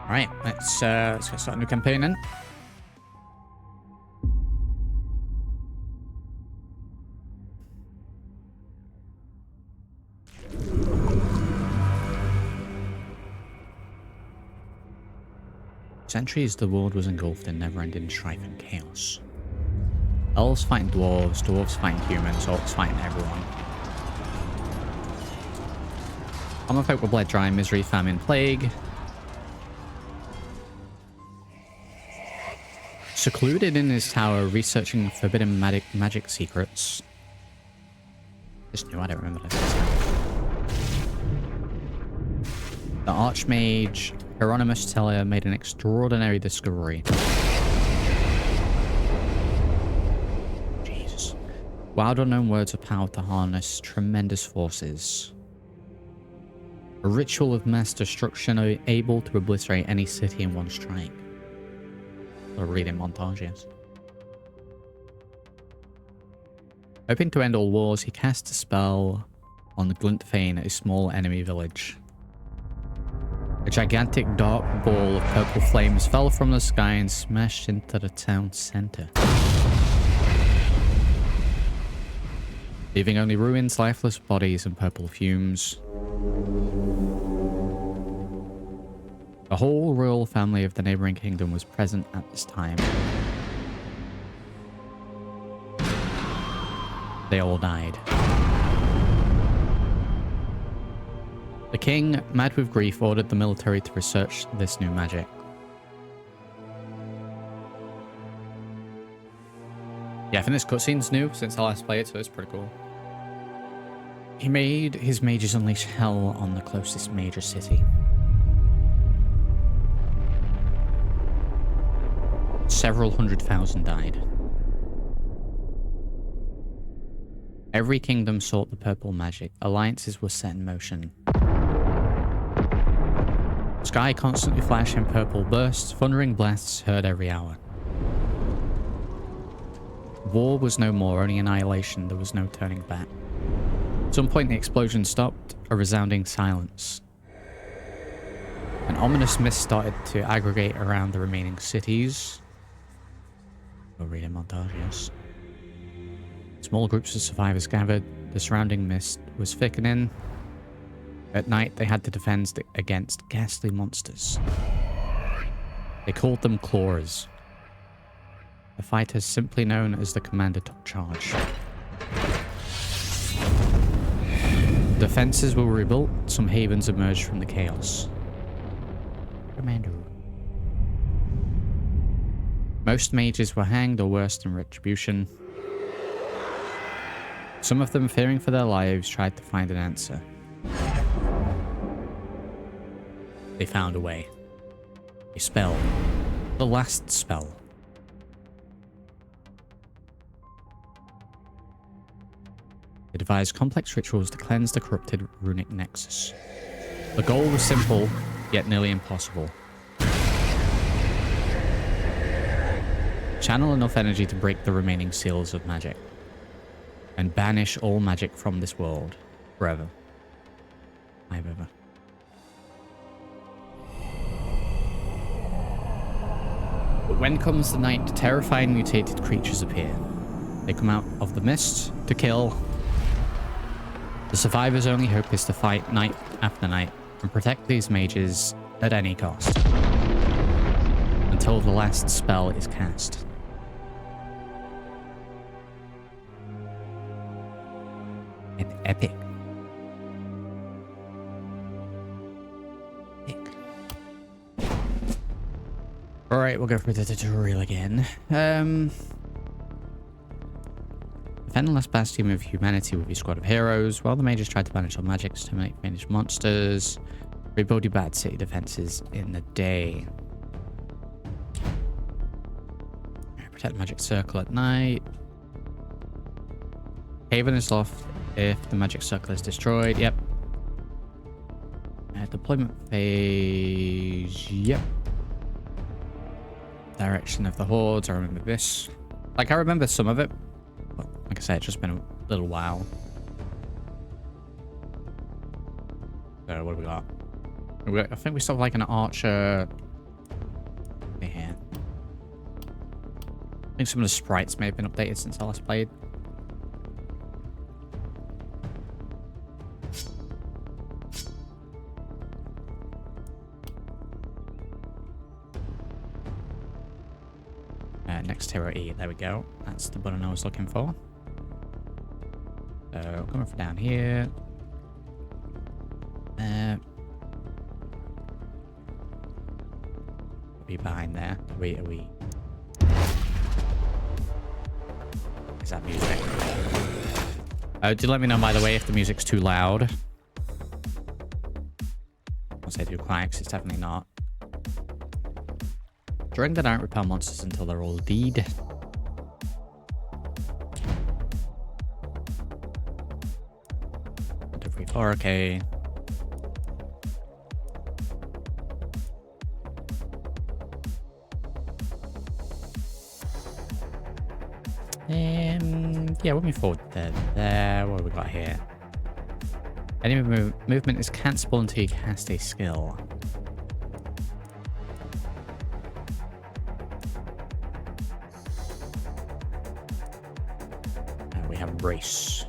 Alright, let's get started a new campaign then. Centuries, the world was engulfed in never-ending strife and chaos. Elves fighting dwarves, dwarves fighting humans, orcs fighting everyone. Common folk were bled dry in misery, famine, plague. Secluded in his tower, researching forbidden magic secrets. This new, I don't remember this. The Archmage Hieronymus Teller made an extraordinary discovery. Jesus. Wild unknown words of power to harness tremendous forces. A ritual of mass destruction able to obliterate any city in one strike. A reading montage, yes. Hoping to end all wars, he cast a spell on Glintfane, a small enemy village. A gigantic dark ball of purple flames fell from the sky and smashed into the town center, leaving only ruins, lifeless bodies, and purple fumes. The whole royal family of the neighboring kingdom was present at this time. They all died. The king, mad with grief, ordered the military to research this new magic. Yeah, I think this cutscene's new since I last played, so it's pretty cool. He made his mages unleash hell on the closest major city. Several 100,000 died. Every kingdom sought the purple magic. Alliances were set in motion. Sky constantly flashing purple bursts, thundering blasts heard every hour. War was no more, only annihilation. There was no turning back. At some point the explosion stopped, a resounding silence. An ominous mist started to aggregate around the remaining cities. We'll read a montage, yes. Small groups of survivors gathered. The surrounding mist was thickening. At night, they had to defend against ghastly monsters. They called them Clawers. The fighters, simply known as the Commander, took charge. Defenses were rebuilt. Some havens emerged from the chaos. Commander. Most mages were hanged or worse than retribution. Some of them, fearing for their lives, tried to find an answer. They found a way. A spell. The last spell. They devised complex rituals to cleanse the corrupted runic nexus. The goal was simple, yet nearly impossible. Channel enough energy to break the remaining seals of magic. And banish all magic from this world. Forever. I've ever. But when comes the night, terrifying mutated creatures appear. They come out of the mist to kill. The survivors' only hope is to fight night after night and protect these mages at any cost. Until the last spell is cast. An epic. Alright, we'll go through the tutorial again. Defend the last bastion of humanity with your squad of heroes, while the mages try to banish all magics, terminate finished monsters, rebuild your bad city defenses in the day. Protect the magic circle at night. Haven is lost if the magic circle is destroyed. Yep. Deployment phase. Yep. Direction of the hordes. I remember this. Like, I remember some of it. But like I said, it's just been a little while. So, what have we got? I think we still have like an archer think some of the sprites may have been updated since I last played. Next hero E, there we go. That's the button I was looking for. So, coming from down here. Be behind there. Are we? Is that music? Do let me know, by the way, if the music's too loud. I'll say too quiet, 'cause it's definitely not. During the night, repel monsters until they're all dead. Okay. Yeah, we'll move forward there. What have we got here? Enemy movement is cancelable until you cast a skill. And we have race.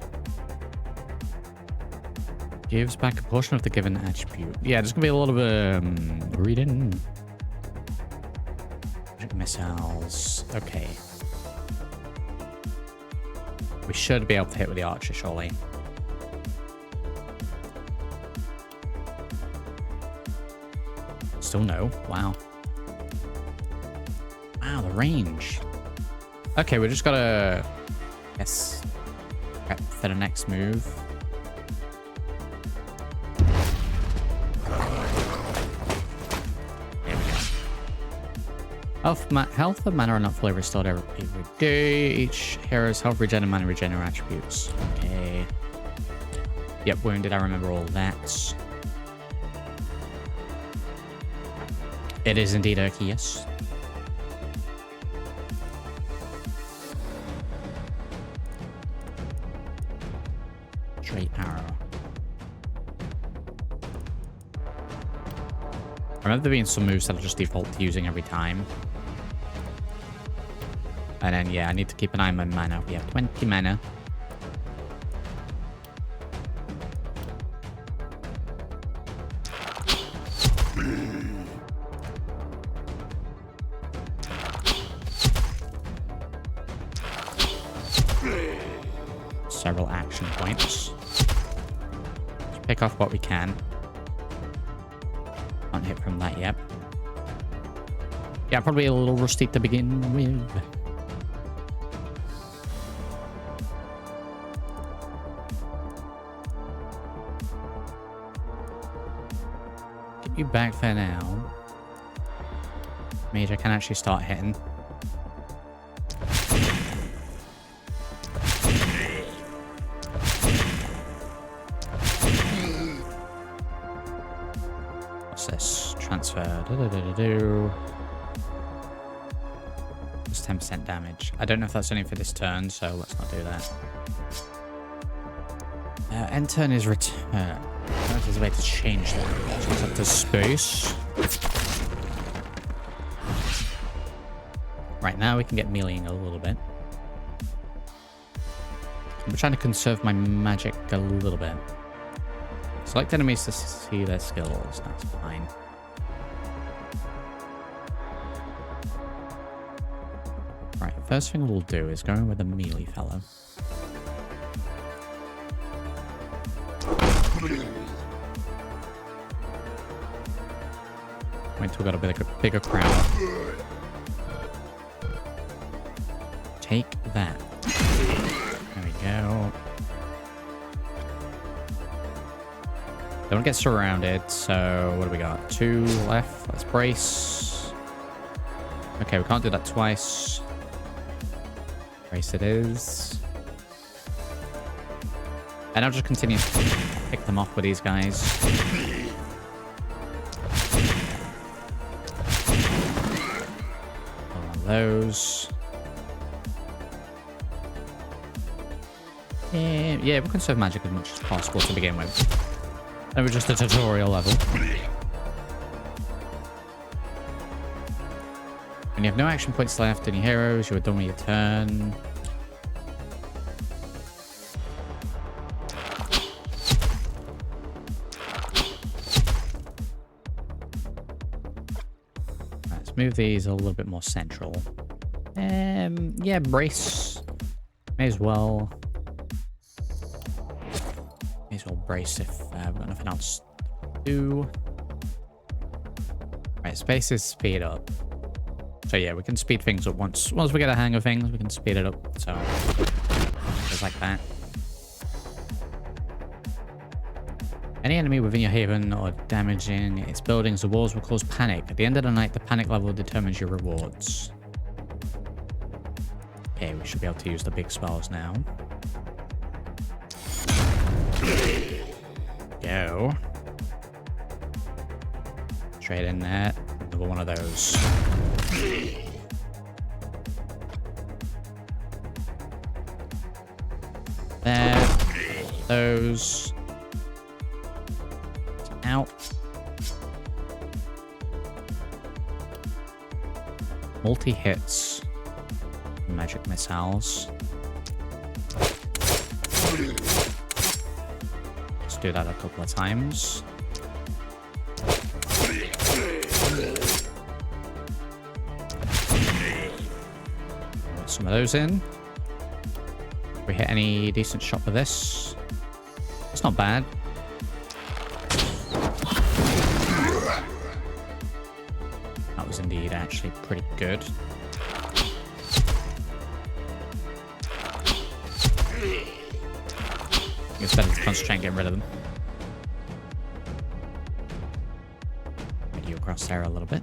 Gives back a portion of the given attribute. Yeah, there's gonna be a lot of reading. Magic missiles. Okay. We should be able to hit with the archer, surely. Still no. Wow. Wow, the range. Okay, we just gotta, yes, prep for the next move. Health and mana are not fully restored every day. Each hero's health regen and mana regen are attributes. Okay. Yep, wounded. I remember all that. It is indeed Urky, yes. Straight arrow. I remember there being some moves that I just default to using every time. And then, yeah, I need to keep an eye on my mana. We have 20 mana. Several action points. Let's pick off what we can. Can't hit from that yet. Yeah, probably a little rusty to begin with. Get you back for now. Mage, I can actually start hitting. Transfer. It's 10% damage. I don't know if that's only for this turn, so let's not do that. End turn is return. I don't know if there's a way to change that. So it's up to space. Right now we can get meleeing a little bit. I'm trying to conserve my magic a little bit. Select enemies to see their skills. That's fine. Right, first thing we'll do is go in with a melee fellow. Wait till we got a bigger crowd. Take that. There we go. Don't get surrounded, so what do we got? 2 left. Let's brace. Okay, we can't do that twice. Brace it is. And I'll just continue to pick them off with these guys. One of those. Yeah, we'll conserve magic as much as possible to begin with. And we're just a tutorial level. When you have no action points left in your heroes, you are done with your turn. Let's move these a little bit more central. Yeah, brace. May as well. May as well brace if we've got nothing else to do. Right, space is speed up. So yeah, we can speed things up once we get a hang of things, we can speed it up. So just like that. Any enemy within your haven or damaging its buildings or walls will cause panic. At the end of the night, the panic level determines your rewards. Okay, we should be able to use the big spells now. Go. Straight in there. Another one of those. There. Those. Out. Multi-hits. Magic missiles. Let's do that a couple of times. Put some of those in. If we hit any decent shot with this, it's not bad. That was indeed actually pretty good. It's better to concentrate and get rid of them. Get you across there a little bit.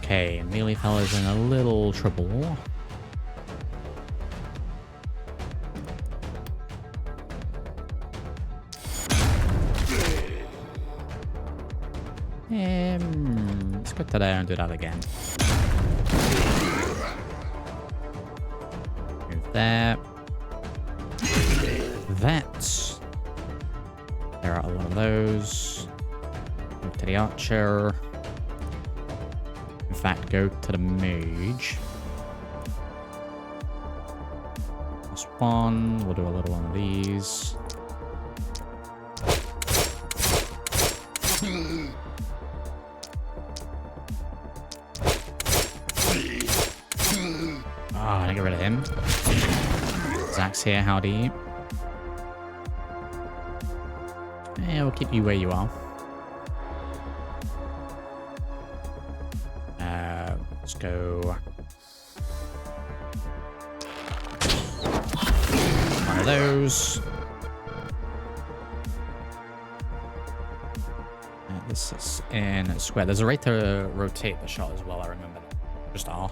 Okay, melee fella's in a little trouble. Let's go to there and do that again. Move there. That. There are a lot of those. Move to the archer. In fact, go to the mage. Plus one. We'll do a little one of these. Ah, I didn't get rid of him. Zach's here, howdy. Yeah, we'll keep you where you are. Let's go. One of those. This is in a square. There's a way to rotate the shot as well, I remember that. Just R.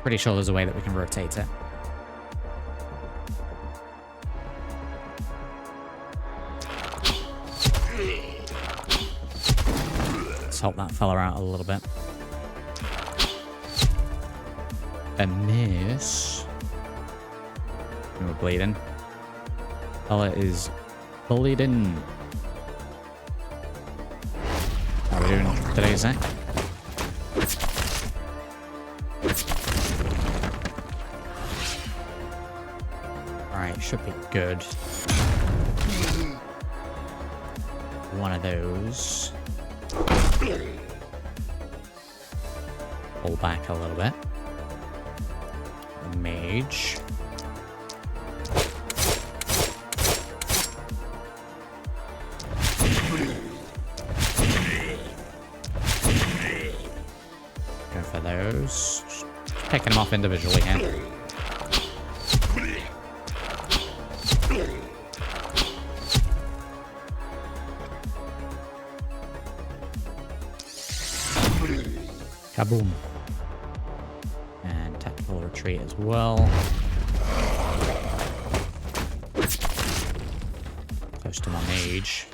Pretty sure there's a way that we can rotate it. Let's help that fella out a little bit. And miss. And we're bleeding. Fella is bleeding. How are we doing today, Zach? Alright, should be good. One of those. Pull back a little bit. Mage. Go for those. Just picking them off individually here. Kaboom. And tactical retreat as well. Close to my mage.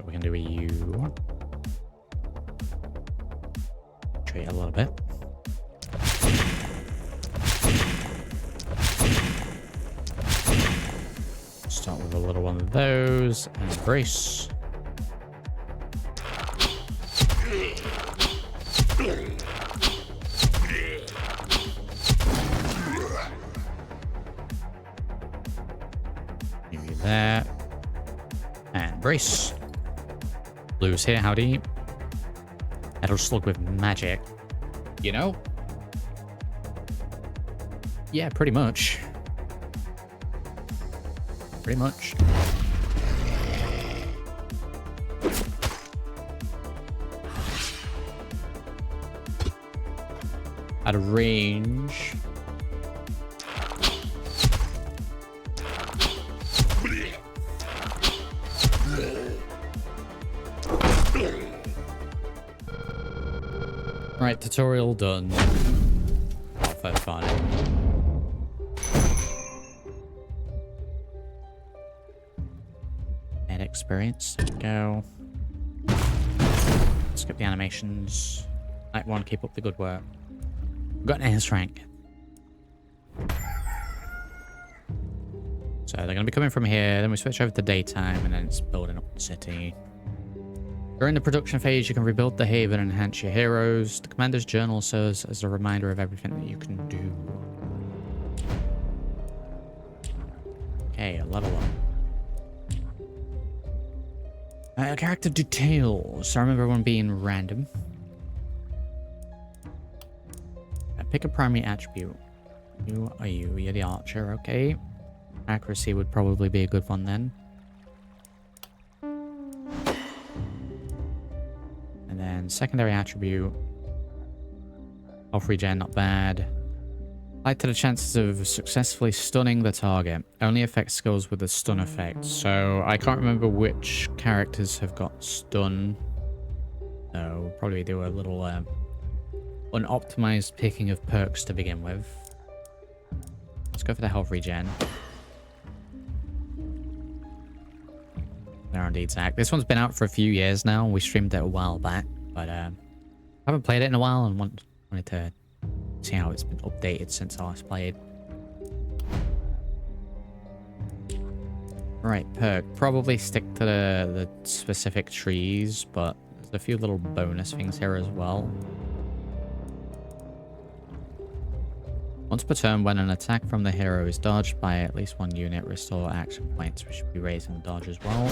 We can do you? Trade a little bit. Start with a little one of those and brace. Maybe that. And brace. Blues here, howdy. Metal slug with magic. You know? Yeah, pretty much. Pretty much. Out of range. Right, tutorial done. Oh, for fun. And experience. Go. Skip the animations. Night 1, keep up the good work. We've got an S rank. So they're going to be coming from here, then we switch over to daytime, and then it's building up the city. During the production phase, you can rebuild the haven and enhance your heroes. The commander's journal serves as a reminder of everything that you can do. Okay, level up. Character details. I remember one being random. Pick a primary attribute. Who are you? You're the archer, okay. Accuracy would probably be a good one then. And then secondary attribute. Health regen, not bad. Apply to the chances of successfully stunning the target. Only affects skills with a stun effect. So I can't remember which characters have got stun. So we'll probably do a little unoptimized picking of perks to begin with. Let's go for the health regen. There indeed, Zach. This one's been out for a few years now. We streamed it a while back, but I haven't played it in a while and wanted to see how it's been updated since I last played. Right, perk. Probably stick to the specific trees, but there's a few little bonus things here as well. Once per turn, when an attack from the hero is dodged by at least one unit, restore action points, which should be raising the dodge as well.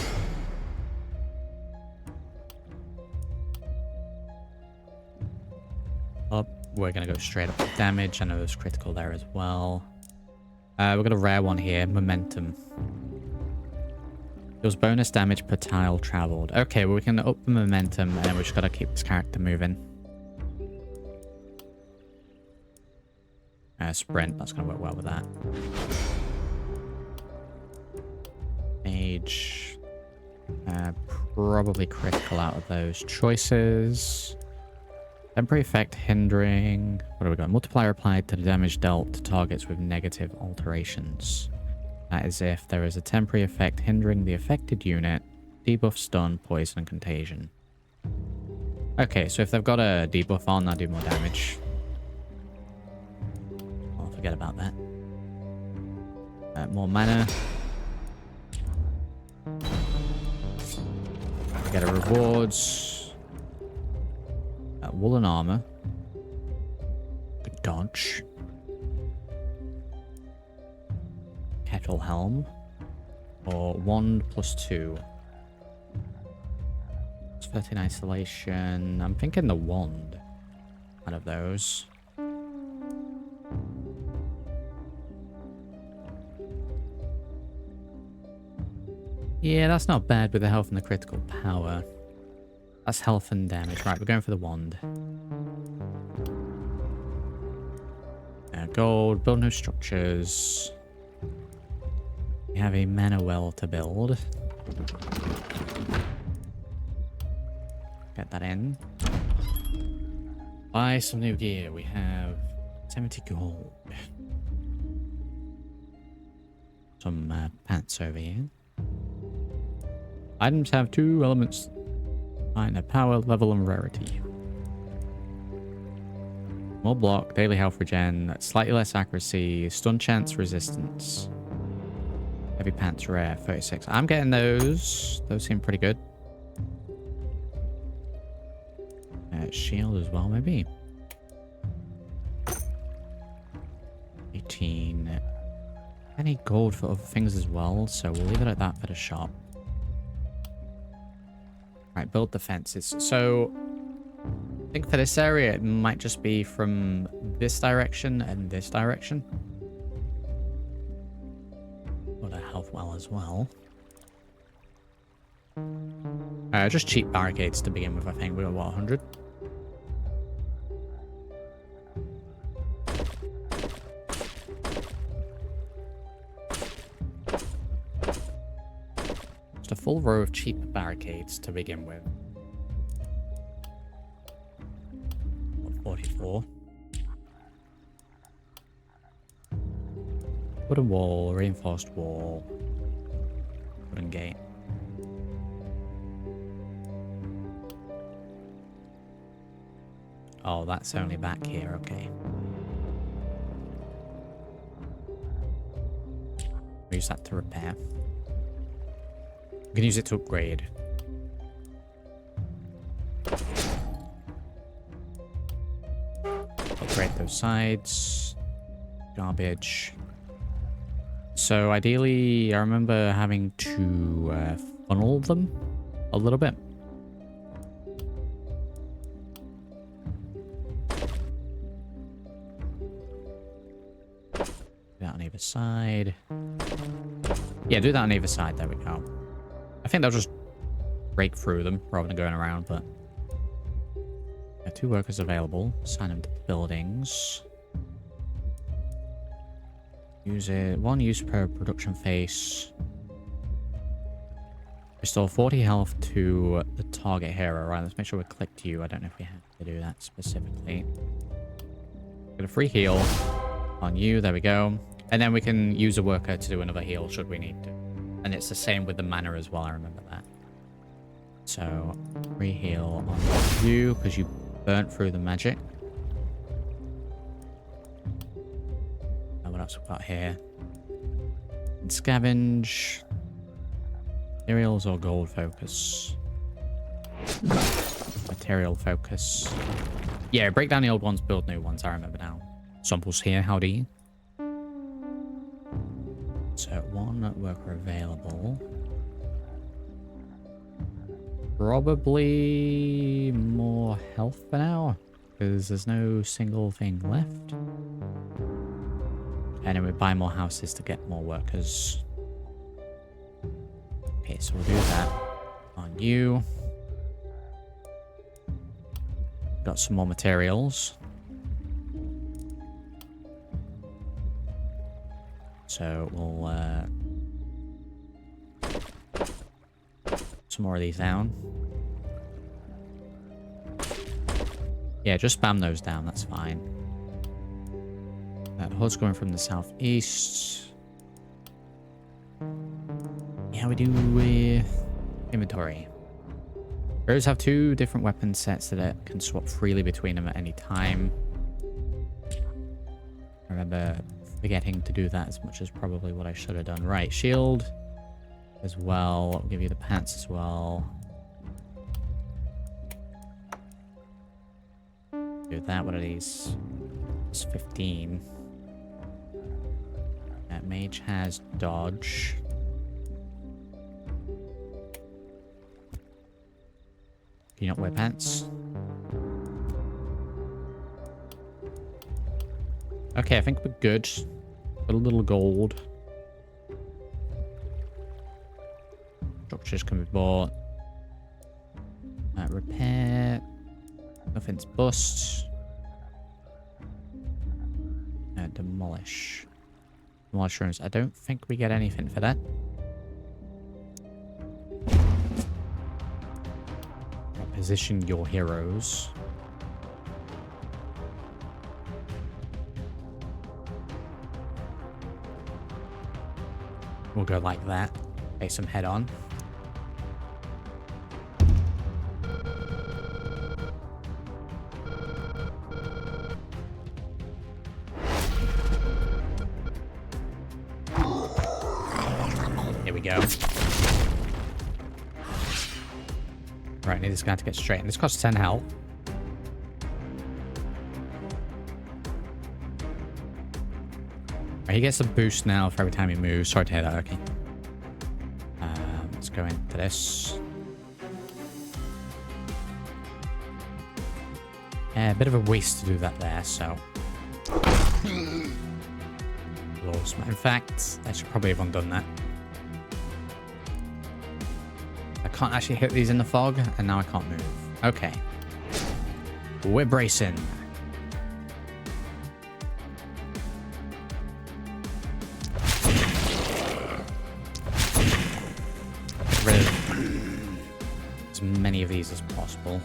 Up, we're going to go straight up with damage. I know there's critical there as well. We've got a rare one here, momentum. Deals bonus damage per tile traveled. Okay, well we can up the momentum, and then we've just got to keep this character moving. Sprint, that's going to work well with that. Mage. Probably critical out of those choices. Temporary effect hindering. What do we got? Multiplier applied to the damage dealt to targets with negative alterations. That is if there is a temporary effect hindering the affected unit. Debuff, stun, poison, and contagion. Okay, so if they've got a debuff on, they'll do more damage. Forget about that. More mana. Get a rewards. Woolen armor. Good dodge. Kettle helm. Or wand +2. It's 13 isolation. I'm thinking the wand. Out of those. Yeah, that's not bad with the health and the critical power. That's health and damage. Right, we're going for the wand. Gold, build no structures. We have a mana well to build. Get that in. Buy some new gear. We have 70 gold. Some pants over here. Items have 2 elements Find a power, level, and rarity. More block, daily health regen, slightly less accuracy, stun chance resistance. Heavy pants rare, 36. I'm getting those. Those seem pretty good. Shield as well, maybe. 18. Any gold for other things as well, so we'll leave it at that for the shop. Right, build defenses. So, I think for this area, it might just be from this direction and this direction. Got a health well as well. Just cheap barricades to begin with, I think. We got, what, 100? Just a full row of cheap barricades to begin with. 44. Wooden wall, reinforced wall, wooden gate. Oh, that's only back here, okay. Use that to repair. We can use it to upgrade. Upgrade those sides. Garbage. So ideally, I remember having to funnel them a little bit. Do that on either side. Yeah, do that on either side. There we go. I think they'll just break through them rather than going around, but... two workers available. Assign them to buildings. Use it. 1 use per production face. Restore 40 health to the target hero. Right, let's make sure we click to you. I don't know if we have to do that specifically. Get a free heal on you. There we go. And then we can use a worker to do another heal should we need to. And it's the same with the mana as well. I remember that. So, free heal on you because you burnt through the magic. What else we've got here? And scavenge. Materials or gold focus? Material focus. Yeah, break down the old ones, build new ones. I remember now. Samples here, howdy. So, 1 worker available. Probably more health for now, because there's no single thing left. And then we buy more houses to get more workers. Okay, so we'll do that on you. Got some more materials. So we'll some more of these down. Yeah, just spam those down, that's fine. That HUD's going from the southeast. Yeah, we do inventory. Heroes have 2 different weapon sets that it can swap freely between them at any time. I remember forgetting to do that as much as probably what I should have done. Right, shield as well. I'll give you the pants as well. Do that. What are these? It's 15. That mage has dodge. Can you not wear pants? Okay, I think we're good. Got a little gold. Structures can be bought. Repair. Nothing's bust. Demolish. Demolish rooms. I don't think we get anything for that. Position your heroes. We'll go like that. Face them head on. go. Right, I need this guy to get straight. And this costs 10 health. Right, he gets a boost now for every time he moves. Sorry to hear that, okay. Let's go into this. Yeah, a bit of a waste to do that there, so... In fact, I should probably have undone that. I can't actually hit these in the fog, and now I can't move. Okay. We're bracing. Get rid of as many of these as possible.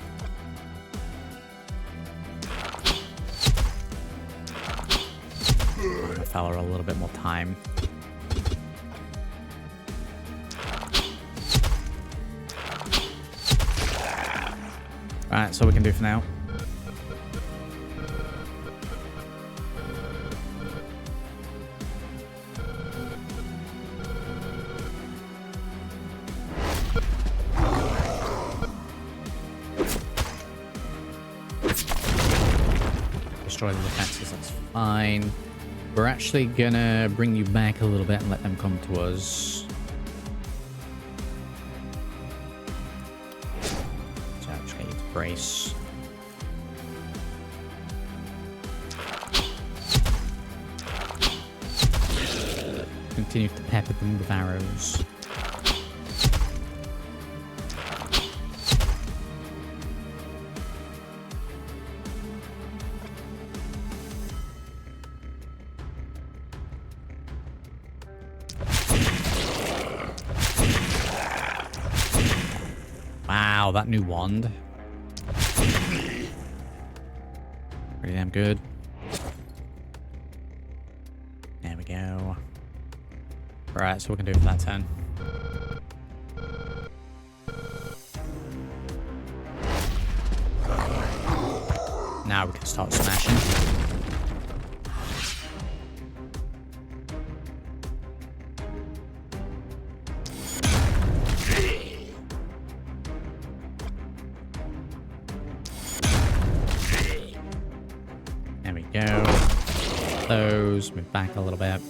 Give the fella a little bit more time. Right, that's all we can do for now. Destroy the defenses, that's fine. We're actually gonna bring you back a little bit and let them come to us. So I'm just gonna use brace. Continue to pepper them with arrows. Wow, that new wand. Pretty damn good. There we go. Right, so we can do for that turn. Now we can start smashing. There we go. Those, move back a little bit.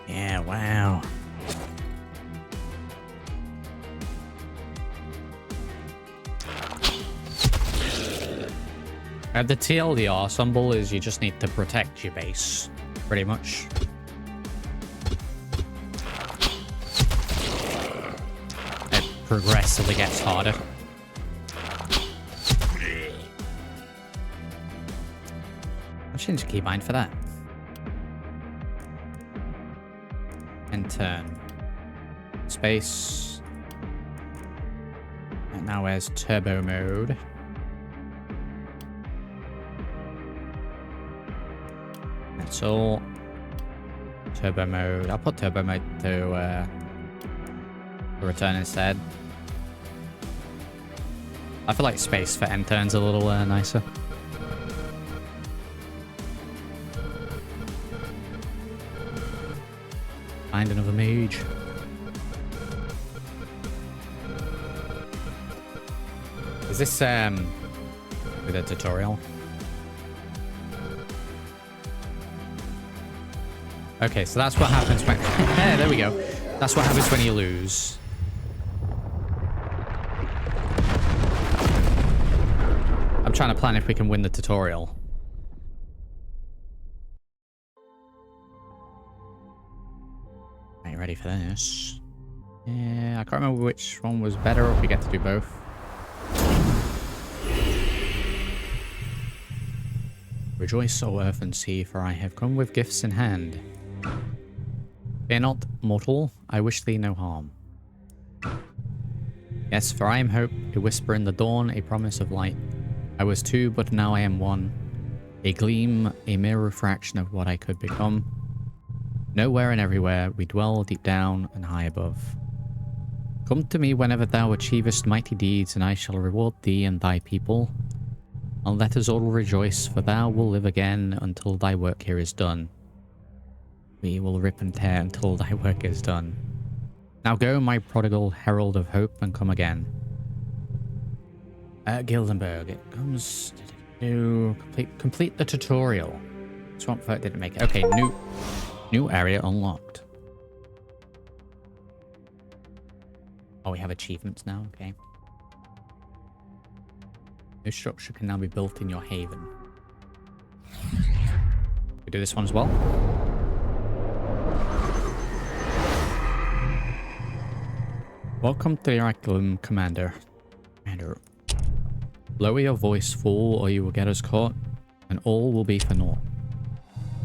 Yeah, wow. The TLDR symbol is you just need to protect your base, pretty much. It progressively gets harder. I'll change the keybind for that. And turn. Space. And now where's turbo mode? So, turbo mode. I'll put turbo mode to return instead. I feel like space for end turns a little nicer. Find another mage. Is this with a tutorial? Okay, so that's what happens when... Yeah, there we go. That's what happens when you lose. I'm trying to plan if we can win the tutorial. Are you ready for this? Yeah, I can't remember which one was better or if we get to do both. Rejoice, O earth and sea, for I have come with gifts in hand. Fear not, mortal, I wish thee no harm. Yes, for I am hope, a whisper in the dawn, a promise of light. I was two, but now I am one. A gleam, a mere refraction of what I could become. Nowhere and everywhere, we dwell deep down and high above. Come to me whenever thou achievest mighty deeds, and I shall reward thee and thy people. And let us all rejoice, for thou will live again until thy work here is done. We will rip and tear until thy work is done. Now go, my prodigal herald of hope, and come again. Gildenberg, it comes to complete the tutorial. Swampfolk didn't make it. Okay, new area unlocked. Oh, we have achievements now. Okay. New structure can now be built in your haven. We do this one as well. Welcome to the Oraculum, Commander. Lower your voice, fool, or you will get us caught, and all will be for naught.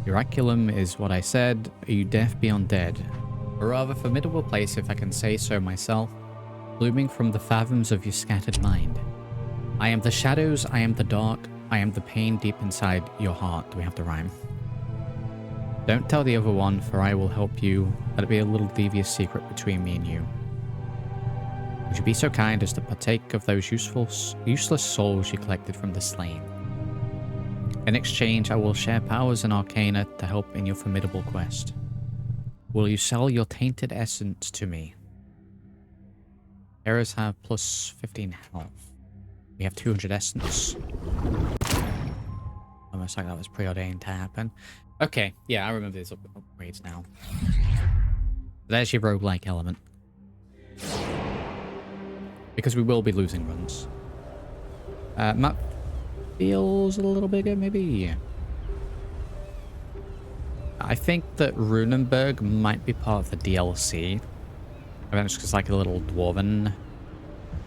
The Oraculum is what I said. Are you deaf beyond dead? A rather formidable place, if I can say so myself, blooming from the fathoms of your scattered mind. I am the shadows, I am the dark, I am the pain deep inside your heart. Do we have to rhyme? Don't tell the other one, for I will help you. Let it be a little devious secret between me and you. Would you be so kind as to partake of those useless souls you collected from the slain? In exchange, I will share powers and arcana to help in your formidable quest. Will you sell your tainted essence to me? Heroes have plus 15 health. We have 200 essence. Almost like that was preordained to happen. Okay, yeah, I remember these upgrades now. There's your roguelike element. Because we will be losing runs. Map feels a little bigger, maybe. I think that Runenberg might be part of the DLC. I mean, it's just like a little dwarven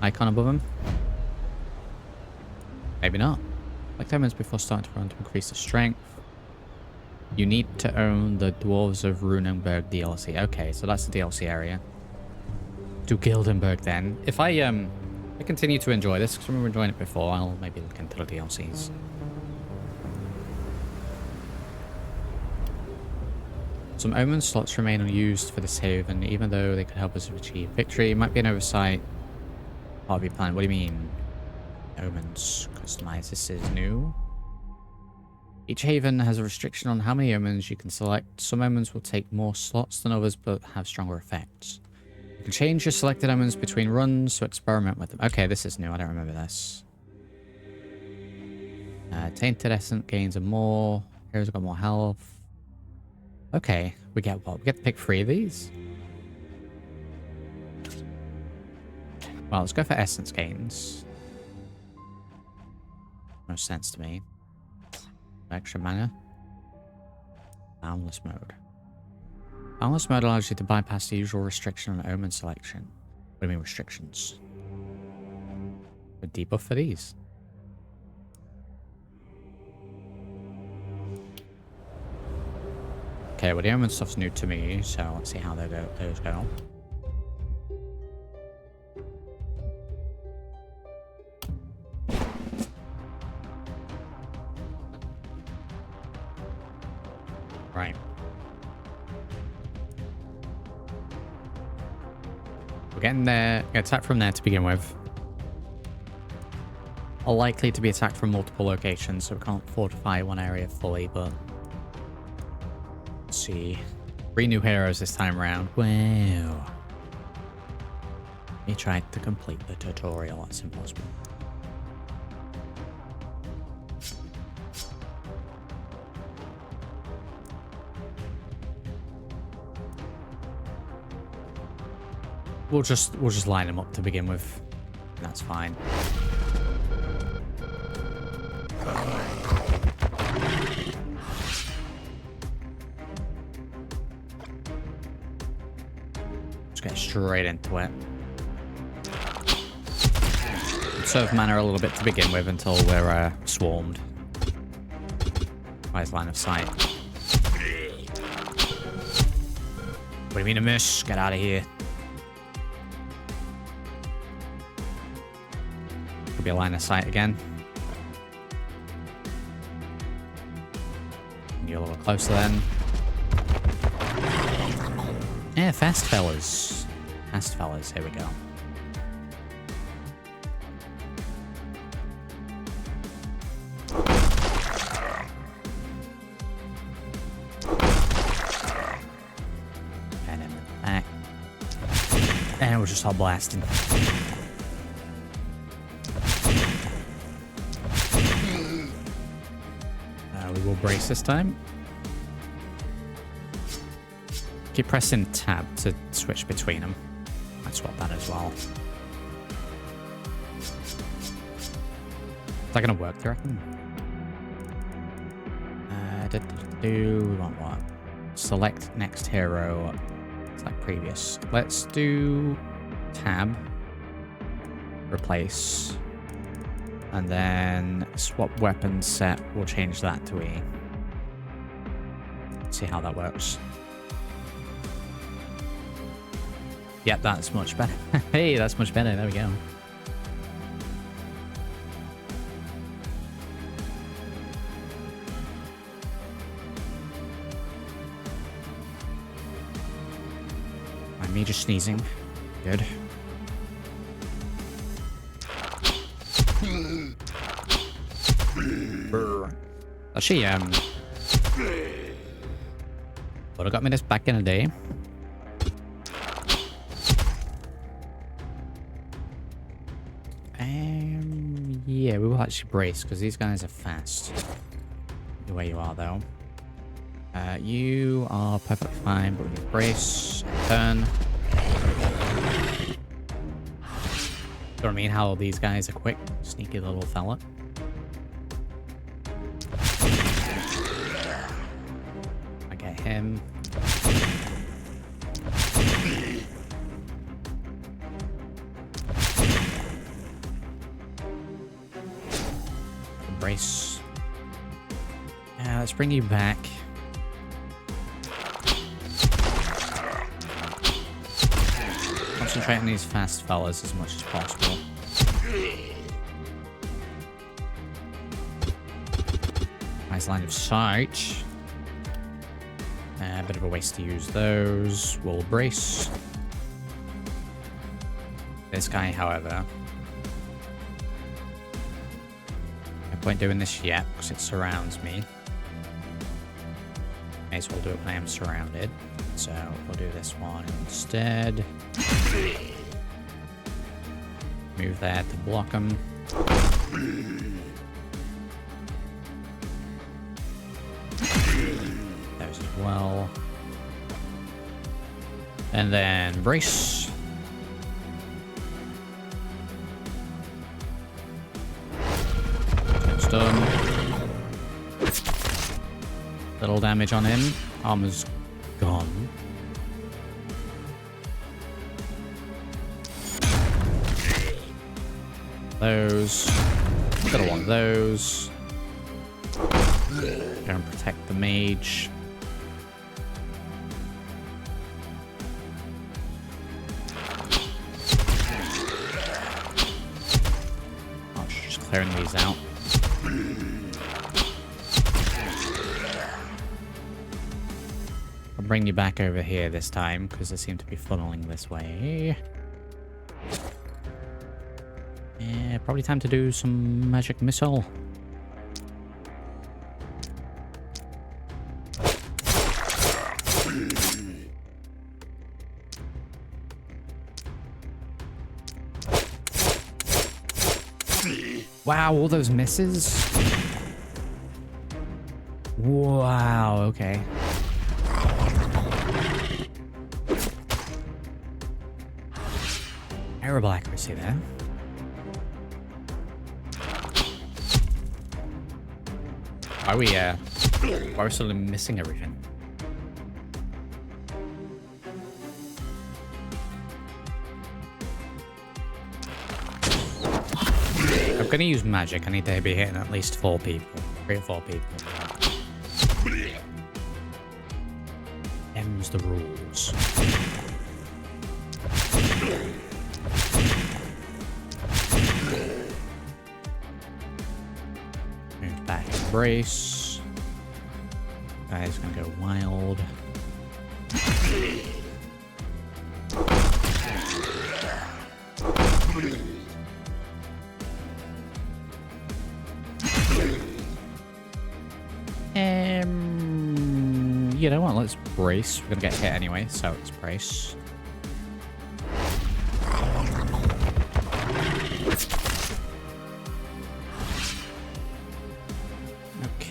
icon above him. Maybe not. Like diamonds before starting to run to increase the strength. You need to own the Dwarves of Runenberg DLC. Okay, so that's the DLC area. To Gildenberg then. If I continue to enjoy this, because I remember enjoying it before, I'll maybe look into the DLCs. Some omen slots remain unused for this haven, even though they could help us achieve victory. It might be an oversight. Part of your plan. What do you mean? Omens. Customize. This is new. Each haven has a restriction on how many omens you can select. Some omens will take more slots than others, but have stronger effects. You can change your selected omens between runs, so experiment with them. Okay, this is new. I don't remember this. Tainted Essence gains a more. Heroes have got more health. Okay, we get what? We get to pick 3 of these? Well, let's go for Essence gains. No sense to me. Extra mana. Boundless mode. Boundless mode allows you to bypass the usual restriction on omen selection. What do you mean restrictions? A debuff for these. Okay, well the omen stuff's new to me, so let's see how those go. Right. We're getting there. Attack from there to begin with. Are likely to be attacked from multiple locations, so we can't fortify one area fully, but let's see. 3 new heroes this time around. Wow. He tried to complete the tutorial. That's impossible. We'll just line them up to begin with. That's fine. Just get straight into it. Conserve mana a little bit to begin with until we're swarmed. Where's line of sight? What do you mean a miss? Get out of here. Could be a line of sight again. Get a little closer then. Yeah, fast fellas. Fast fellas, here we go. we'll just start blasting. We will brace this time. Keep pressing tab to switch between them. Might swap that as well. Is that gonna work, do you reckon? We want what? Select next hero. It's like previous. Let's do tab. Replace. And then swap weapon set. We'll change that to E. See how that works. Yep, that's much better. Hey, that's much better. There we go. Me just sneezing. Good. Actually, would have got me this back in a day. Yeah, we will actually brace because these guys are fast. The way you are, though. You are perfectly fine, but we need brace. Turn. You know what I mean? How these guys are quick. Sneaky little fella. I get him. Brace. Let's bring you back. Concentrate on these fast fellas as much as possible. Nice line of sight. A bit of a waste to use those. We'll brace. This guy, however, no point doing this yet because it surrounds me. May as well do it when I am surrounded. So we'll do this one instead. Move that to block him. Those as well. And then brace. That's done. Little damage on him. Armor's gone. Those. Gotta want those. Go and protect the mage. Oh, just clearing these out. I'll bring you back over here this time because they seem to be funneling this way. Yeah, probably time to do some magic missile. Wow, all those misses? Wow, okay. Terrible accuracy there. Why are we suddenly missing everything? I'm gonna use magic. I need to be hitting at least 4 people. 3 or 4 people. M's the rules. Move back and brace. Guy's gonna go wild. You know what? Let's brace. We're gonna get hit anyway, so let's brace.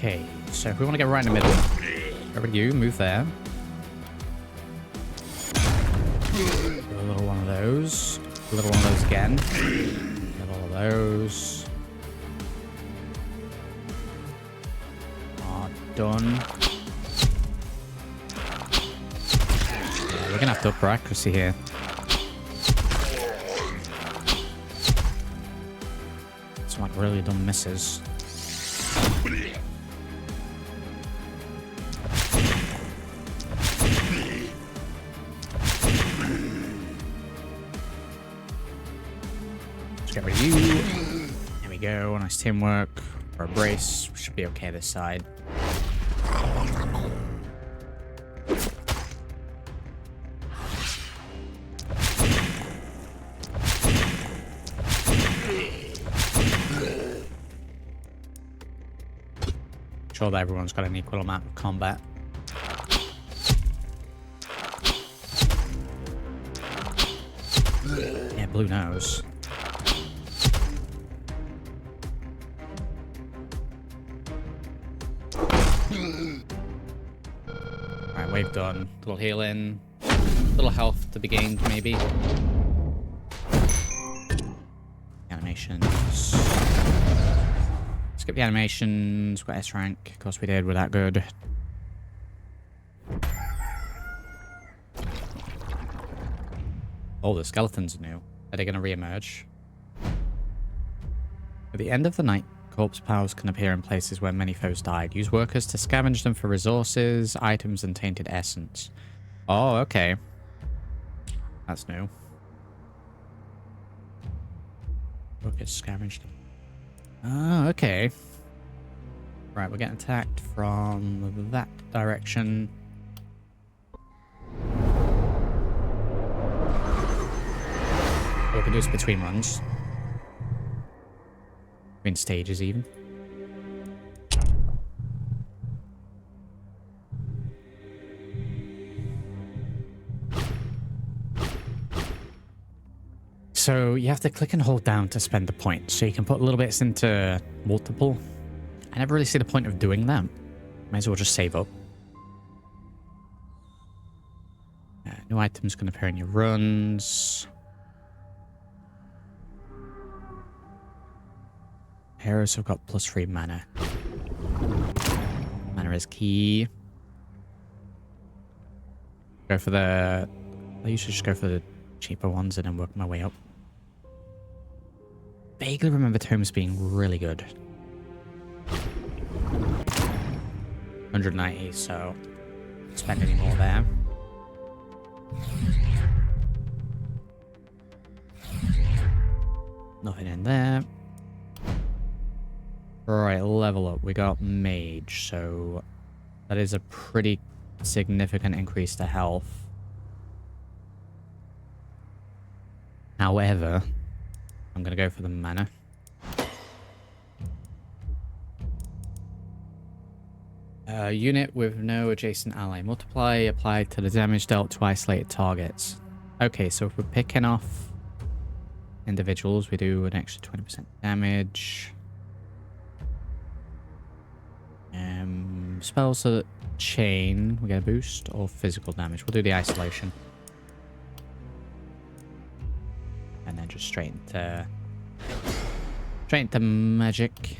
Okay, so if we want to get right in the middle, over to you, move there. Do a little one of those. A little one of those again. A little of those. Done. Yeah, we're gonna have to up our accuracy here. Some like really dumb misses. Let's get rid of you. There we go. Nice teamwork. For a brace, we should be okay this side. Sure that everyone's got an equal amount of combat. Yeah, blue nose. Alright, wave done. Little healing. Little health to be gained, maybe. Animations. Skip the animations. Got S rank. Of course we did. We're that good. Oh, the skeletons are new. Are they going to re-emerge? At the end of the night, corpse powers can appear in places where many foes died. Use workers to scavenge them for resources, items, and tainted essence. Oh, okay. That's new. Workers scavenged them. Oh, okay. Right, we're getting attacked from that direction. We can do this between runs. Between stages, even. So you have to click and hold down to spend the points. So you can put little bits into multiple. I never really see the point of doing that. Might as well just save up. New items can appear in your runs. Heroes have got +3 mana. Mana is key. Go for the... I usually just go for the cheaper ones and then work my way up. Vaguely remember tomes being really good. 190, so don't spend any more there. Nothing in there. Right, level up. We got mage, so that is a pretty significant increase to health. However, I'm going to go for the mana. Unit with no adjacent ally. Multiply applied to the damage dealt to isolated targets. Okay, so if we're picking off individuals, we do an extra 20% damage. Spells that chain, we get a boost, or physical damage. We'll do the isolation. And then just straight into magic.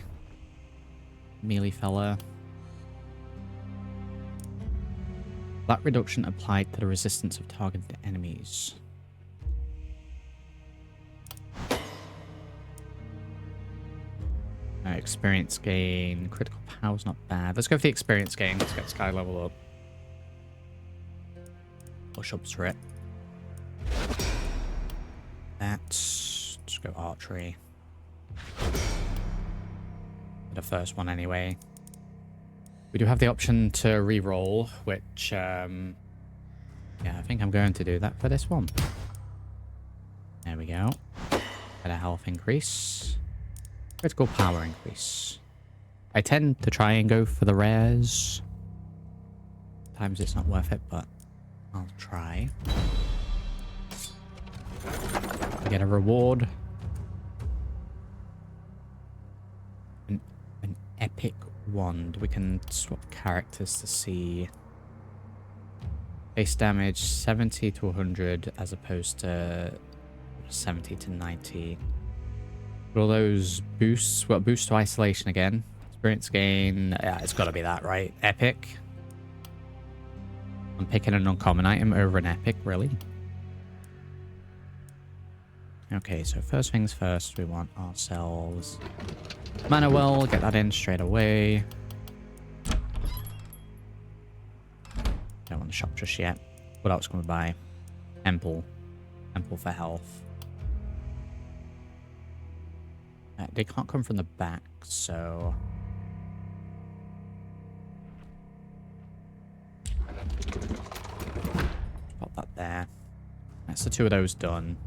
Melee fella. That reduction applied to the resistance of targeted enemies. Experience gain. Critical power's not bad. Let's go for the experience gain. Let's get Sky level up. Push up to it. Let's go archery. The first one anyway. We do have the option to re-roll, which, yeah, I think I'm going to do that for this one. There we go. Get a health increase. Critical power increase. I tend to try and go for the rares. Sometimes it's not worth it, but I'll try. I get a reward. An epic wand. We can swap characters to see base damage 70 to 100 as opposed to 70 to 90. Will those boosts? Well, boost to isolation again. Experience gain. Yeah, it's got to be that, right? Epic. I'm picking an uncommon item over an epic, really? Okay, so first things first, we want ourselves mana well. Get that in straight away. Don't want the shop just yet. What else can we buy? Temple. Temple for health. They can't come from the back, so... Pop that there. That's the two of those done.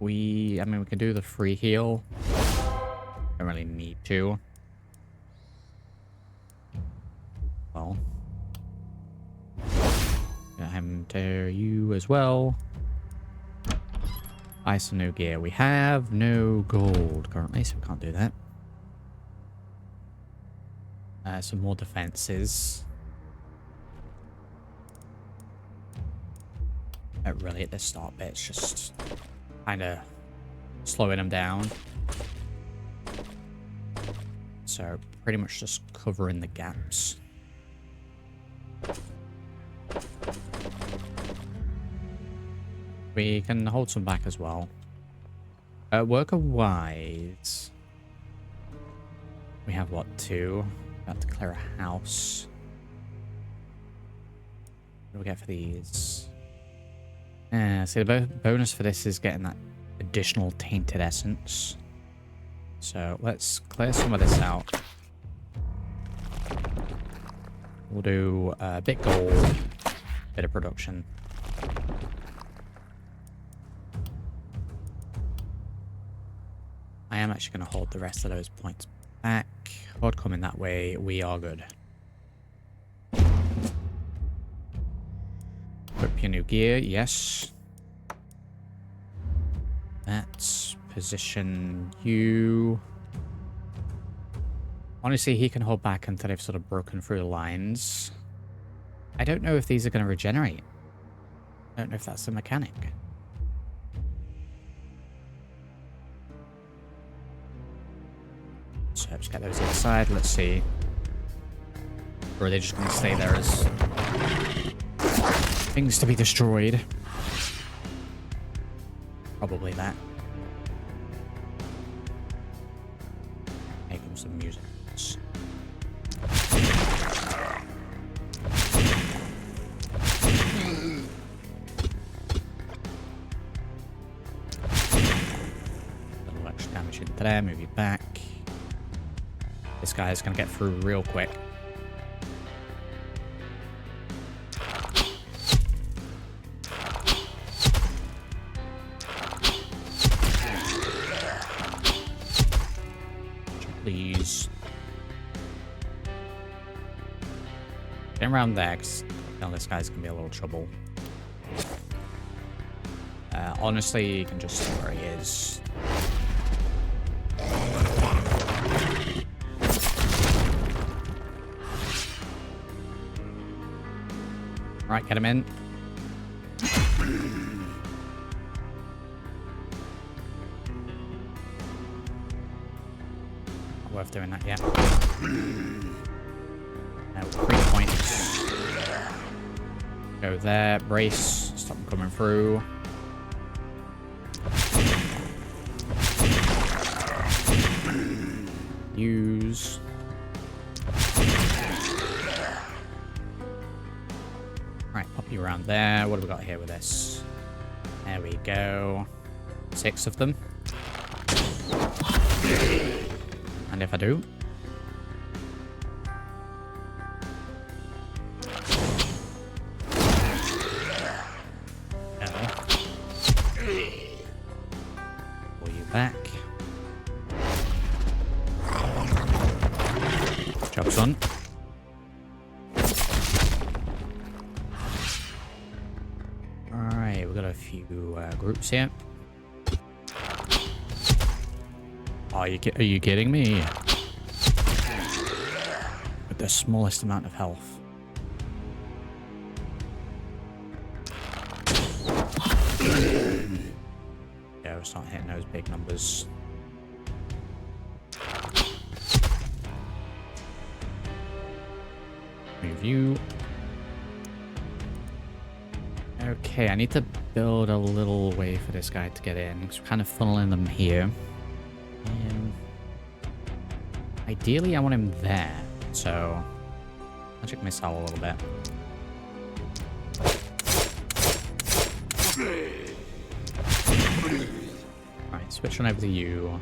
I mean, we can do the free heal. Don't really need to. Well. Get him to you as well. Buy some new gear. We have no gold currently, so we can't do that. Some more defenses. Really, at the start bit, it's just kind of slowing them down. So, pretty much just covering the gaps. We can hold some back as well. Worker-wise, we have what, 2? We have to clear a house. What do we get for these? See, the bonus for this is getting that additional tainted essence. So let's clear some of this out. We'll do a bit gold, bit of production. I am actually going to hold the rest of those points back. Horde coming that way, we are good. Equip your new gear, yes. Let's position you. Honestly, he can hold back until they've sort of broken through the lines. I don't know if these are going to regenerate. I don't know if that's the mechanic. So let's get those inside. Let's see. Or are they just going to stay there as things to be destroyed? Probably that. Here comes some music. Little extra damage into there. Move you back. This guy is going to get through real quick. Please. Get around there, because this guy's going to be a little trouble. Honestly, you can just see where he is. Alright, get him in. Not worth doing that yet. No, 3 points. Go there, brace, stop them coming through. Use. Right, pop you around there. What have we got here with this? There we go. 6 of them. And if I do... Pull you back. Job's on. Alright, we've got a few groups here. Are you kidding me? the smallest amount of health. Yeah, we're not hitting those big numbers. Move you. Okay, I need to build a little way for this guy to get in. Because we're kind of funneling them here. Ideally, I want him there. So, magic missile a little bit. Alright, switch on over to you.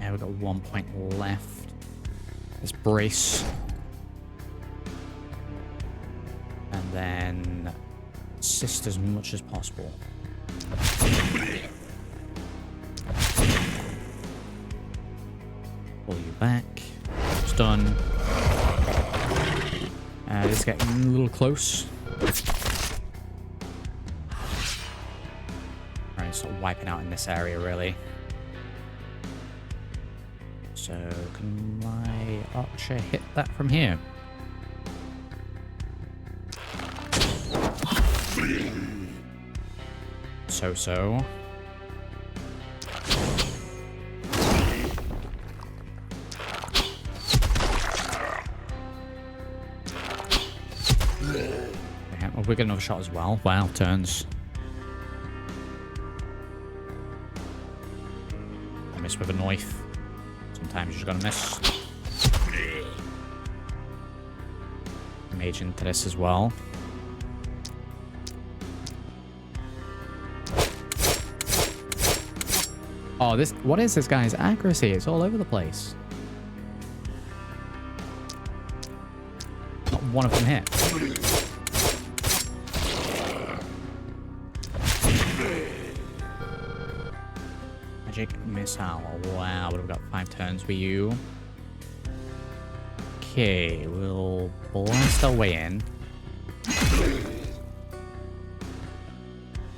Yeah, we've got 1 point left. Let's brace. And then assist as much as possible. Pull you back. It's done. It's getting a little close. Alright, so wiping out in this area, really. So, can my archer hit that from here? So. Well, we get another shot as well. Wow, turns. I miss with a knife. Sometimes you just gotta miss. Mage into this as well. Oh, this... What is this guy's accuracy? It's all over the place. Not one of them hit. Magic missile. Wow, we've got 5 turns for you. Okay, we'll blast our way in.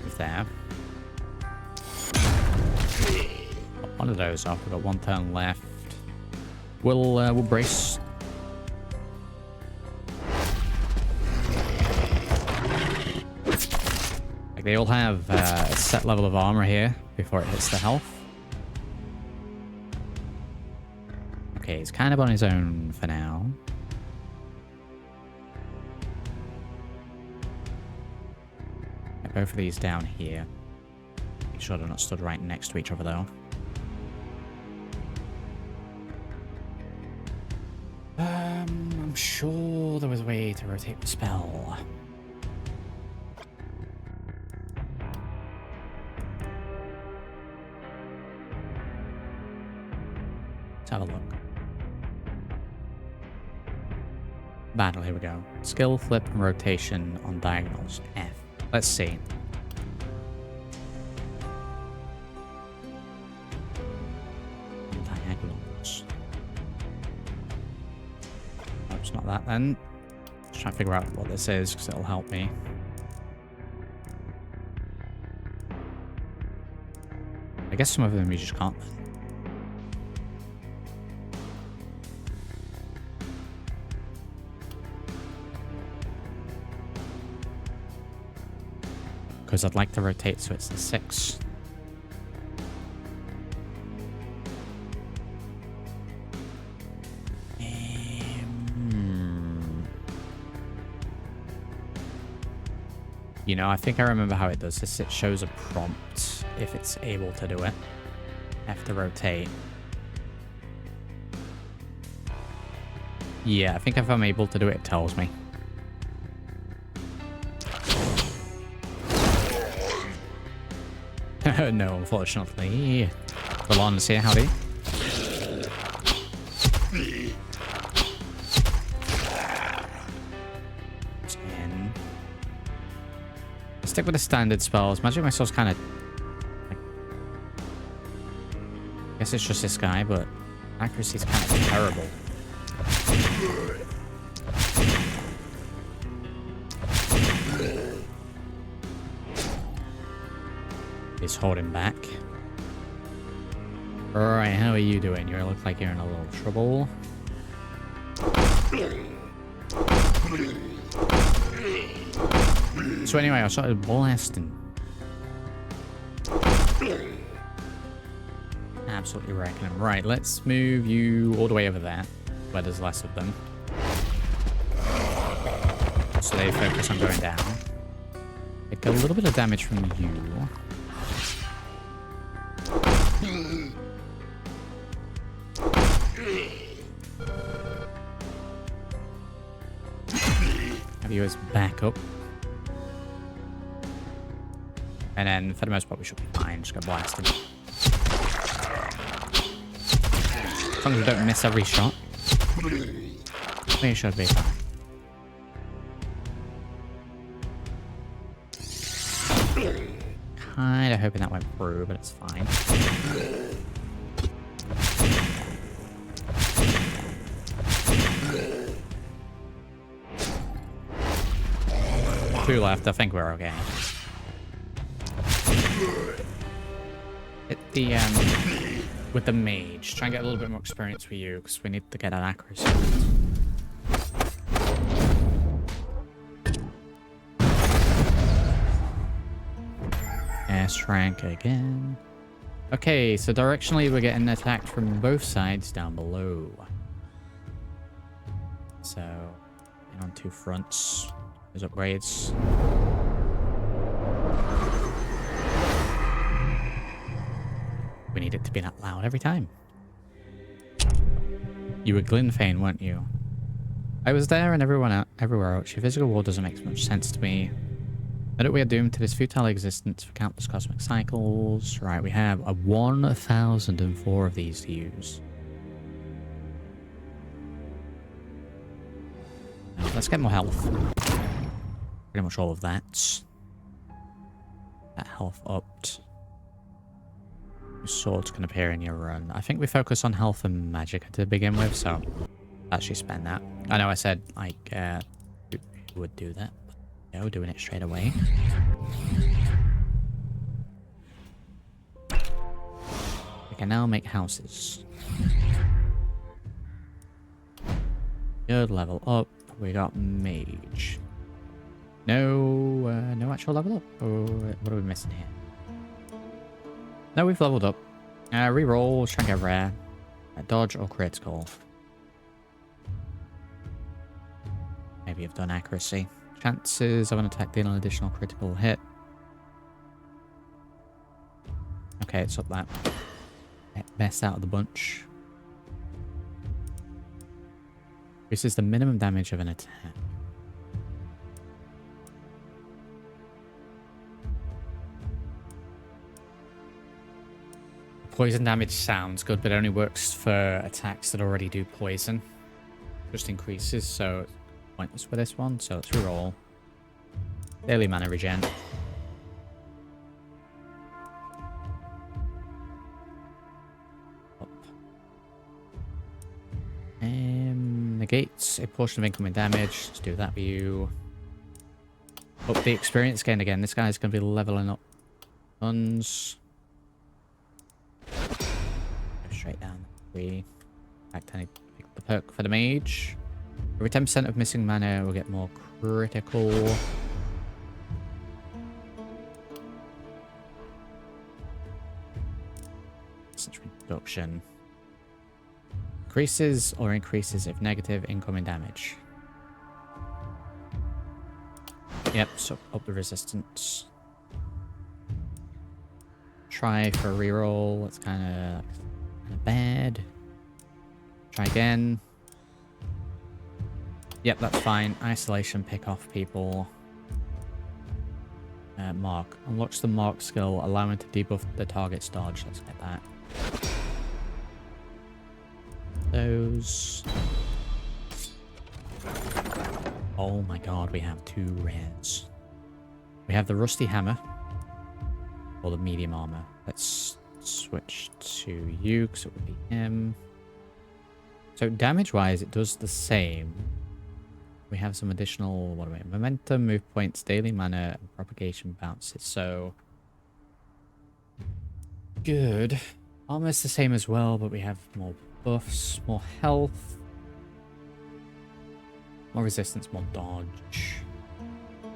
Move there. Pop one of those off. We've got 1 turn left. We'll brace. Like they all have a set level of armor here before it hits the health. Okay, he's kind of on his own for now. Get both of these down here. Make sure they're not stood right next to each other, though. I'm sure there was a way to rotate the spell. Let's have a look. Battle, here we go. Skill, flip, and rotation on diagonals. F. Let's see. Diagonals. Oh, it's not that then. Just trying to figure out what this is because it'll help me. I guess some of them you just can't. Because I'd like to rotate so it's the 6. You know, I think I remember how it does this. It shows a prompt if it's able to do it. I have to rotate. Yeah, I think if I'm able to do it, it tells me. No, unfortunately. Belongs here, howdy. Stick with the standard spells. Magic missile's kind of... Like, I guess it's just this guy, but accuracy's kind of terrible. is holding back. Alright, how are you doing? You look like you're in a little trouble. So anyway, I started blasting. Absolutely wrecking them. Right, let's move you all the way over there, where there's less of them. So they focus on going down. Take a little bit of damage from you. Have you as backup. And then, for the most part, we should be fine. Just go blasting. As long as we don't miss every shot, we should be fine. Kinda hoping that went through, but it's fine. Two left. I think we're okay. Hit the with the mage. Try and get a little bit more experience with you because we need to get that accuracy. Airstrike again. Okay, so directionally we're getting attacked from both sides down below. So, on two fronts. There's upgrades. We need it to be that loud every time. You were Glenfane, weren't you? I was there and everywhere else. Your physical world doesn't make much sense to me. Know that we are doomed to this futile existence for countless cosmic cycles. Right, we have 1,004 of these to use. Let's get more health. Pretty much all of that. That health upped. Swords can appear in your run. I think we focus on health and magic to begin with, so actually spend that. I know I said like we would do that, but no, doing it straight away. We can now make houses. Good, level up. We got mage. No actual level up. Oh, what are we missing here? No, we've leveled up. Reroll, try and get rare. Dodge or critical. Maybe you've done accuracy. Chances of an attack dealing an additional critical hit. Okay, it's up that. Best out of the bunch. This is the minimum damage of an attack. Poison damage sounds good, but it only works for attacks that already do poison. Just increases, so it's pointless for this one. So let's reroll. Daily mana regen. Up. Negates a portion of incoming damage. Let's do that for you. Up the experience gain again. This guy's going to be leveling up guns. Straight down. We pick the perk for the mage. Every 10% of missing mana will get more critical. Such reduction. Increases or increases if negative incoming damage. Yep, so up the resistance. Try for a reroll. It's kind of bad. Try again. Yep, that's fine. Isolation, pick off people. Mark. Unlocks the mark skill, allowing to debuff the target's dodge. Let's get that. Those. Oh my god, we have two rares. We have the rusty hammer. Or the medium armor. Let's switch to you, because it would be him. So damage-wise, it does the same. We have some additional, what do we have? Momentum, move points, daily mana, and propagation bounces. So good. Almost the same as well, but we have more buffs, more health, more resistance, more dodge.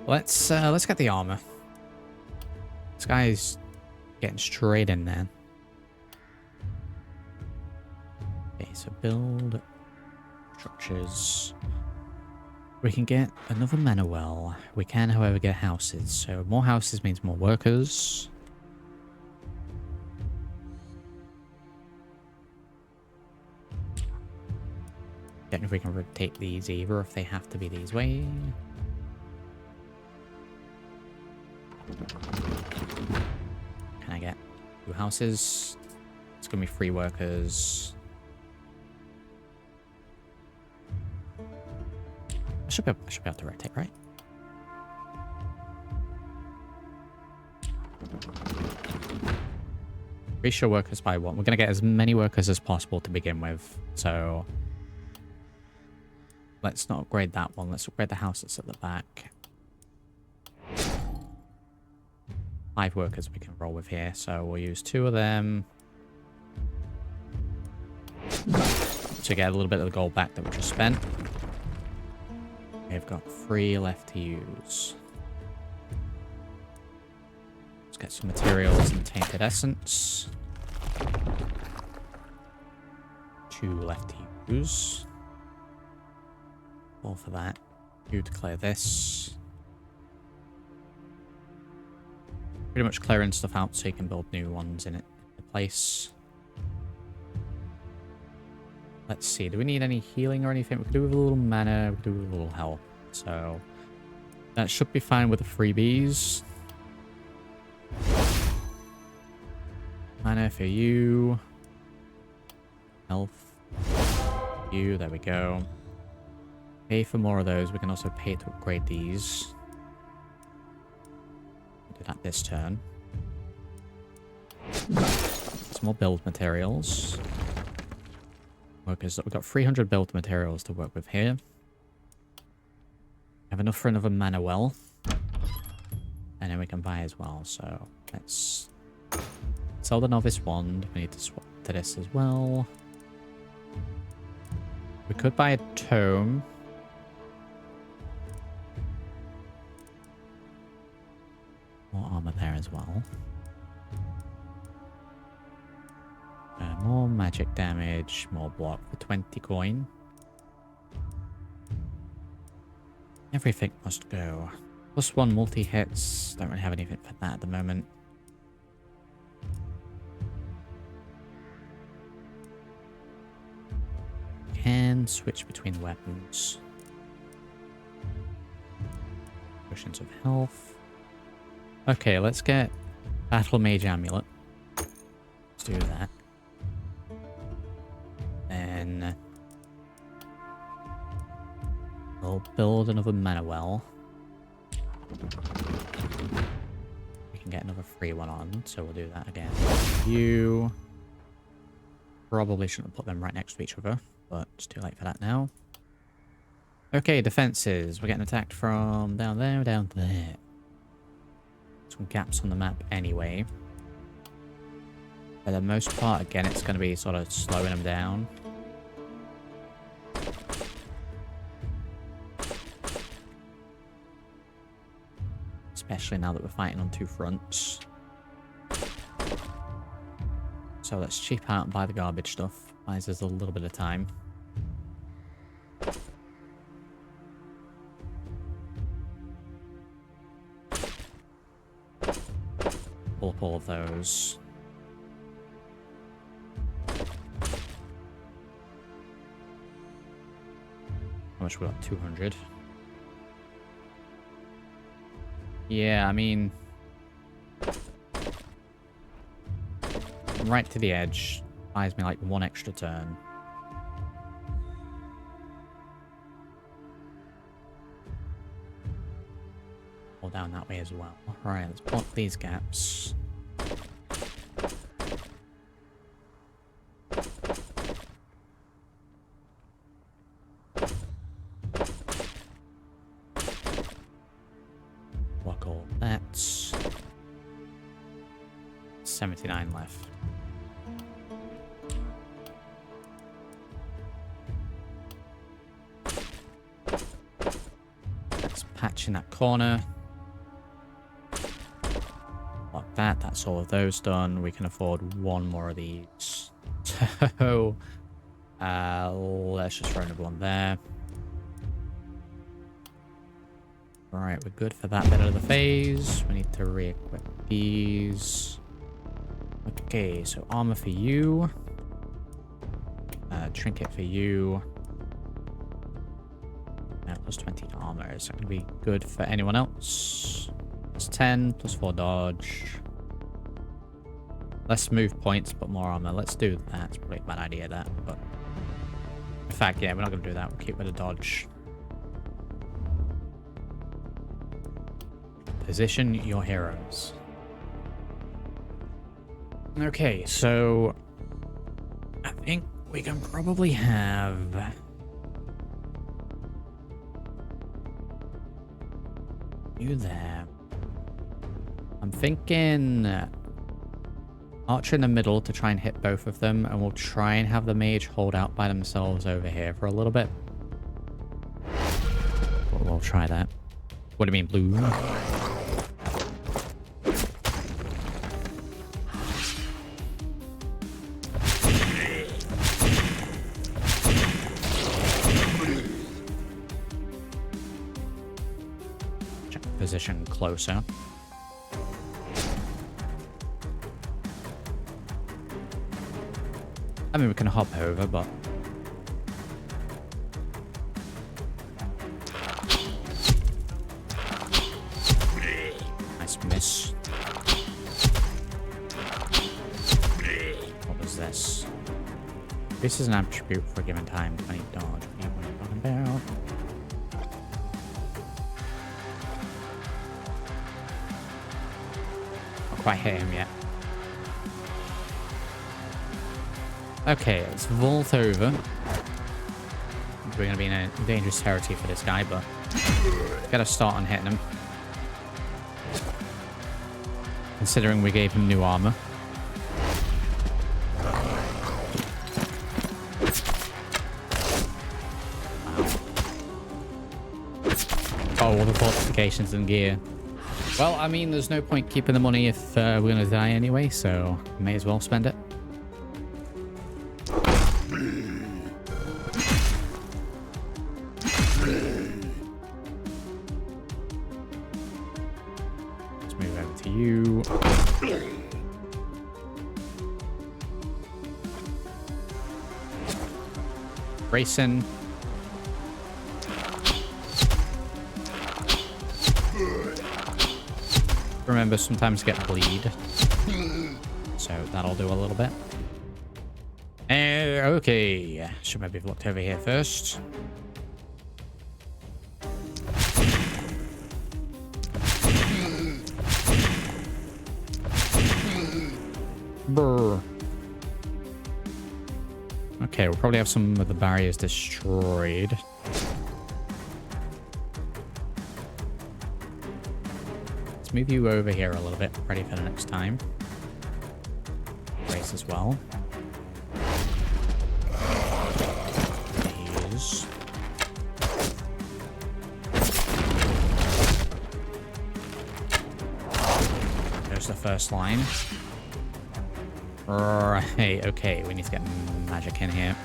Let's get the armor. This guy's getting straight in there. Okay, so build structures. We can get another mana well. We can, however, get houses. So more houses means more workers. Don't know if we can rotate these either, if they have to be these way. Can I get 2 houses? It's gonna be 3 workers. I should be able to rotate, right? Ratio workers by 1. We're gonna get as many workers as possible to begin with, so let's not upgrade that one. Let's upgrade the house that's at the back. 5 workers we can roll with here, so we'll use 2 of them to get a little bit of the gold back that we just spent. We've got 3 left to use. Let's get some materials and tainted essence. 2 left to use. 4 for that. 2 to clear this. Pretty much clearing stuff out so you can build new ones in place. Let's see, do we need any healing or anything? We could do with a little mana, we could do with a little health. So that should be fine with the freebies. Mana for you. Health. You, there we go. Pay for more of those. We can also pay to upgrade these. We'll do that this turn. Some more build materials. Workers, we've got 300 build materials to work with here. We have enough for another mana well. And then we can buy as well, so let's sell the novice wand. We need to swap to this as well. We could buy a tome. More armor there as well. More magic damage, more block for 20 coin. Everything must go. +1 multi-hits. Don't really have anything for that at the moment. Can switch between weapons. Potions of health. Okay, let's get Battle Mage Amulet. Let's do that. Then we'll build another mana well. We can get another free one on, so we'll do that again. You probably shouldn't put them right next to each other, but it's too late for that now. Okay, defenses. We're getting attacked from down there, down there. Some gaps on the map anyway. For the most part, again, it's going to be sort of slowing them down. Especially now that we're fighting on 2 fronts. So let's cheap out and buy the garbage stuff. Buys us a little bit of time. Pull up all of those. How much we got? 200. Yeah, I mean, right to the edge buys me like 1 extra turn. Or down that way as well. Right, let's block these gaps. 79 left. Let's patch in that corner. Like that. That's all of those done. We can afford one more of these. So, let's just throw another one there. Alright, we're good for that bit of the phase. We need to re-equip these. Okay, so armor for you. Trinket for you. Plus 20 armor. Is that going to be good for anyone else? Plus 10, plus 4 dodge. Less move points, but more armor. Let's do that. It's probably a bad idea, that. But in fact, yeah, we're not going to do that. We'll keep with the dodge. Position your heroes. Okay, so I think we can probably have you there. I'm thinking Archer in the middle to try and hit both of them, and we'll try and have the mage hold out by themselves over here for a little bit. We'll try that. What do you mean, blue? Position closer. I mean, we can hop over, but nice miss. What was this? This is an attribute for a given time. 20 dodge. What are you talking about? Quite hit him yet. Okay, let's vault over. We're going to be in a dangerous territory for this guy, but get a start on hitting him. Considering we gave him new armor. Oh, all the fortifications and gear. Well, I mean, there's no point keeping the money if we're going to die anyway, so may as well spend it. Let's move over to you. Racing. Remember, sometimes get bleed, so that'll do a little bit. Okay, should maybe have looked over here first. Brr. Okay, we'll probably have some of the barriers destroyed. Move you over here a little bit, ready for the next time. Brace as well. These. There's the first line. Right, okay, we need to get magic in here.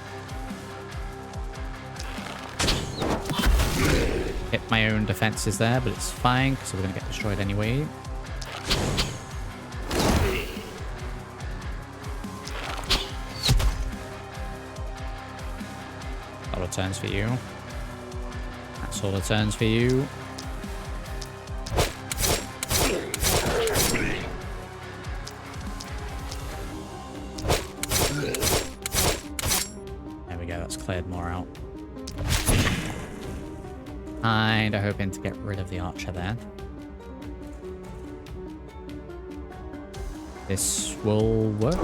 Hit my own defenses there, but it's fine because we're going to get destroyed anyway. All the turns for you. That's all the turns for you. There we go, that's cleared more out. Kinda hoping to get rid of the archer there. This will work.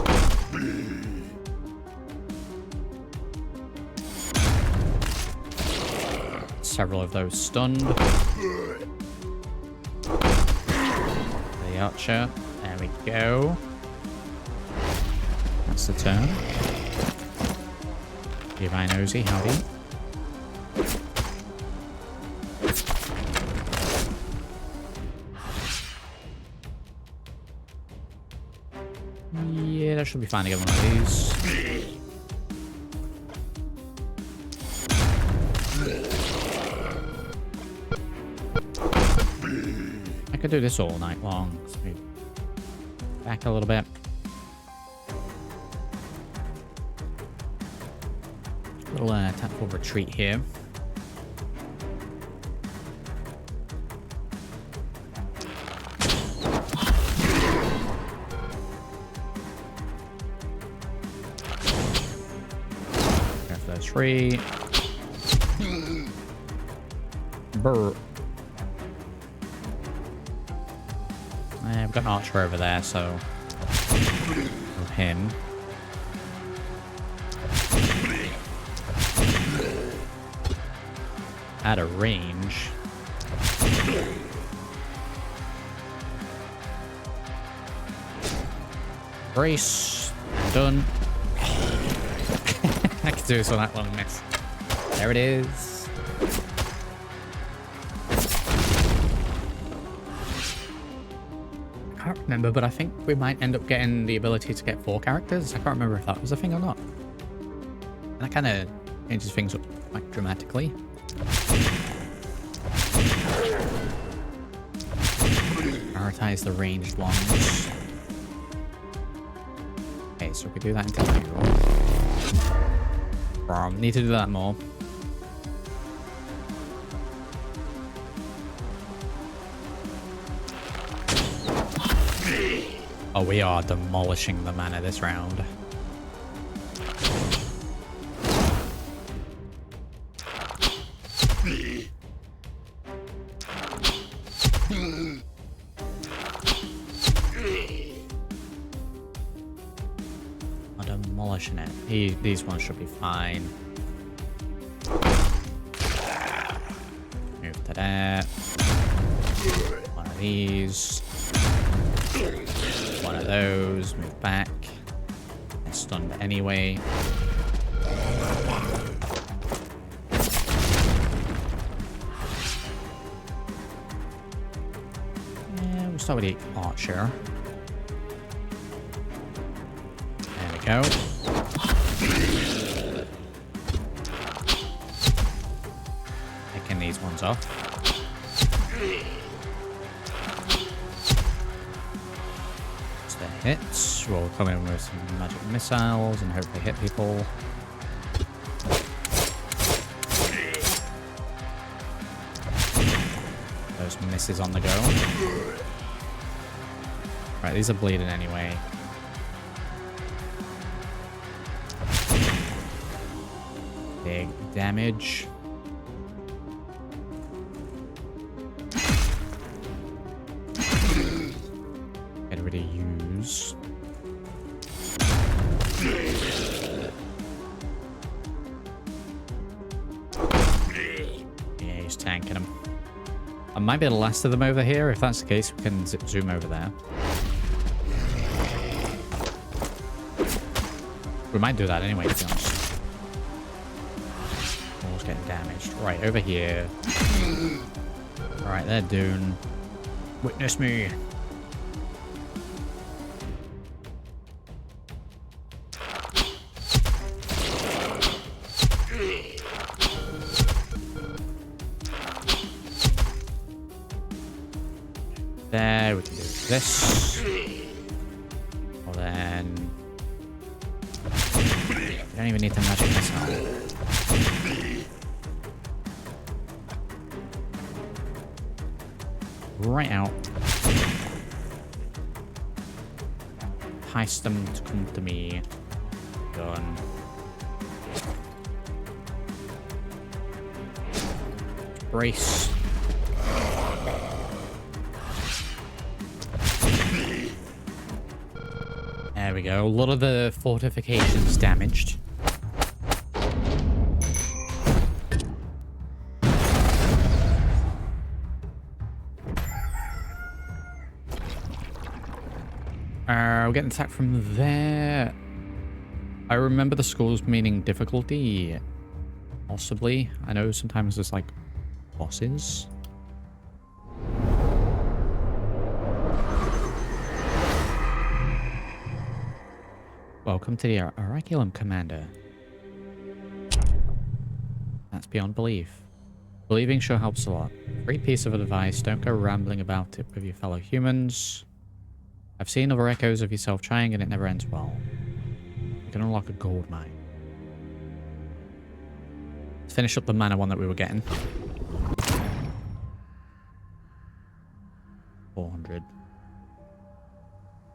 Several of those stunned. The archer. There we go. That's the turn. Divine Nosy, howdy. Yeah, that should be fine to get one of these. I could do this all night long. Let's move back a little bit. Little tactical retreat here. Go for those three. Brr. We've got an archer over there, so move him. Out of range. Brace. Done. I can do this on that one miss. There it is. I can't remember, but I think we might end up getting the ability to get 4 characters. I can't remember if that was a thing or not. And that kind of changes things up quite dramatically. Prioritize the ranged ones. Okay, so we do that into need to do that more. Oh, we are demolishing the mana this round. Demolishing it. These ones should be fine. Move to that. One of these. One of those. Move back. They're stunned anyway. Yeah, we'll start with the archer. Go. Picking these ones off. Just the hits. We'll come in with some magic missiles and hopefully hit people. Those misses on the go. Right, these are bleeding anyway. Big damage. Get rid of use. Yeah, he's tanking him. I might be the last of them over here. If that's the case, we can zoom over there. We might do that anyway, to be honest. Getting damaged. Right, over here. Alright, they're doomed. Witness me. There, we can do this. Well then... We don't even need the magic missile. Right out. Heist them to come to me. Done. Brace. There we go. A lot of the fortifications damaged. We're getting attacked from there. I remember the schools meaning difficulty. Possibly. I know sometimes there's like bosses. Welcome to the Oraculum, Commander. That's beyond belief. Believing sure helps a lot. Great piece of advice. Don't go rambling about it with your fellow humans. I've seen other echoes of yourself trying and it never ends well. You can unlock a gold mine. Let's finish up the mana one that we were getting. 400.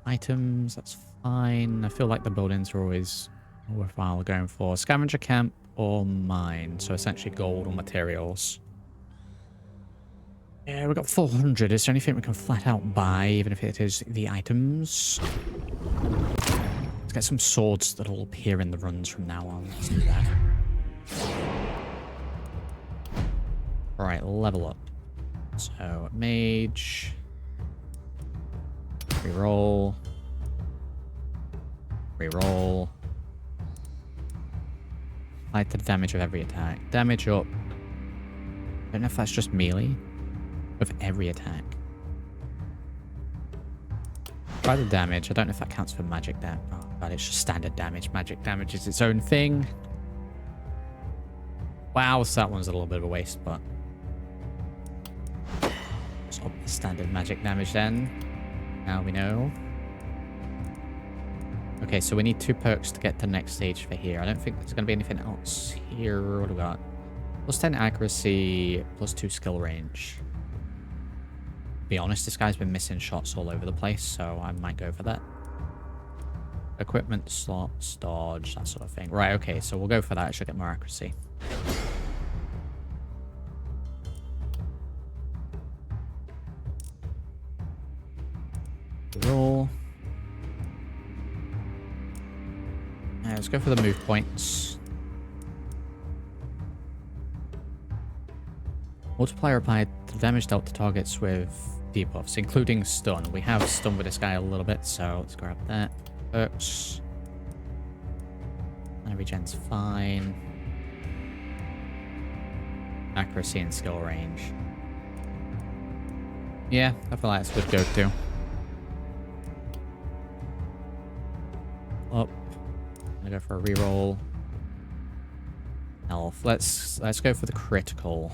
Items, that's fine. I feel like the buildings are always worthwhile going for. Scavenger camp or mine. So essentially gold or materials. Yeah, we've got 400. Is there anything we can flat out buy, even if it is the items? Let's get some swords that'll appear in the runs from now on. Let's do that. Alright, level up. So, mage. Reroll. Reroll. Apply to the damage of every attack. Damage up. I don't know if that's just melee. With every attack. Try the damage. I don't know if that counts for magic damage. Oh god, it's just standard damage. Magic damage is its own thing. Wow, so that one's a little bit of a waste, but... Just up the standard magic damage then. Now we know. Okay, so we need 2 perks to get to the next stage for here. I don't think there's going to be anything else here. What do we got? Plus 10 accuracy, plus 2 skill range. To be honest, this guy's been missing shots all over the place, so I might go for that. Equipment slots, dodge, that sort of thing. Right, okay, so we'll go for that. I should get more accuracy. Roll. Let's go for the move points. Multiplier applied to damage dealt to targets with debuffs, including stun. We have stun with this guy a little bit, so let's grab that. Perks. Mana regen's fine. Accuracy and skill range. Yeah, I feel like it's a good go-to. Up. I'm gonna go for a reroll. Elf. Let's go for the critical.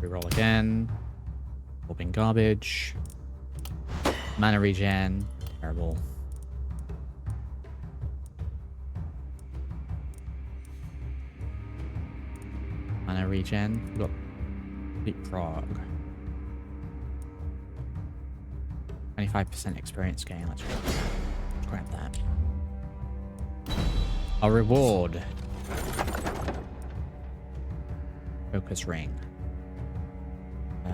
Reroll again. Open garbage. Mana regen. Terrible. Mana regen. We've got leapfrog. 25% experience gain. Let's grab that. Our reward. Focus ring.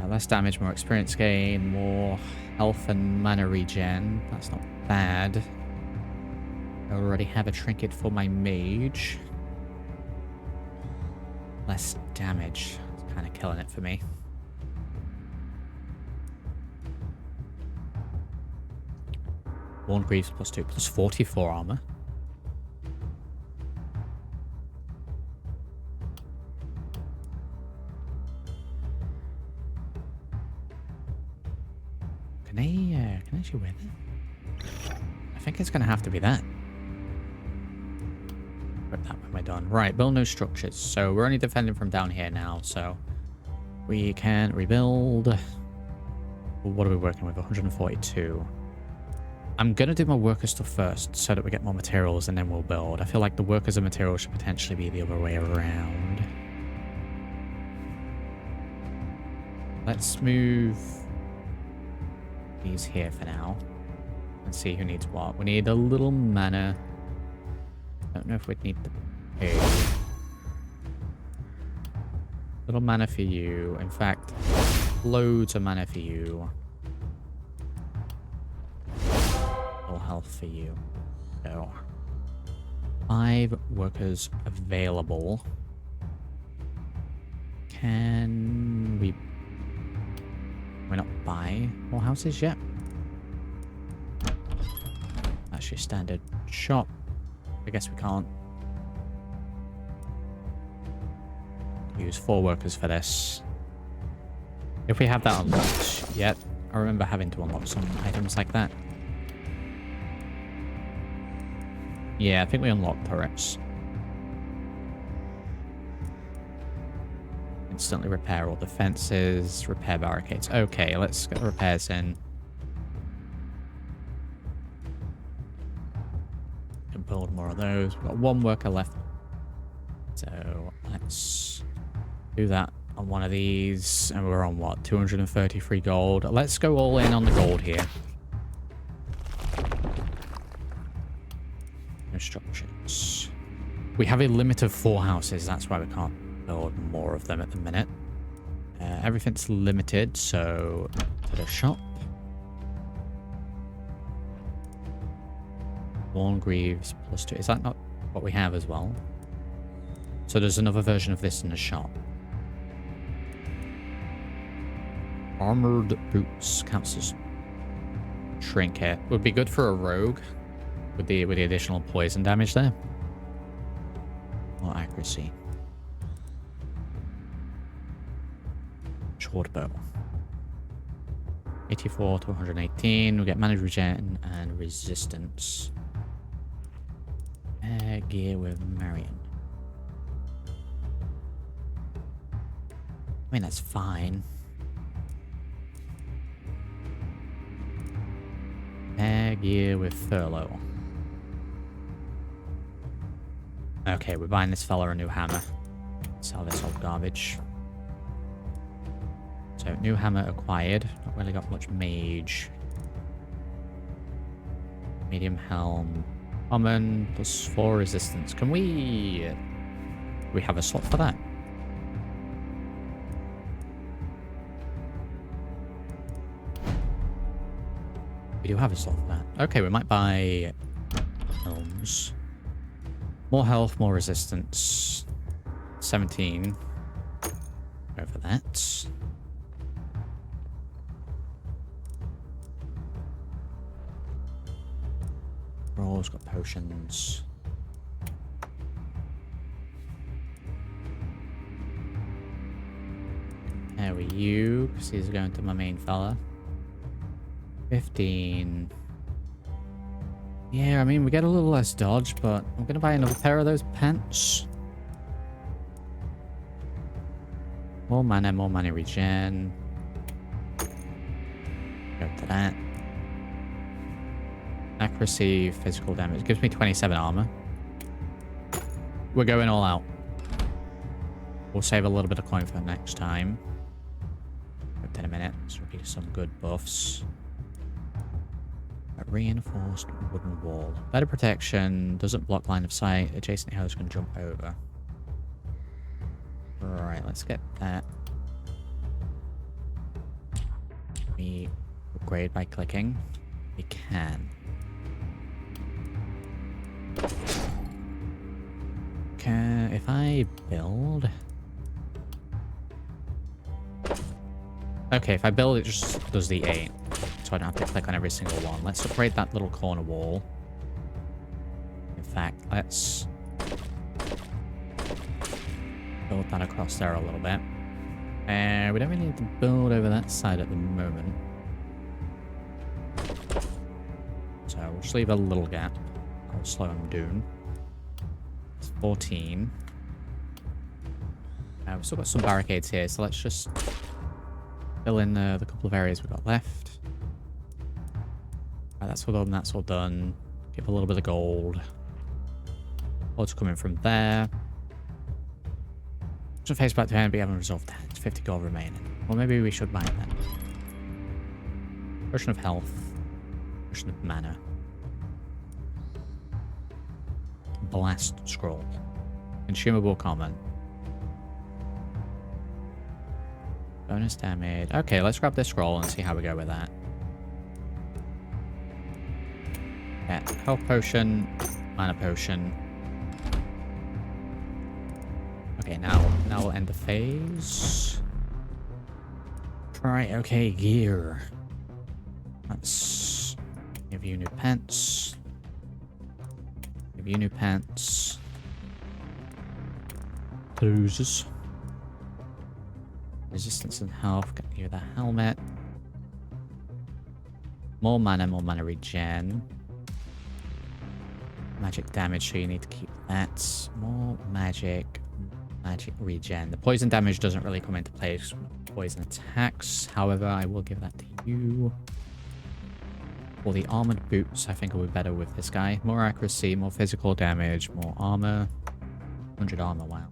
Less damage, more experience gain, more health and mana regen. That's not bad. I already have a trinket for my mage. Less damage. It's kind of killing it for me. Worn Greaves plus 2, plus 44 armor. Can I actually win it? I think it's going to have to be that. Put that when we're done. Right, build no structures. So we're only defending from down here now, so we can rebuild. What are we working with? 142. I'm going to do my worker stuff first so that we get more materials and then we'll build. I feel like the workers and materials should potentially be the other way around. Let's move these here for now and see who needs what. We need a little mana. Don't know if we'd need the pig. Little mana for you. In fact, loads of mana for you. Health for you. So 5 workers available. Can we not buy more houses yet? actually standard shop. I guess we can't use 4 workers for this. If we have that unlocked yet, I remember having to unlock some items like that. Yeah, I think we unlocked turrets. Instantly repair all defenses, repair barricades. Okay, let's get the repairs in. Can build more of those. We've got 1 worker left. So let's do that on one of these. And we're on what? 233 gold. Let's go all in on the gold here. Constructions. We have a limit of 4 houses. That's why we can't build more of them at the minute. Everything's limited, so to the shop. Worn Greaves +2. Is that not what we have as well? So there's another version of this in the shop. Armored boots counts as trinket. Would be good for a rogue with the additional poison damage there. More accuracy. Short bow. 84 to 118. We get managed regen and resistance. Gear with Marion. I mean, that's fine. Gear with Furlough. Okay, we're buying this fella a new hammer. Sell this old garbage. So, new hammer acquired. Not really got much mage. Medium helm. Omen +4 resistance. Can we... do we have a slot for that? We do have a slot for that. Okay, we might buy helms. More health, more resistance. 17. Go for that. Rolls, got potions. There we you, because he's going to my main fella. 15. Yeah, I mean, we get a little less dodge, but I'm going to buy another pair of those pants. More mana regen. Go to that. Accuracy, physical damage. Gives me 27 armor. We're going all out. We'll save a little bit of coin for next time. 10 minutes. Will be some good buffs. A reinforced wooden wall. Better protection. Doesn't block line of sight. Adjacent heroes can jump over. Right, let's get that. We upgrade by clicking. We can. If I build... Okay, if I build, it just does the 8. So I don't have to click on every single one. Let's upgrade that little corner wall. In fact, let's build that across there a little bit. We don't really need to build over that side at the moment. So we'll just leave a little gap. I'll slow him down. It's 14. We've still got some barricades here, so let's just fill in the couple of areas we've got left. Right, that's all done, that's all done. Give a little bit of gold. Loads coming from there. Just face back to hand, but we haven't resolved that. It's 50 gold remaining. Well, maybe we should buy it then. Potion of health. Potion of mana. Blast scroll. Consumable common. Bonus damage. Okay, let's grab this scroll and see how we go with that. Yeah, health potion, mana potion. Okay, now we'll end the phase. Right, okay, gear. Let's give you new pants. Give you new pants. Trousers. Resistance and health. Get you the helmet. More mana regen. Magic damage, so you need to keep that. More magic regen. The poison damage doesn't really come into play with poison attacks. However, I will give that to you. For the armored boots, I think will be better with this guy. More accuracy, more physical damage, more armor. 100 armor, wow.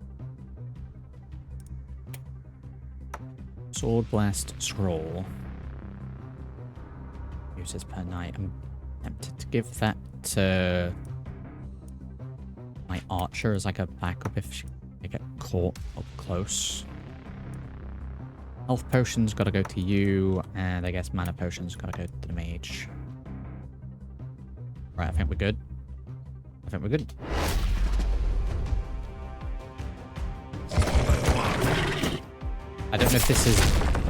Sword Blast Scroll. Uses per night. I'm tempted to give that to my archer as like a backup if I get caught up close. Health potions gotta go to you, and I guess mana potions gotta go to the mage. Right, I think we're good. I think we're good. I don't know if this is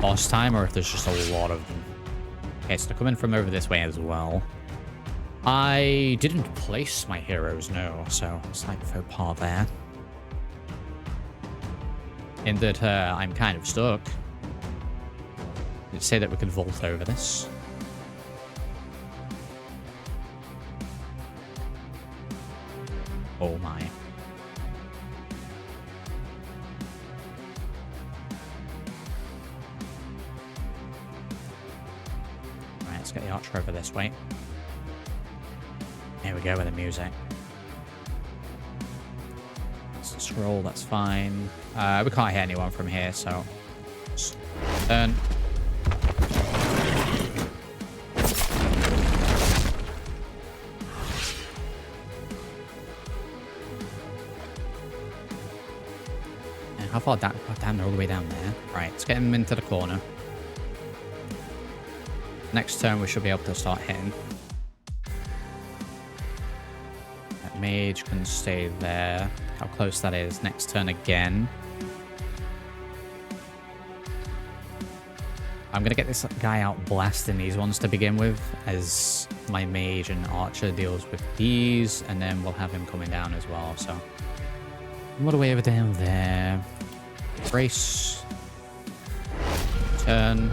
boss time or if there's just a lot of them. Okay, so they're coming from over this way as well. I didn't place my heroes, no, so it's like faux pas there. In that I'm kind of stuck. Let's say that we could vault over this. Oh my. Right, let's get the archer over this way. Here we go with the music. That's the scroll, that's fine. We can't hit anyone from here, so... Just turn. How far down? Oh, damn, they're all the way down there. Right, let's get him into the corner. Next turn, we should be able to start hitting. That mage can stay there. How close that is. Next turn again. I'm going to get this guy out blasting these ones to begin with, as my mage and archer deals with these, and then we'll have him coming down as well, so... all the way over down there. Brace. Turn.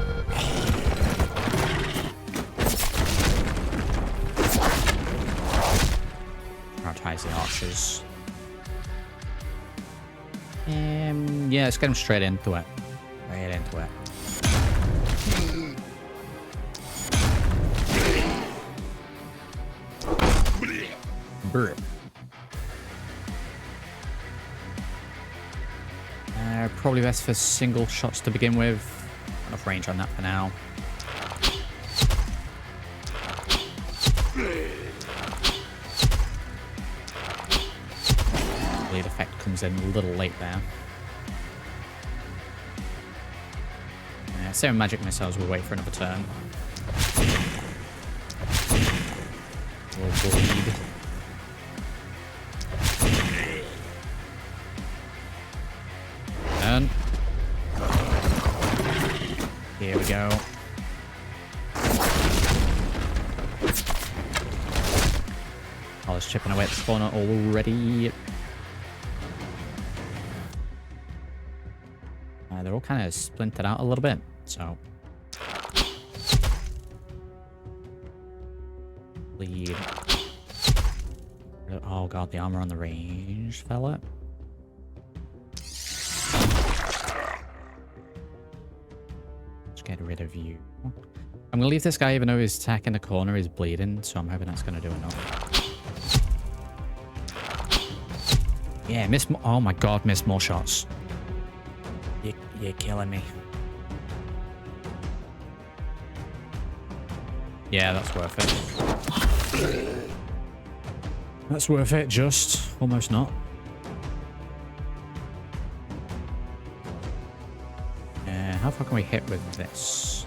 Prioritize the archers. Yeah, let's get him straight into it. Right into it. Brr. Probably best for single shots to begin with. Enough range on that for now. Bleed effect comes in a little late there. Same with magic missiles, we'll wait for another turn. We'll bleed. And here we go. I was chipping away at the corner already. They're all kind of splintered out a little bit, so bleed. Oh god, the armor on the range fella. Get rid of you. I'm gonna leave this guy even though his attack in the corner is bleeding, so I'm hoping that's gonna do enough. Yeah, miss more. Oh my god, miss more shots. You're killing me. Yeah, that's worth it. That's worth it, just. Almost not. How far can we hit with this?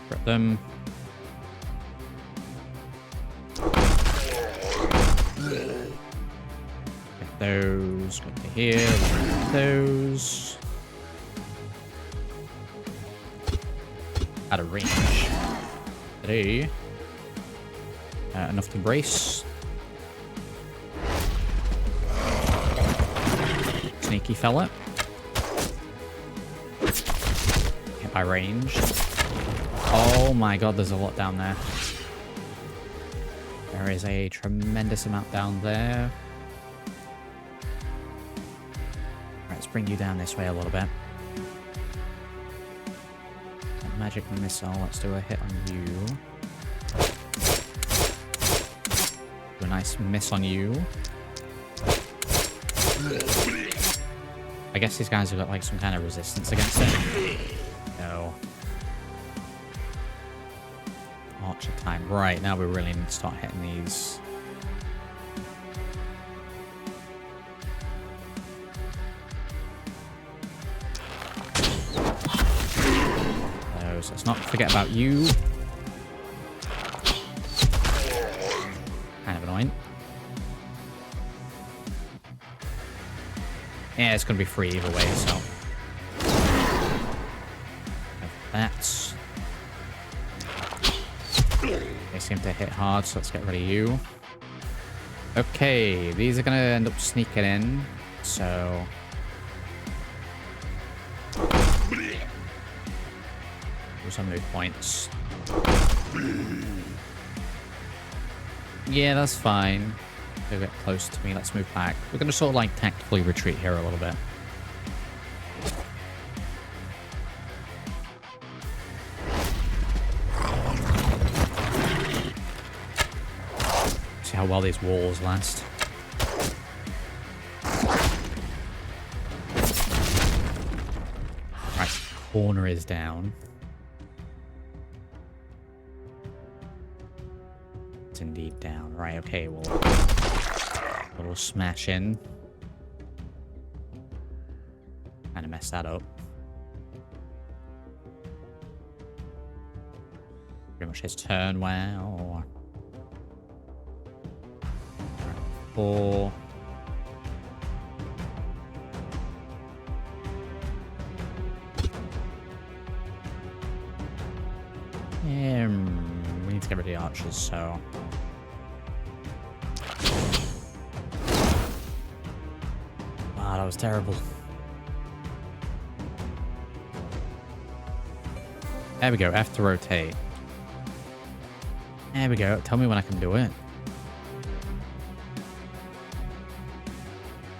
Grab them. Get those. those. Go to here. Those. Out of range. 3. Enough to brace. Sneaky fella. Hit by range. Oh my god, there's a lot down there. There is a tremendous amount down there. Right, let's bring you down this way a little bit. Magic missile, let's do a hit on you. Do a nice miss on you. I guess these guys have got like some kind of resistance against it. No. Archer time. Right, now we really need to start hitting these. So let's not forget about you. Kind of annoying. Yeah, it's going to be free either way, so. That. They seem to hit hard, so let's get rid of you. Okay, these are going to end up sneaking in, so. Some move points. Yeah, that's fine. They'll get close to me. Let's move back. We're going to sort of like tactically retreat here a little bit. See how well these walls last. Right, corner is down. Indeed down. Right, okay, we'll smash in. Kind of mess that up. Pretty much his turn. Wow. Right, 4. We need to get rid of the archers, so. Wow, that was terrible. There we go, F to rotate. There we go, tell me when I can do it.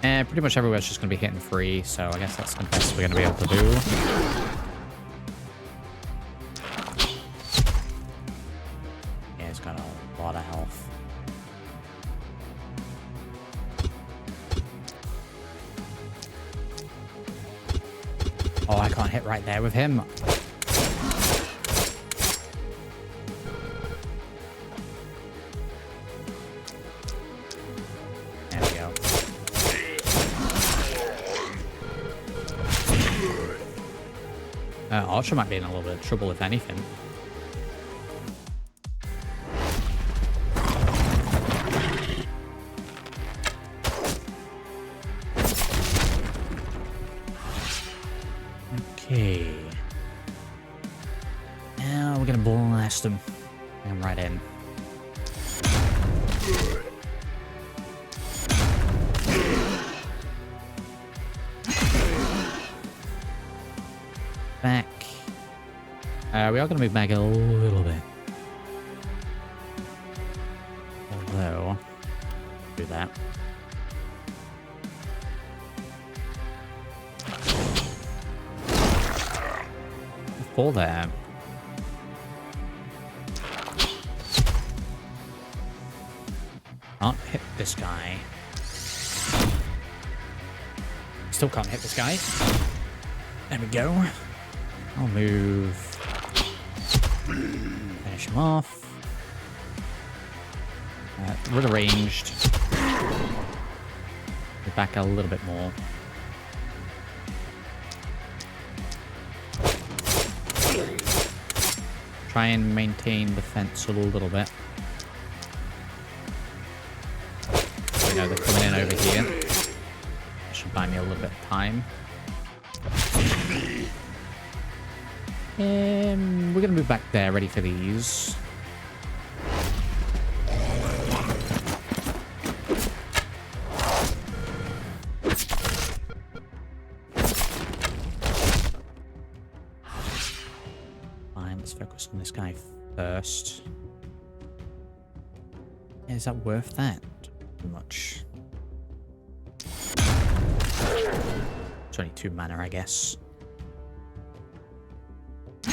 And pretty much everywhere's just going to be hitting free, so I guess that's the best we're going to be able to do. Yeah, it's got a lot of health. Oh, I can't hit right there with him. There we go. Archer might be in a little bit of trouble, if anything. Okay. Now we're gonna blast him. Bring him right in. Back. We are gonna move back a little bit. Although, do that. For that. Can't hit this guy. Still can't hit this guy. There we go. I'll move. Finish him off. Rearranged. Move back a little bit more. Try and maintain the fence a little bit. We know they're coming in over here. should buy me a little bit of time. We're gonna move back there, ready for these. Fine, let's focus on this guy first. Is that worth that? Too much. 22 mana, I guess. Can't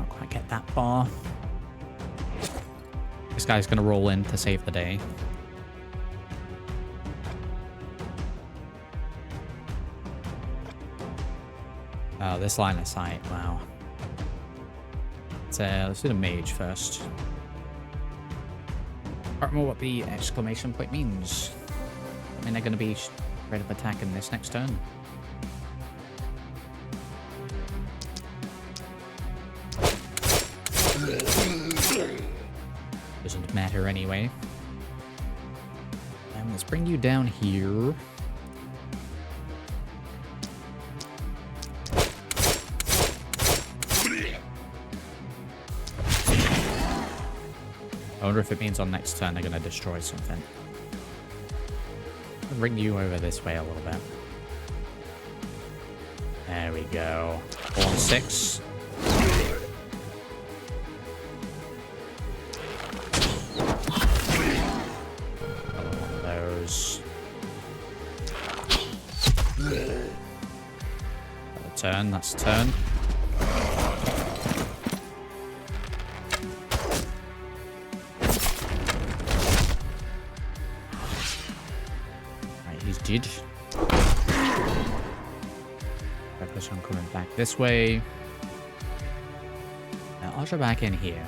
quite get that far. This guy's gonna roll in to save the day. Oh, this line of sight, wow. Let's do the mage first. I don't know what the exclamation point means. I mean, they're going to be straight up attacking this next turn. Doesn't matter anyway. And let's bring you down here. I wonder if it means on next turn they're going to destroy something. I'll bring you over this way a little bit. There we go. 4 and 6. Another one of those. Another turn, that's a turn. Did. Focus on coming back this way. Now I'll go back in here.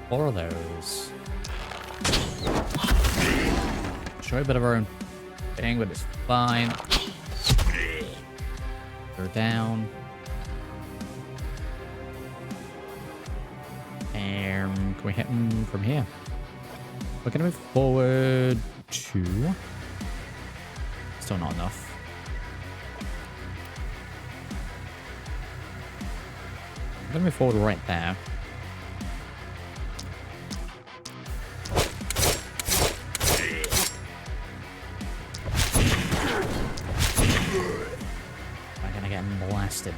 Four of those. Show a bit of our own thing, but it's fine. Go down. Can we hit him from here? We're going to move forward 2. Still not enough. I'm going to move forward right there. I'm going to get blasted.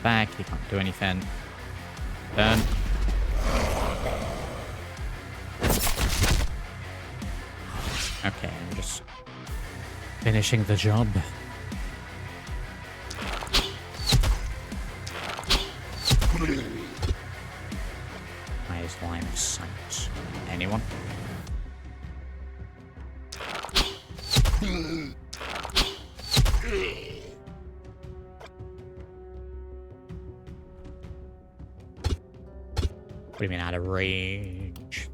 Back, he can't do anything. Turn. Okay, I'm just finishing the job. Highest line of sight. Anyone? What do you mean out of range?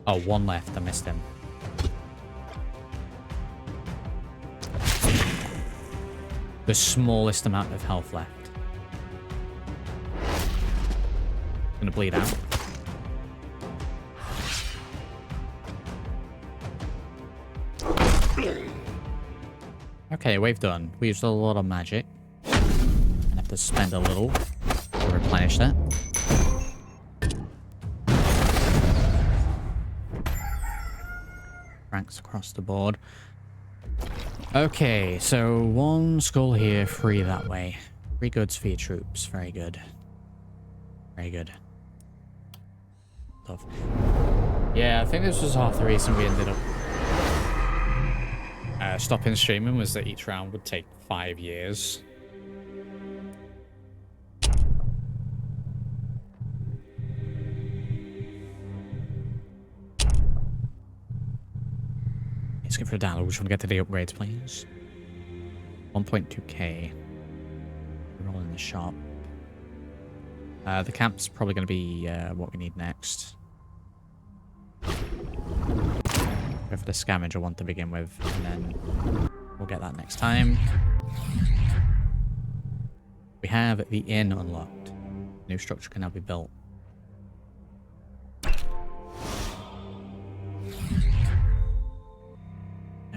Oh, one left. I missed him. The smallest amount of health left. Gonna bleed out. Okay, wave done. We used a lot of magic. I have to spend a little to replenish that. Ranks across the board. Okay, so 1 skull here, 3 that way. 3 goods for your troops. Very good. Very good. Tough. Yeah, I think this was half the reason we ended up stopping streaming, was that each round would take 5 years. Let's go for a download. We just want to get to the upgrades, please. 1.2k. Roll in the shop. The camp's probably going to be what we need next. Go for the scavenger one to begin with, and then we'll get that next time. We have the inn unlocked. New structure can now be built.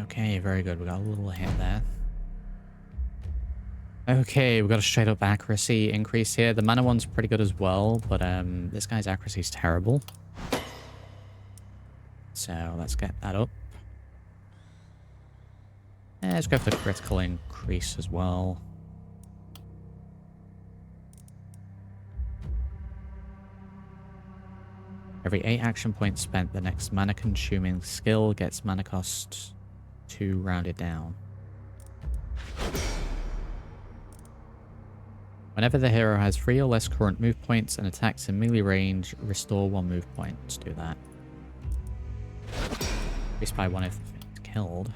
Okay, very good. We got a little hit there. Okay, we got a straight up accuracy increase here. The mana one's pretty good as well, but this guy's accuracy is terrible. So let's get that up. Let's go for the critical increase as well. Every 8 action points spent, the next mana consuming skill gets mana cost 2 rounded down. Whenever the hero has 3 or less current move points and attacks in melee range, restore 1 move point. Let's do that. Increase by 1 if it's killed.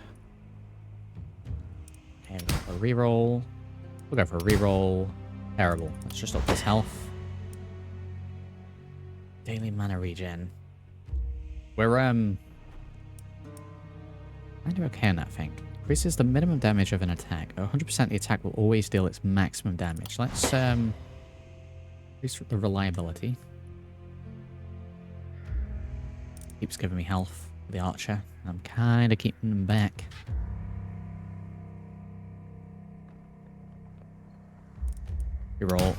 Okay, we'll go for a reroll. We'll go for a reroll. Terrible. Let's just up his health. Daily mana regen. We're kind of okay on that thing. Increases the minimum damage of an attack. 100% the attack will always deal its maximum damage. Let's increase the reliability. Keeps giving me health for the archer. I'm kind of keeping them back. Reroll.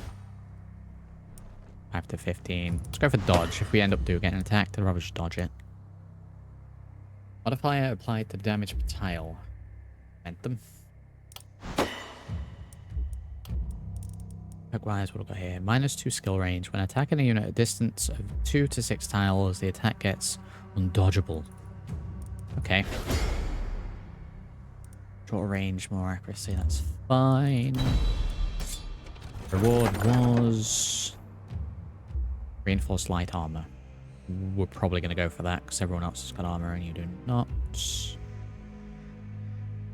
5 to 15. Let's go for dodge. If we end up getting attacked, I'd rather just dodge it. Modifier applied to damage per tile. Momentum. Perk-wise, what have we got here? -2 skill range. When attacking a unit at a distance of 2 to 6 tiles, the attack gets undodgeable. Okay. Shorter range, more accuracy, that's fine. Reward was reinforced light armor. We're probably going to go for that because everyone else has got armor and you do not.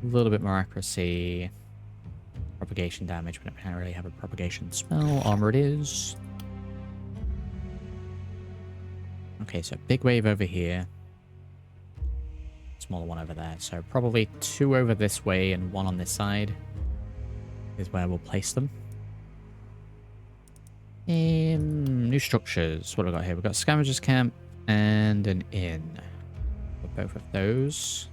A little bit more accuracy. Propagation damage, but I can't really have a propagation spell. Armor it is. Okay, so big wave over here. Smaller one over there. So probably 2 over this way and 1 on this side is where we'll place them. New structures. What have we got here? We've got Scavenger's Camp and an inn. For both of those.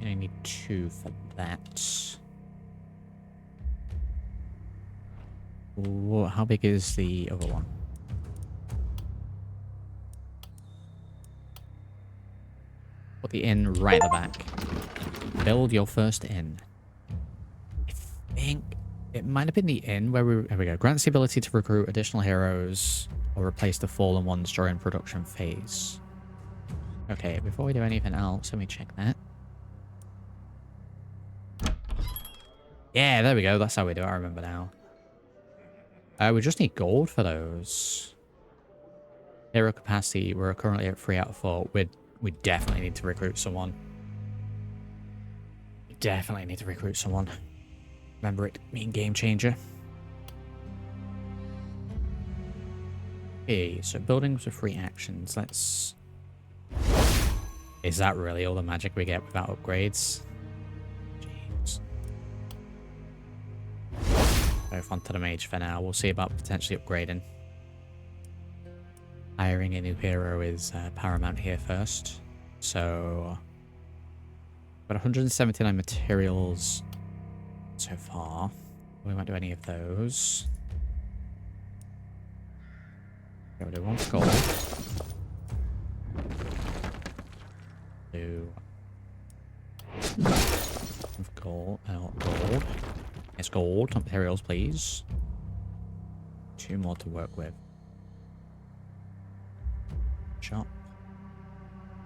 I need 2 for that. Whoa, how big is the other one? Put the inn right at the back. Build your first inn. I think it might have been the inn where there we go. Grants the ability to recruit additional heroes or replace the fallen ones during production phase. Okay, before we do anything else, let me check that. Yeah, there we go. That's how we do it. I remember now. We just need gold for those. Hero capacity. We're currently at 3 out of 4. We definitely need to recruit someone. We definitely need to recruit someone. Remember it being game changer. Okay, so buildings with 3 actions. Let's... Is that really all the magic we get without upgrades? Jeez. Both onto the mage for now. We'll see about potentially upgrading. Hiring a new hero is paramount here first. So... got 179 materials so far. We won't do any of those. We'll do 1 gold. Do... gold. Gold. Yes, gold. Materials, please. 2 more to work with. Shop.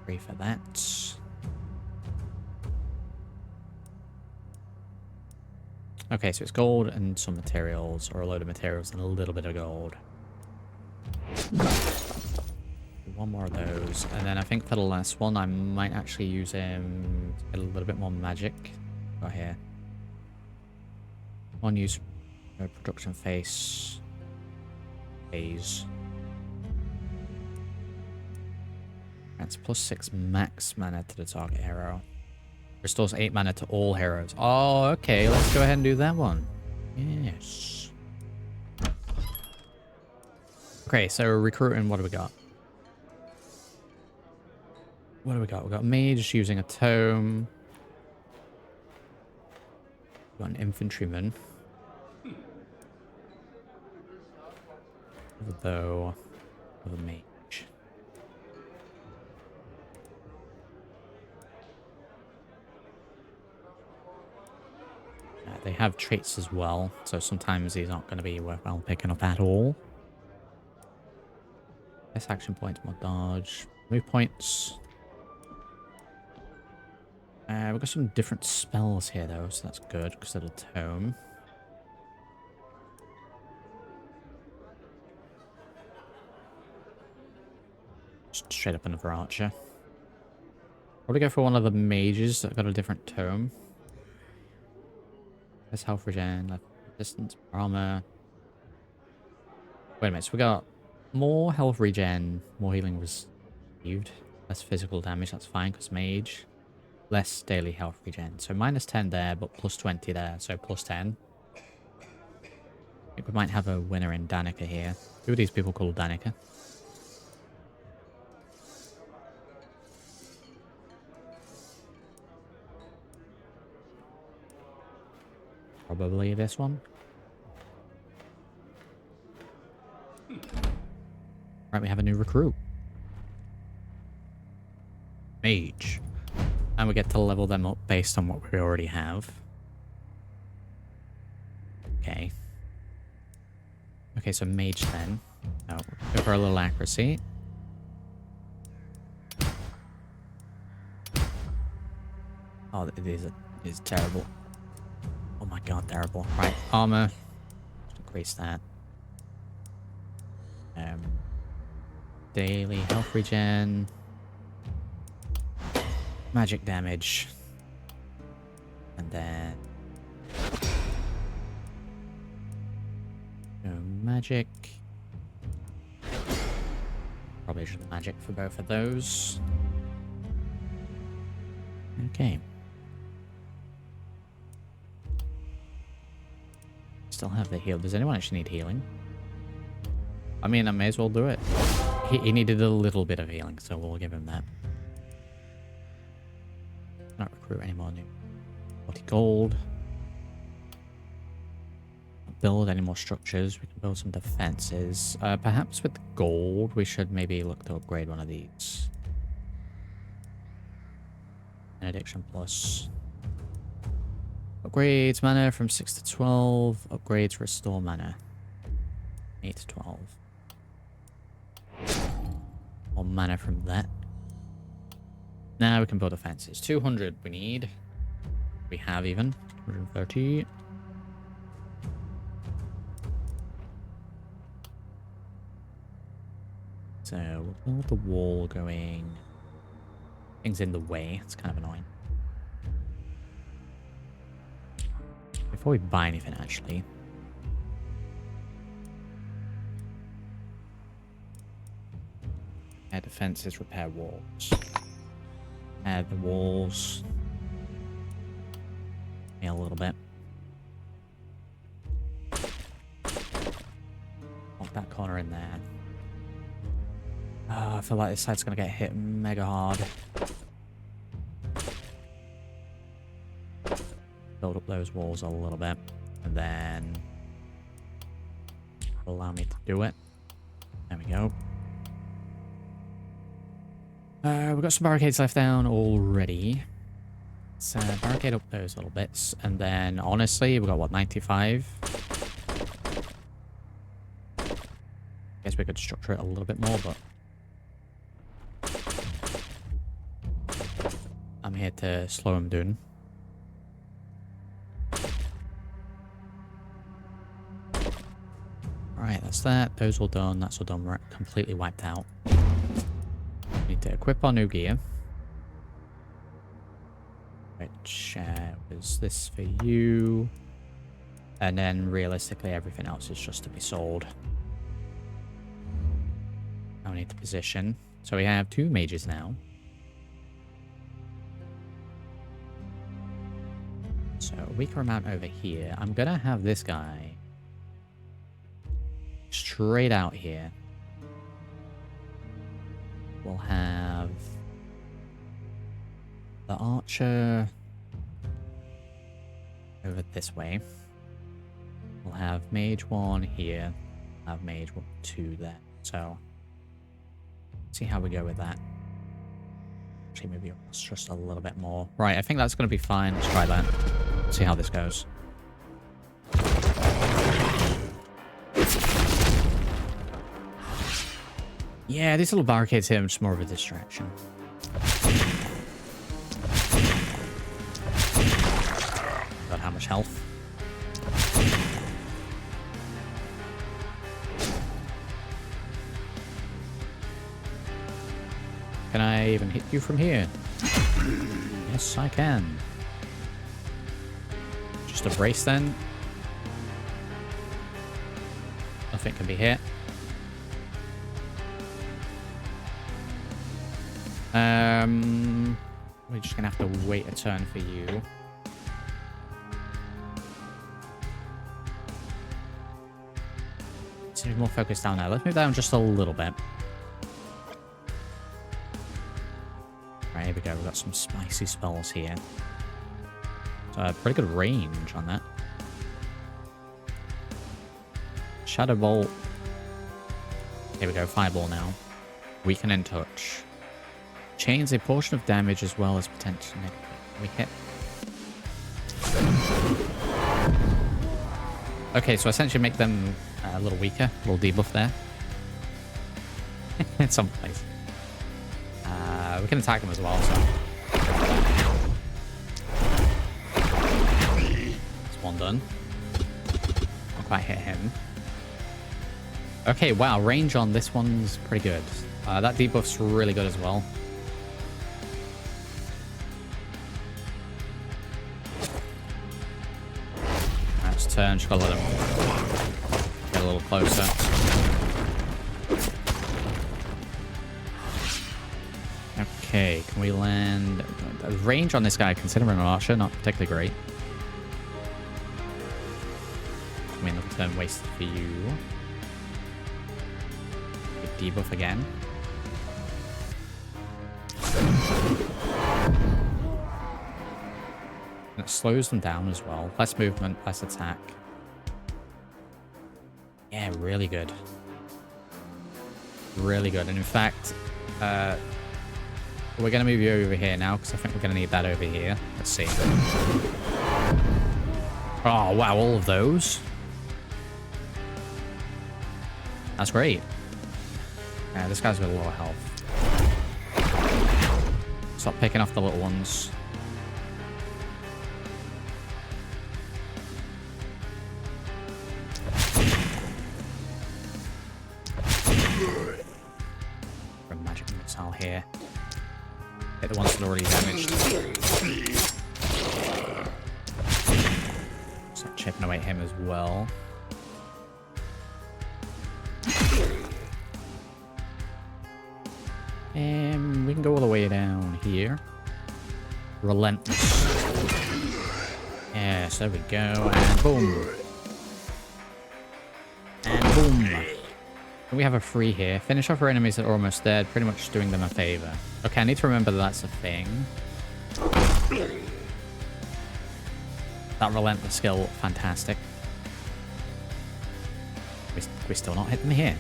3 for that. Okay, so it's gold and some materials, or a load of materials and a little bit of gold. 1 more of those, and then I think for the last one I might actually use get a little bit more magic. Got here. 1 use No production phase. That's +6 max mana to the target hero. Restores 8 mana to all heroes. Oh, okay. Let's go ahead and do that one. Yes. Okay, so recruiting, what do we got? What do we got? We got mage using a tome. We got an infantryman. With a bow. With a mage. They have traits as well, so sometimes he's not going to be worthwhile picking up at all. Less action points, more dodge. Move points. We've got some different spells here though, so that's good because of the tome. Just straight up another archer. Probably go for one of the mages that got a different tome. Less health regen, less resistance, armor. Wait a minute, so we got more health regen, more healing received, less physical damage, that's fine because mage. Less daily health regen. So -10 there, but +20 there, so +10. I think we might have a winner in Danica here. Who are these people called Danica? Probably this one. Right, we have a new recruit. Mage. And we get to level them up based on what we already have. Okay. Okay, so mage then. Oh, go for a little accuracy. Oh, it is terrible. Oh my god, terrible. Right, armor. Just increase that. Daily health regen. Magic damage. And then... magic. Probably just magic for both of those. Okay. Still have the heal. Does anyone actually need healing? I mean, I may as well do it. He needed a little bit of healing, so we'll give him that. Not recruit anymore new. 40 gold. Build any more structures. We can build some defenses. Perhaps with the gold, we should maybe look to upgrade one of these. Benediction plus. Upgrades mana from 6 to 12. Upgrades restore mana. 8 to 12. More mana from that. Now we can build defenses. 200 we need. We have even. 130. So we'll build the wall going. Things in the way. It's kind of annoying. Before we buy anything, actually. Add defenses, repair walls. Add the walls. Yeah, a little bit. Lock that corner in there. I feel like this side's gonna get hit mega hard. Build up those walls a little bit, and then allow me to do it. There we go. We've got some barricades left down already. So barricade up those little bits, and then honestly, we've got what, 95? Guess we could structure it a little bit more, but I'm here to slow him down. Alright, that's that. Those all done. That's all done. We're completely wiped out. We need to equip our new gear. Which was this for you. And then realistically, everything else is just to be sold. Now we need to position. So we have 2 mages now. So a weaker amount over here. I'm gonna have this guy straight out here. We'll have the archer over this way. We'll have mage 1 here. We'll have mage 2 there. So see how we go with that. Actually, maybe it's just a little bit more. Right, I think that's going to be fine. Let's try that. See how this goes. Yeah, these little barricades here are just more of a distraction. Got how much health? Can I even hit you from here? Yes, I can. Just a brace then. Nothing can be hit. We're just gonna have to wait a turn for you. Let's be more focused down there. Let's move down just a little bit. Right, here we go. We've got some spicy spells here. So pretty good range on that. Shadow Bolt. Here we go. Fireball now. Weaken and touch. Chains a portion of damage as well as potential negative. We hit. Okay, so essentially make them a little weaker. A little debuff there. In some place. We can attack them as well, so. That's one done. Not quite hit him. Okay, wow, range on this one's pretty good. That debuff's really good as well. Let's turn, just gotta let him get a little closer. Okay, can we land... The range on this guy, considering an archer, not particularly great. I mean, the turn wasted for you. Good debuff again. And it slows them down as well. Less movement, less attack. Yeah, really good. Really good. And in fact, we're going to move you over here now, because I think we're going to need that over here. Let's see. Oh, wow, all of those. That's great. Yeah, this guy's got a lot of health. Stop picking off the little ones. For a magic missile here. Hit the ones that are already damaged. Start chipping away at him as well. And we can go all the way down here. Relentless. Yes, there we go. And boom. And boom. And we have a free here. Finish off our enemies that are almost dead, pretty much doing them a favor. Okay, I need to remember that that's a thing. That relentless skill, fantastic. We still not hit them here.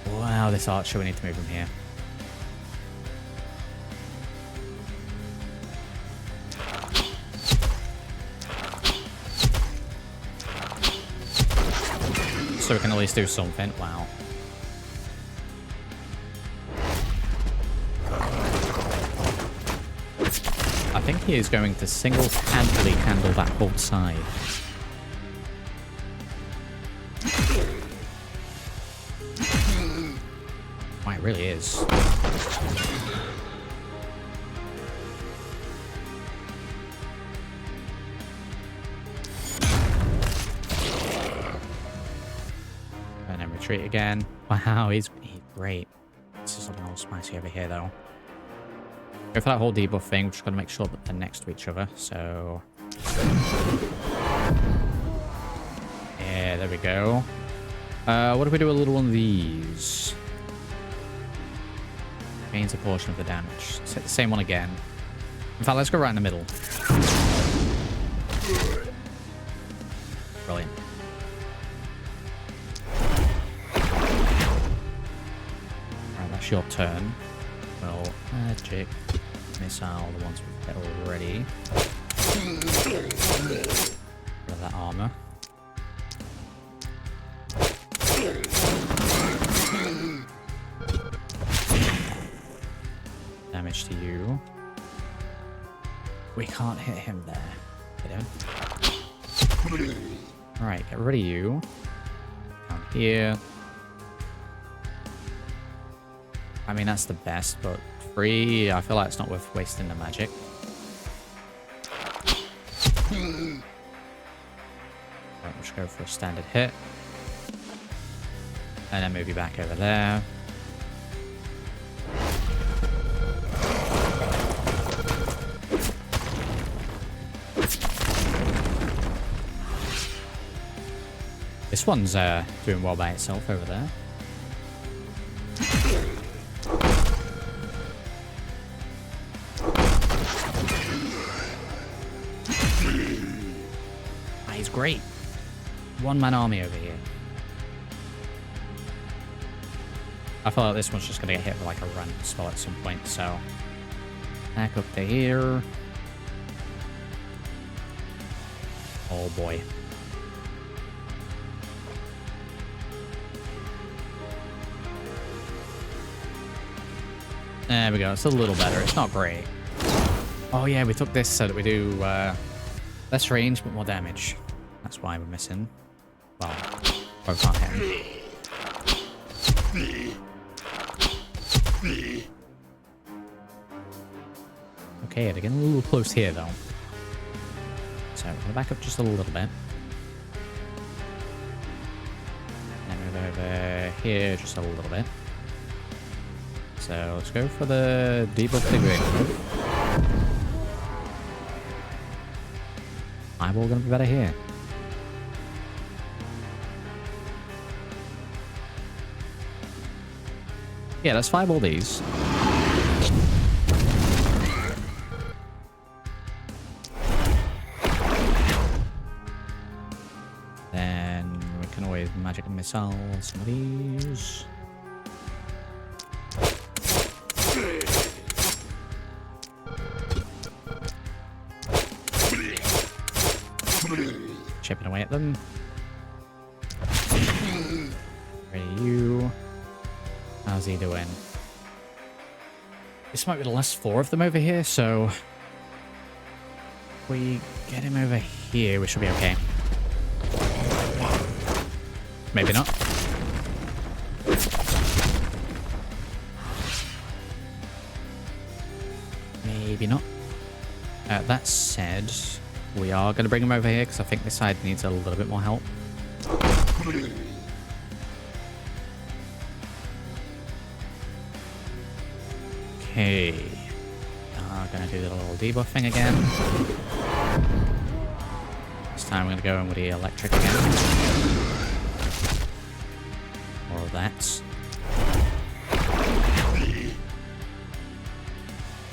Wow, this archer, we need to move him here. So we can at least do something. Wow. I think he is going to single-handedly handle that whole side. Wow, it really is. treat again. Wow, he's great. This is something a little spicy over here, though. Go for that whole debuff thing. We're just going to make sure that they're next to each other. So... yeah, there we go. What if we do a little one of these? Gains a portion of the damage. Let's hit the same one again. In fact, let's go right in the middle. Brilliant. Alright, that's your turn. Well, magic missile, the ones we've hit already. Rid of that armor. Damage to you. We can't hit him there. Hit him. Alright, get rid of you. Down here. I mean, that's the best, but 3, I feel like it's not worth wasting the magic. Right, we'll just go for a standard hit. And then move you back over there. This one's doing well by itself over there. Ah, he's great. One-man army over here. I feel like this one's just going to get hit with like a run spell at some point, so... back up to here. Oh boy. There we go. It's a little better. It's not great. Oh yeah, we took this so that we do less range but more damage. That's why we're missing. Well, both can't hit him. Okay, they're getting a little close here though. So we're gonna back up just a little bit. And then move over here just a little bit. So let's go for the debuff degree. Eyeball gonna be better here. Yeah, let's fireball these. Then we can always magic missile some of these. Chipping away at them. Ready, you. How's he doing? This might be the last 4 of them over here, so... if we get him over here, we should be okay. Maybe not. Maybe not. That said, we are going to bring him over here because I think this side needs a little bit more help. Okay. Going to do the little debuff thing again. This time we're going to go in with the electric again. More of that.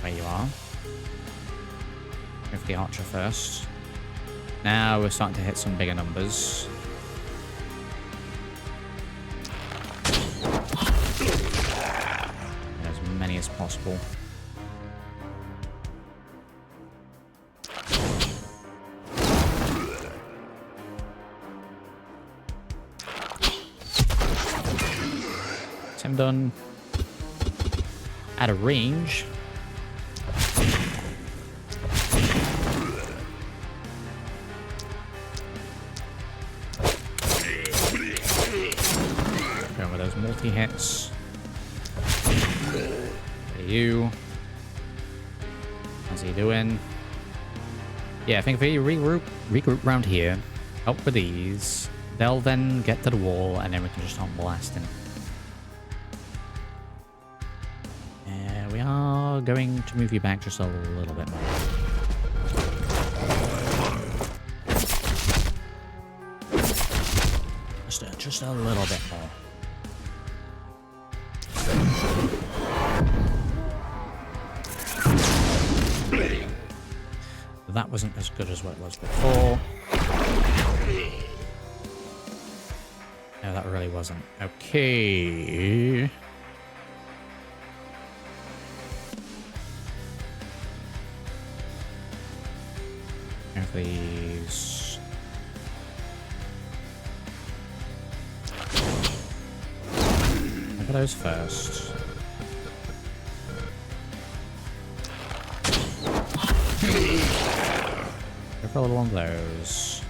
There you are. Go for the archer first. Now we're starting to hit some bigger numbers. As many as possible. That's him done. Out of range. Multi-hits. You. How's he doing? Yeah, I think if we regroup around here, help with these, They'll then get to the wall, and then we can just start blasting. We are going to move you back just a little bit more. Just a little bit more. That wasn't as good as what it was before. No, that really wasn't. Okay. Please. Look at those first. Go for a little on those.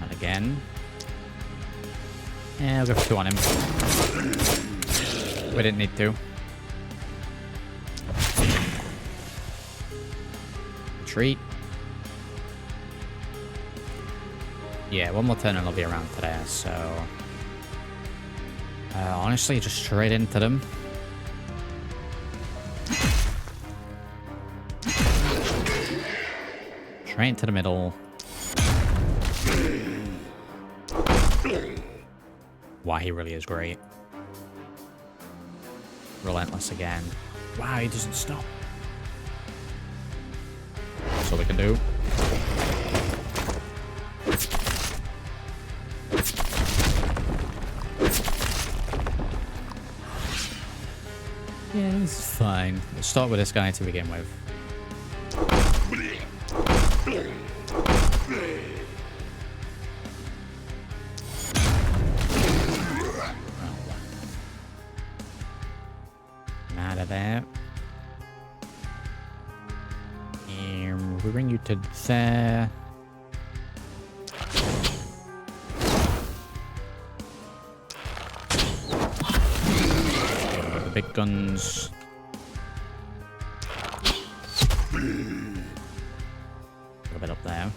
And again. Yeah, I'll go for 2 on him. We didn't need to. Retreat. Yeah, one more turn and I'll be around today, so... honestly, just straight into them. Straight into the middle. Wow, he really is great. Relentless again. Wow, he doesn't stop. That's all we can do. Yeah, he's fine. Let's start with this guy to begin with. Out of there. And we bring you to there. The big guns. A little bit up there.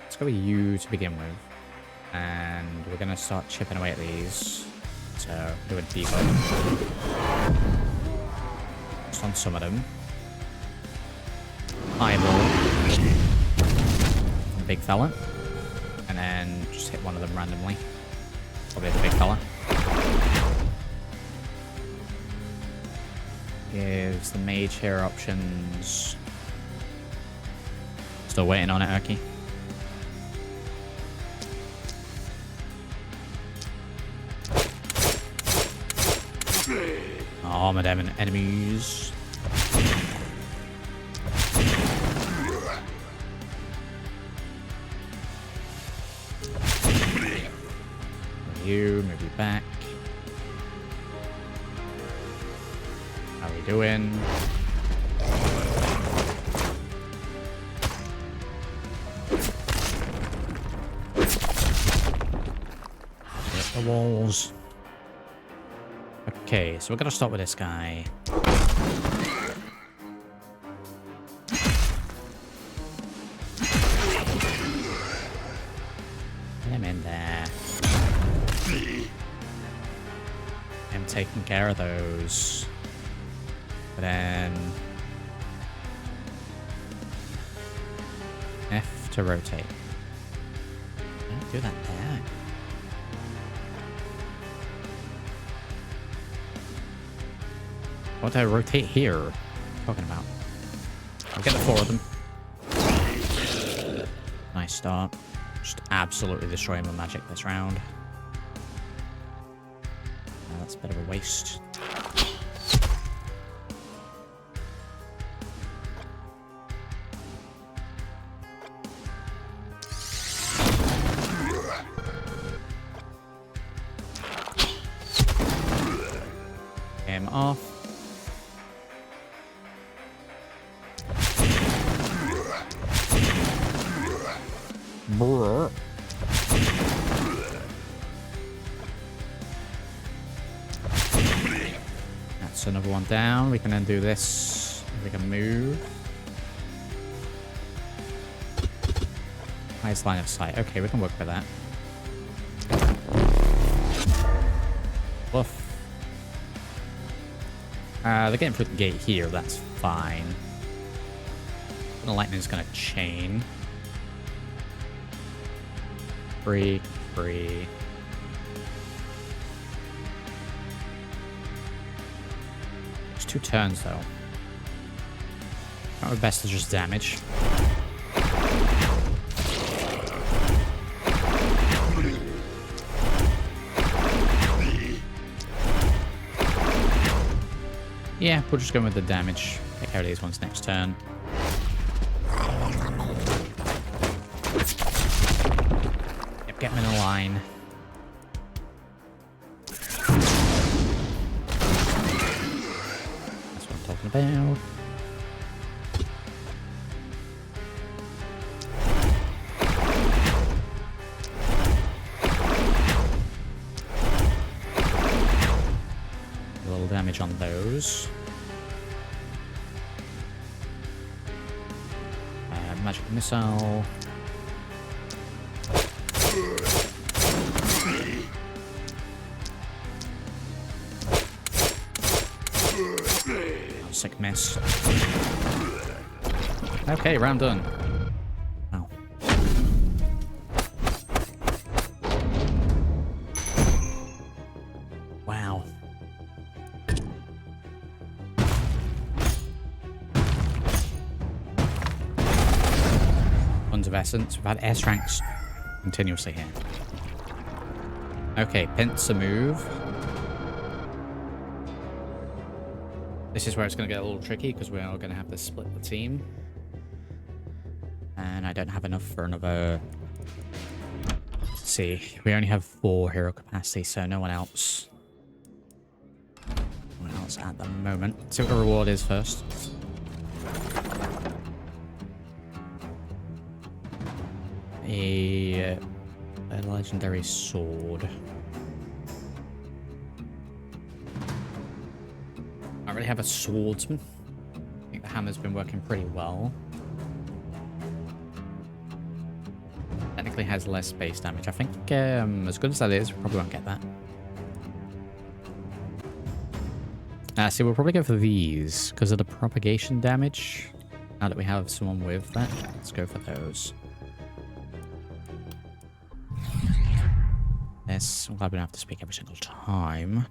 Let's go with you to begin with. And we're going to start chipping away at these. So, do a debuff. Just on some of them. Eyeball. The big fella. And then just hit one of them randomly. Probably the big fella. Gives the mage here options. Still waiting on it, Urky. Oh, my damn enemies. You, move you back. How are we doing? Hit the walls. Okay, so we're gonna start with this guy. Get him in there. I'm taking care of those. But then... F to rotate. Don't do that there. What do I rotate here? What are you talking about? I'll get the 4 of them. Nice start. Just absolutely destroying my magic this round. That's a bit of a waste. Him off. Brr. That's another one down. We can then do this. We can move. Nice line of sight. Okay, we can work with that. Woof. They're getting through the gate here. That's fine. The lightning's gonna chain. Free. It's 2 turns though. Not the best is just damage. Yeah, we'll just go with the damage. Take care of these ones next turn. Yep, get them in a line. That's what I'm talking about. A little damage on those. Magic missile. Oh, sick miss. Okay, round done. Oh. Wow. Of essence. We've had S ranks continuously here. Okay, pincer move. This is where it's going to get a little tricky because we are going to have to split the team. And I don't have enough for another... Let's see. We only have 4 hero capacity, so no one else. No one else at the moment. Let's see what the reward is first. A legendary sword. I already have a swordsman. I think the hammer's been working pretty well. Technically has less base damage. I think as good as that is, we probably won't get that. See, we'll probably go for these because of the propagation damage. Now that we have someone with that, let's go for those. I'm glad we don't have to speak every single time.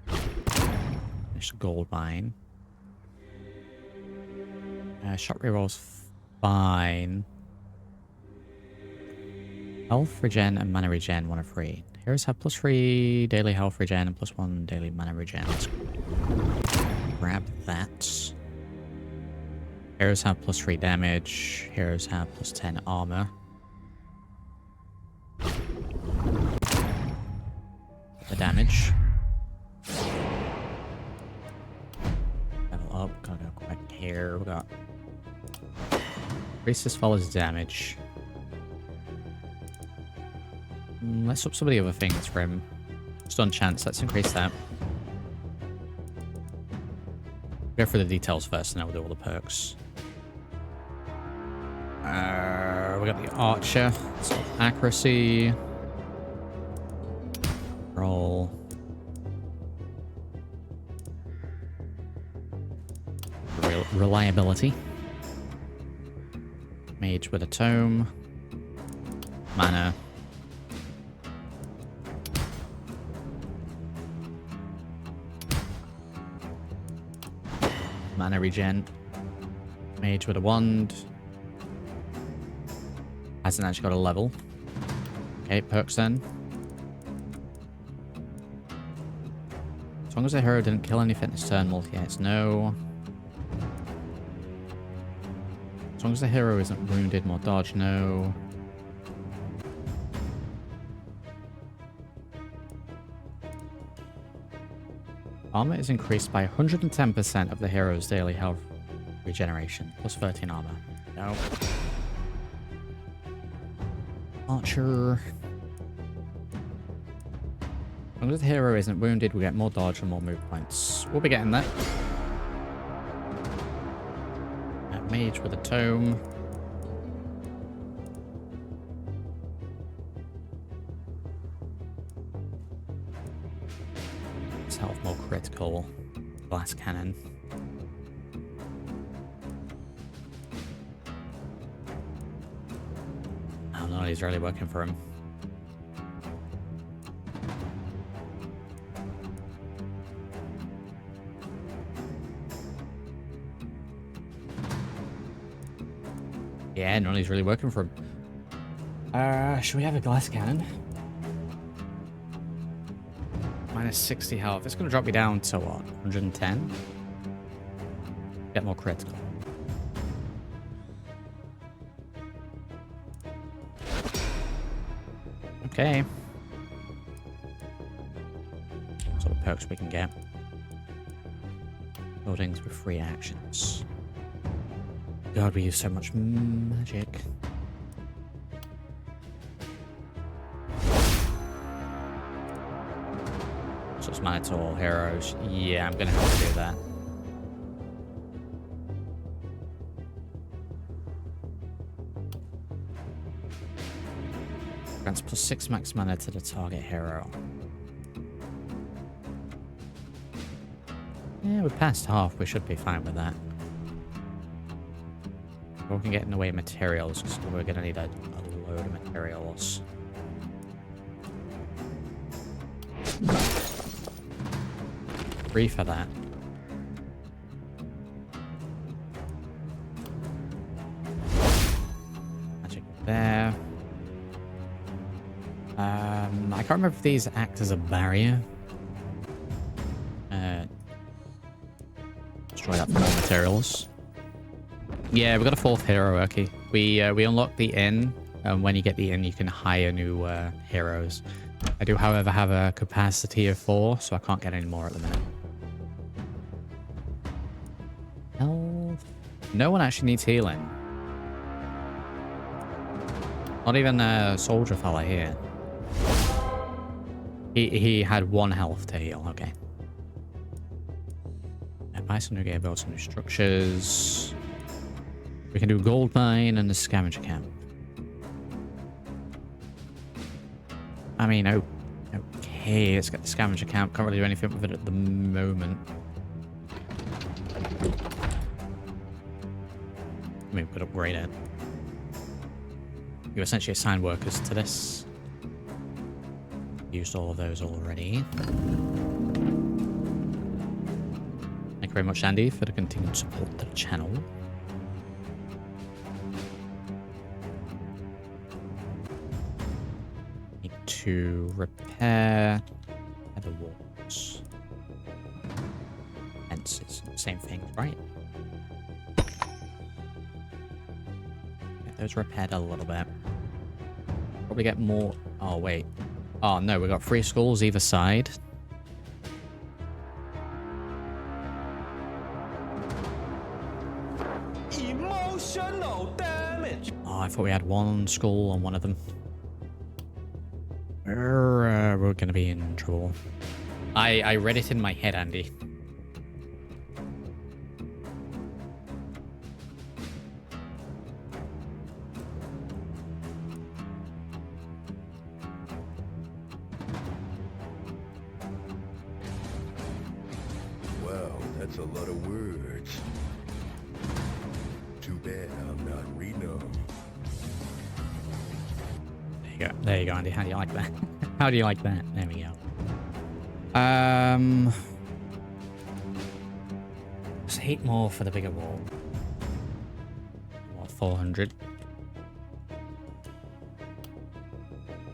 Finish the gold mine. Shot reroll's fine. Health regen and mana regen, 1 of 3. Heroes have +3 daily health regen and +1 daily mana regen. Let's grab that. Heroes have +3 damage. Heroes have +10 armor. The damage. Level up. Gotta go quick here. We got Priestess follows damage. Let's up some of the other things for him. Stun chance. Let's increase that. Go for the details first, and then we'll do all the perks. We got the archer. So accuracy. Roll. Reliability. Mage with a tome. Mana. Mana regen. Mage with a wand. Hasn't actually got a level. Okay, perks then. As long as the hero didn't kill anything this turn, multi-hits, no. As long as the hero isn't wounded, more dodge, no. Armor is increased by 110% of the hero's daily health regeneration, plus 13 armor. No. Archer. As long as the hero isn't wounded, we get more dodge and more move points. We'll be getting that. Mage with a tome. Let's health more critical. Glass cannon. Oh no, he's really working for him. Yeah, none of these really working for him. Should we have a glass cannon? Minus 60 health. It's going to drop me down to what? 110? Get more critical. Okay. Sort of perks we can get. Buildings with free actions. God, we use so much magic. So it's mana to all heroes. Yeah, I'm gonna have to do that. Grants plus 6 max mana to the target hero. Yeah, we're past half. We should be fine with that. We can get in the way of materials, because we're going to need a load of materials. Free for that. Magic there. I can't remember if these act as a barrier. Destroy that for more materials. Yeah, we got a 4th hero, okay. We unlock the inn, and when you get the inn, you can hire new heroes. I do, however, have a capacity of 4, so I can't get any more at the minute. Health. No one actually needs healing. Not even a soldier fella here. He had 1 health to heal, okay. Buy some new gear, build some new structures. We can do a gold mine and a scavenger camp. I mean, okay, let's get the scavenger camp. Can't really do anything with it at the moment. I mean, we could upgrade it. You essentially assign workers to this. Used all of those already. Thank you very much, Andy, for the continued support to the channel. Need to repair the walls. Fences, same thing, right? Get those repaired a little bit. Probably get more. Oh, wait. Oh, no, we got 3 skulls either side. Emotional damage. Oh, I thought we had 1 skull on one of them. We're gonna be in trouble. I read it in my head, Andy. Wow, that's a lot of words. Too bad I'm not reading them. There you go, Andy. How do you like that? How do you like that? There we go. Just 8 more for the bigger wall. What, 400?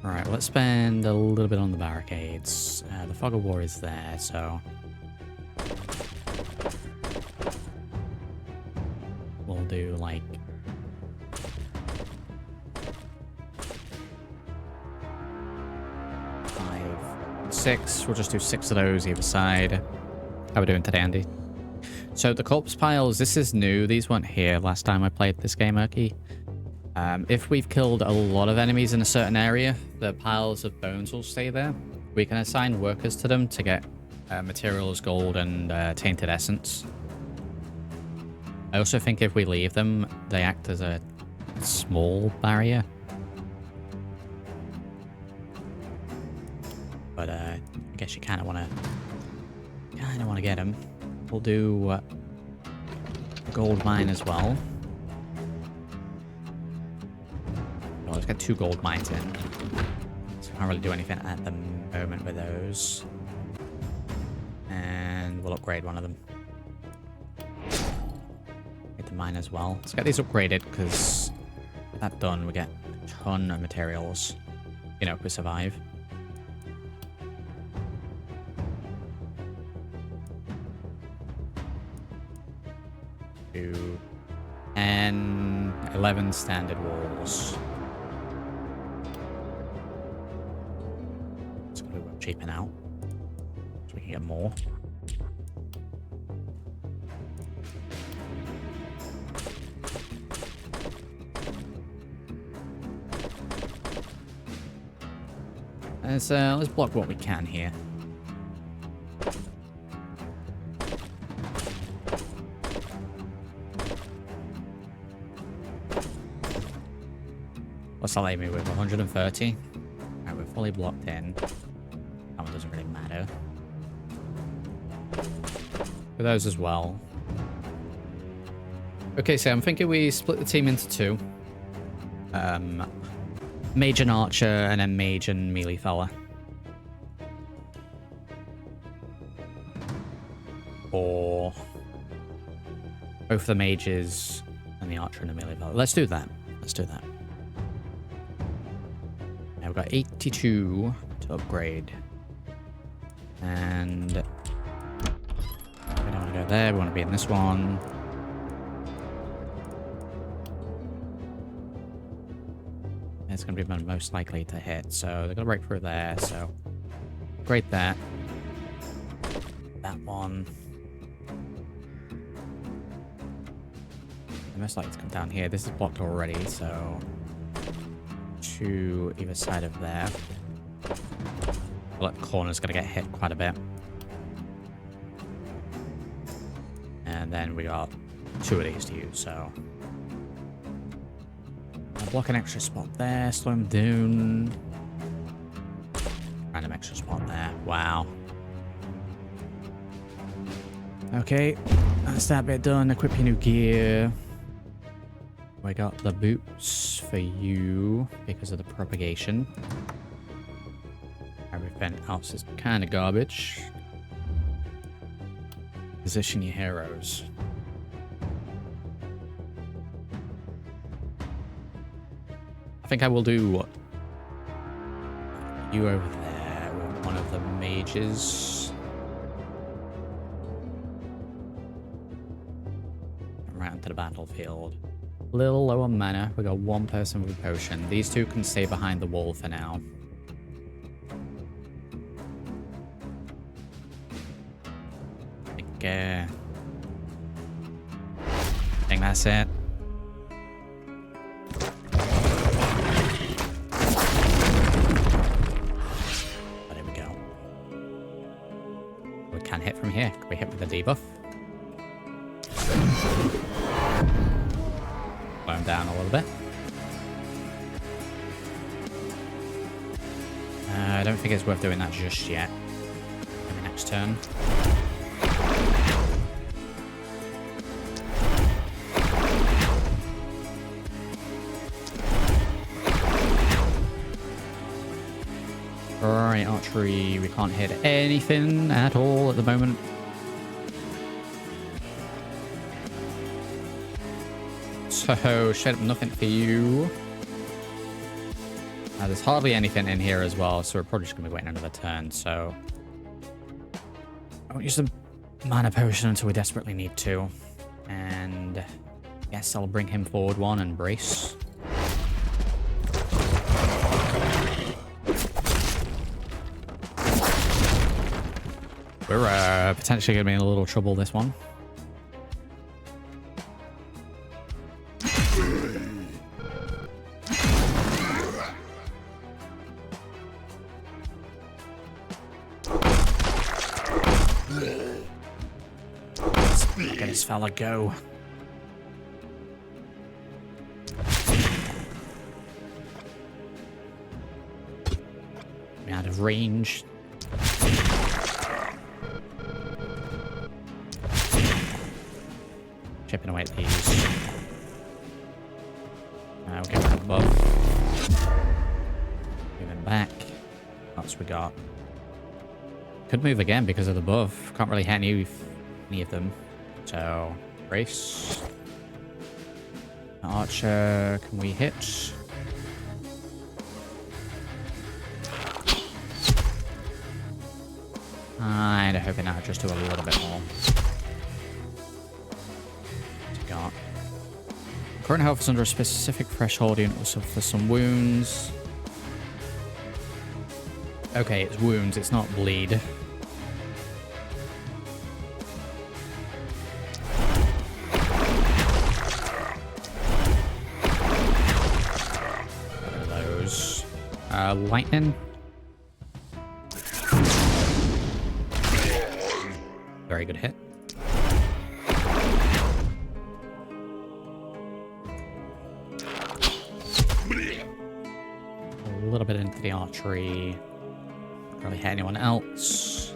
Alright, let's spend a little bit on the barricades. The fog of war is there, so we'll do like 6. We'll just do 6 of those either side. How are we doing today, Andy? So the corpse piles, this is new. These weren't here last time I played this game, Urky. If we've killed a lot of enemies in a certain area, the piles of bones will stay there. We can assign workers to them to get materials, gold, and tainted essence. I also think if we leave them, they act as a small barrier. But I guess you kind of want to get them. We'll do a gold mine as well. Well, let's get 2 gold mines in. So can't really do anything at the moment with those. And we'll upgrade one of them. Get the mine as well. Let's get these upgraded because with that done, we get a ton of materials. You know, if we survive. And 11 standard walls. It's gonna be worth cheaping out. So we can get more. Let's block what we can here. What's that leave me with? 130? Alright, we're fully blocked in. That one doesn't really matter. For those as well. Okay, so I'm thinking we split the team into 2. Mage and archer, and then mage and melee fella. Or both the mages and the archer and the melee fella. Let's do that. Let's do that. Now we've got 82 to upgrade. And we don't want to go there, we want to be in this one. It's going to be most likely to hit, so they're going to break through there, so upgrade that. That one. They're most likely to come down here. This is blocked already, so to either side of there. Well, that corner's going to get hit quite a bit. And then we got 2 of these to use, so I'll block an extra spot there, slow him down. Random extra spot there. Wow. Okay, that's that bit done. Equip your new gear. We got the boots for you because of the propagation. Everything else is kind of garbage. Position your heroes. I think I will do you over there with one of the mages. Right onto the battlefield. A little lower mana. We got 1 person with a potion. These 2 can stay behind the wall for now. I think that's it. Oh, there we go. We can hit from here. Can we hit with the debuff? Slow him down a little bit. I don't think it's worth doing that just yet. Maybe next turn. Alright, archery, we can't hit anything at all at the moment. So, straight up nothing for you. There's hardly anything in here as well, so we're probably just going to be waiting another turn, so I won't use the mana potion until we desperately need to. And I guess I'll bring him forward 1 and brace. We're potentially going to be in a little trouble this one. Look at this fella go. Out of range. Chipping away at these. We'll get rid of the buff. Moving back. What else we got? Could move again because of the buff. Can't really hit any of them. So, brace. Archer, can we hit? I'm hoping that'll just do a little bit more. What's he got? Current health is under a specific threshold. Unit will suffer some wounds. Okay, it's wounds, it's not bleed. What are those? Lightning. Very good hit. A little bit into the archery. Not really hit anyone else.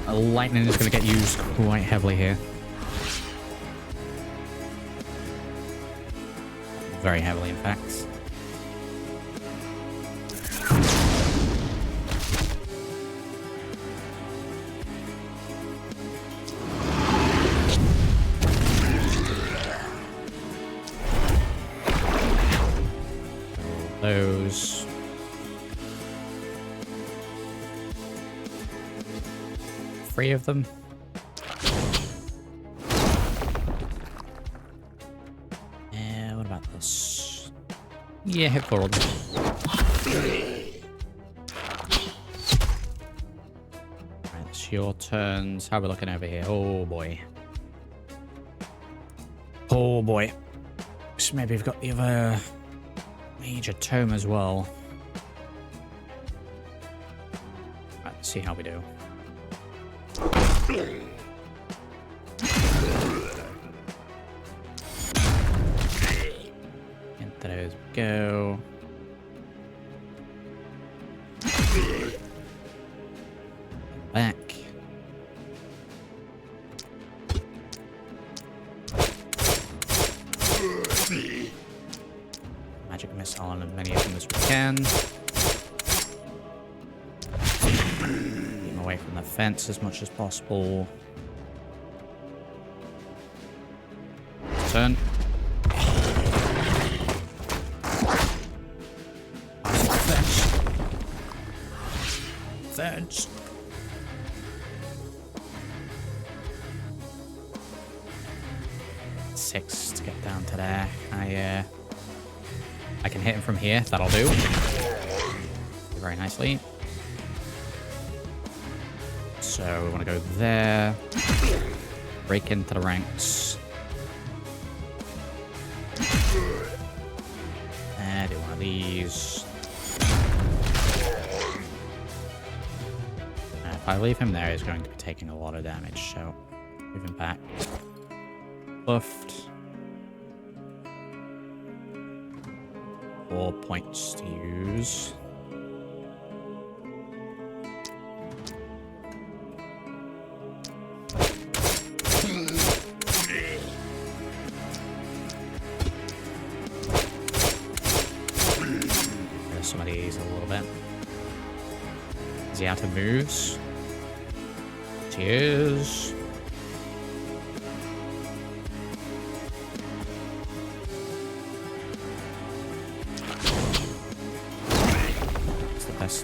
Lightning is going to get used quite heavily here. Very heavily, in fact. Those. Three of them. What about this? Yeah, hit forward. Right, it's your turns. How are we looking over here? Oh boy. Oh boy. So maybe we've got the other major tome as well. Right, let's see how we do. Into those we go. Back. Magic missile on as many of them as we can. Keep them away from the fence as much as possible. Turn. Fence. Six to get down to there. I can hit him from here. That'll do. Very nicely. So we want to go there. Break into the ranks. And do one of these. If I leave him there, he's going to be taking a lot of damage. So move him back. Buffed. 4 points to use. There's some of these a little bit. Is he out of moves? Cheers.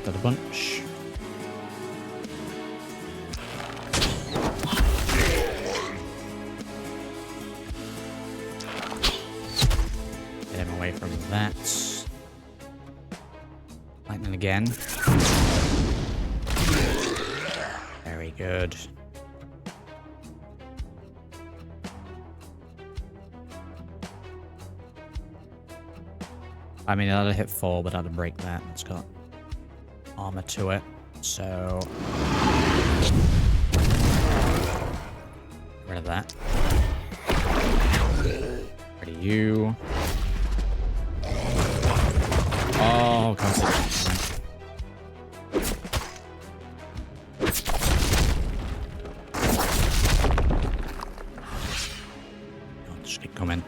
Of the bunch. Get him away from that. Lightning again. Very good. I mean, that'll hit 4, but that'll break that. It's got armor to it. So get rid of that. Get rid of you. Oh, God. I'll just keep coming.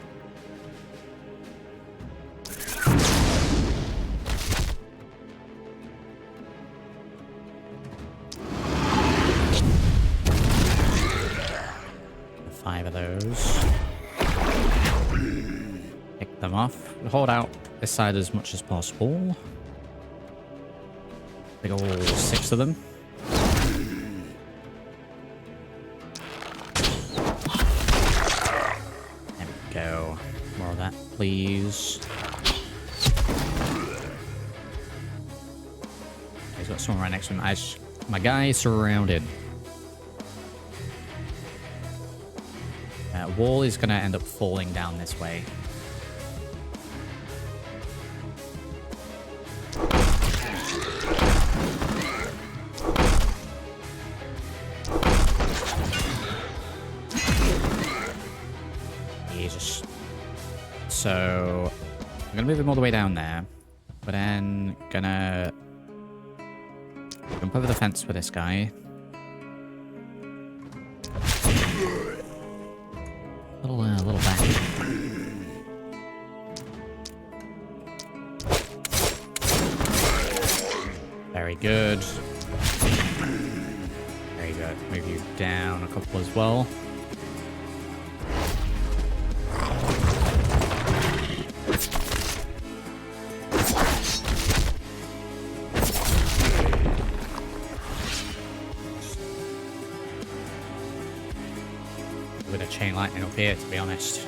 Five of those. Pick them off. Hold out this side as much as possible. Big ol' 6 of them. There we go. More of that, please. He's got someone right next to him. My guy is surrounded. Wall is going to end up falling down this way. Jesus. So, I'm going to move him all the way down there. But then, gonna jump over the fence for this guy. Little back. Very good. Very good. Move you down a couple as well. With a chain lightning up here, to be honest.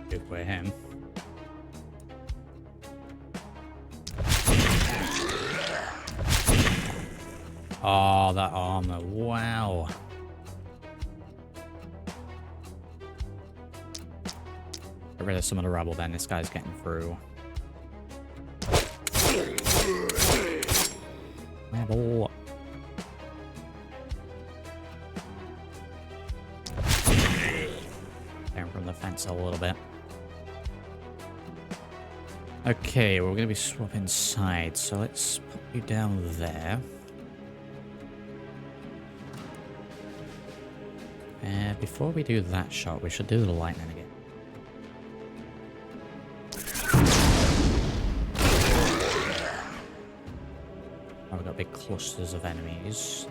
Good for him. Oh, that armor. Wow. Get rid of some of the rubble then. This guy's getting through. Rubble. Down from the fence a little bit. Okay, we're going to be swapping sides, so let's put you down there. Before we do that shot, we should do the lightning again. Oh, we've got big clusters of enemies.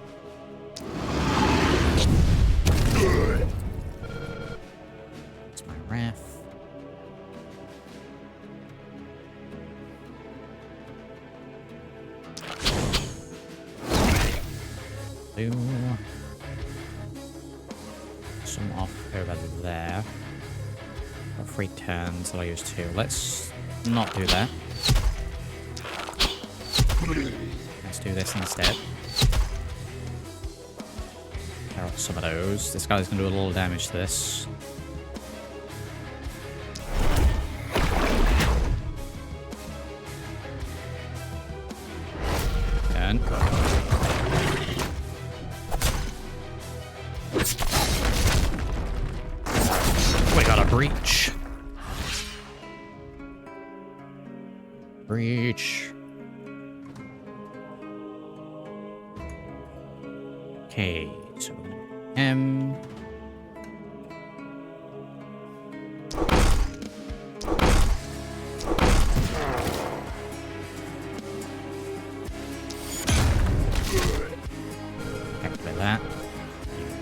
That's my ref. Some off over there. Got 3 turns, I'll use 2. Let's not do that. Let's do this instead. Tear off some of those. This guy's gonna do a little damage to this. Turn. We got a breach. Breach. Okay, so M. Activate that.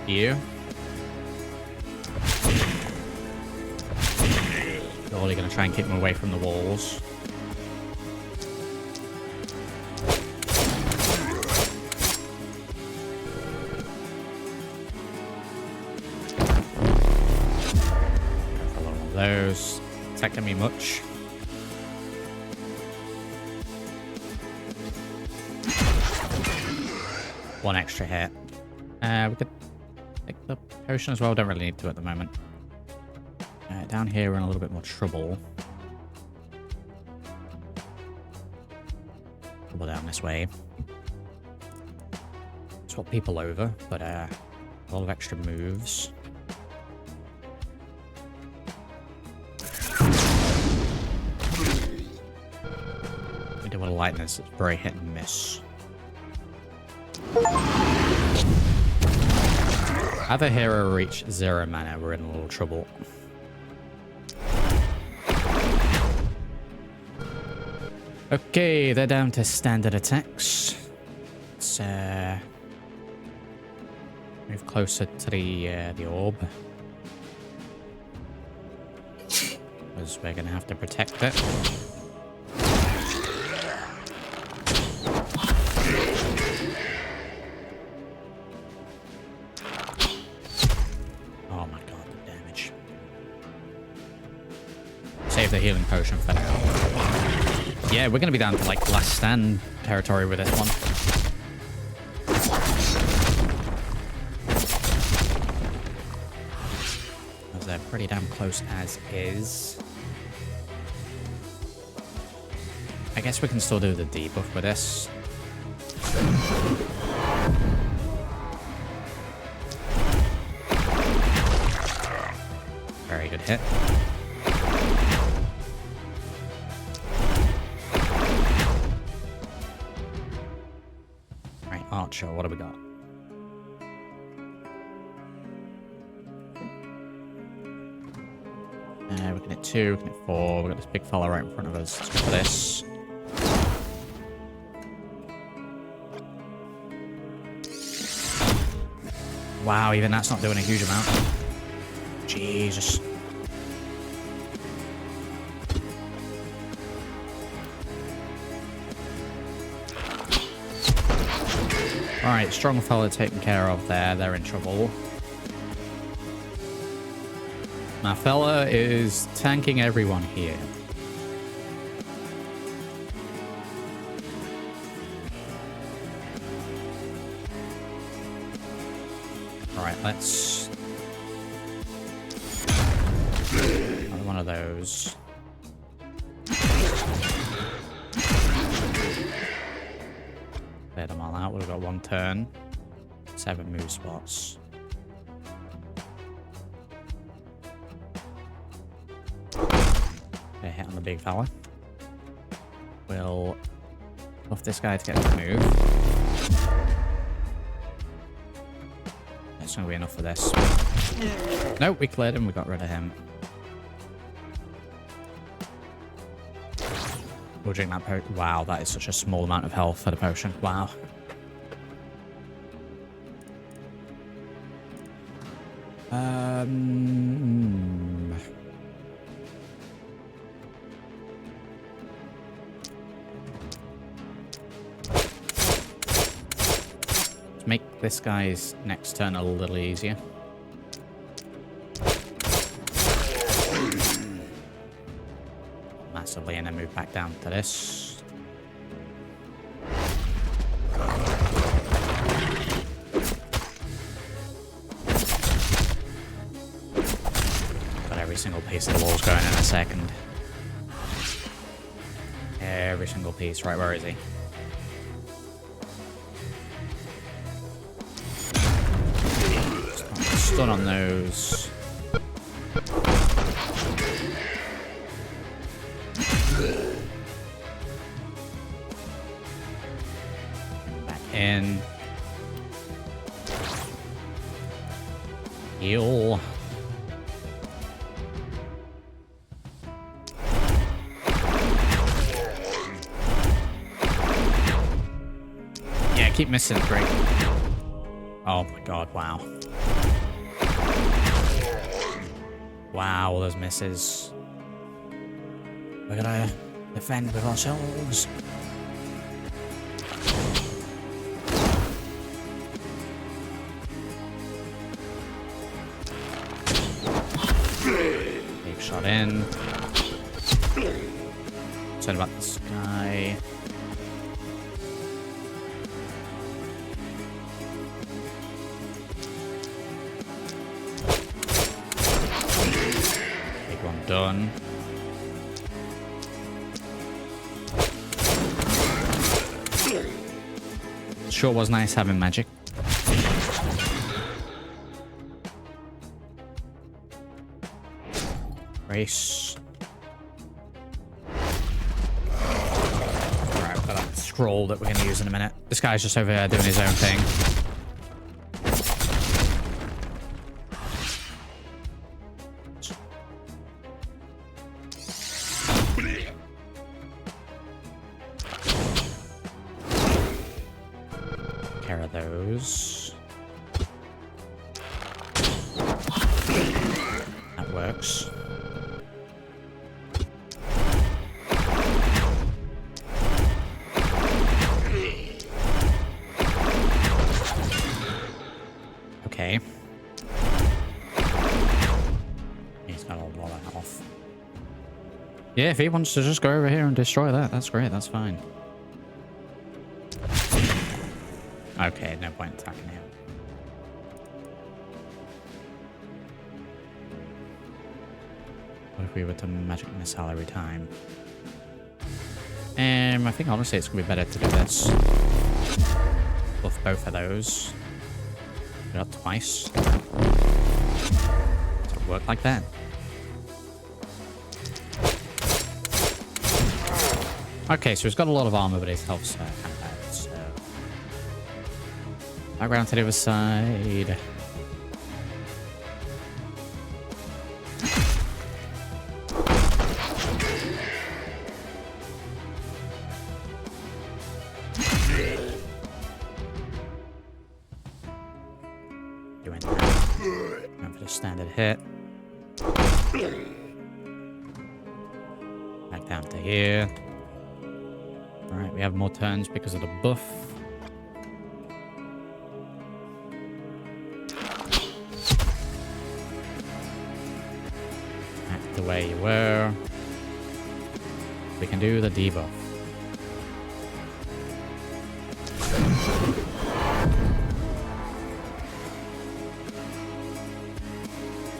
You. Totally gonna try and keep him away from the walls. Those attacking me much. one extra hit. We could take the potion as well. Don't really need to at the moment. Down here, we're in a little bit more trouble. Trouble down this way. Swap people over, but a lot of extra moves. We do want to lighten this. It's very hit and miss. Other hero reach 0 mana. We're in a little trouble. Okay, they're down to standard attacks. Let's move closer to the orb, because we're gonna have to protect it. Oh my god, the damage. Save the healing potion for now. Yeah, we're gonna be down to like last stand territory with this one. As they're pretty damn close as is. I guess we can still do the debuff with this. Very good hit. Archer, what have we got? We can hit 2, we can hit 4. We've got this big fella right in front of us. Let's go for this. Wow, even that's not doing a huge amount. Jesus. Alright, strong fella taken care of there. They're in trouble. My fella is tanking everyone here. Alright, let's... Another one of those. Clear them all out. We've got 1 turn. 7 move spots. Okay, hit on the big fella. We'll buff this guy to get him to move. That's going to be enough for this. Nope, we cleared him. We got rid of him. We'll drink that potion. Wow, that is such a small amount of health for the potion. Wow. Let's make this guy's next turn a little easier. Massively, and then move back down to this. Got every single piece of the wall's going in a second. Every single piece. Right, where is he? Stun on those. Back in. Heal. Yeah, keep missing. Great. Oh my god, wow. Wow, those misses. We're gonna defend with ourselves. Big shot in. Said about this guy. done. Sure was nice having magic. Race. Alright, we've got that scroll that we're going to use in a minute. This guy's just over there doing his own thing. Care of those. That works. Okay. He's got a lot of health. Yeah, if he wants to just go over here and destroy that, that's great. That's fine. Okay, no point attacking him. What if we were to magic missile every time? I think honestly it's gonna be better to do this. Buff both of those. Put it up twice. Does it work like that? Okay, so he's got a lot of armor, but his health's kind of bad, so... Background to the other side. Doing that. Going for the standard hit. Back down to here. Alright, we have more turns because of the buff. Back to where you were. We can do the debuff.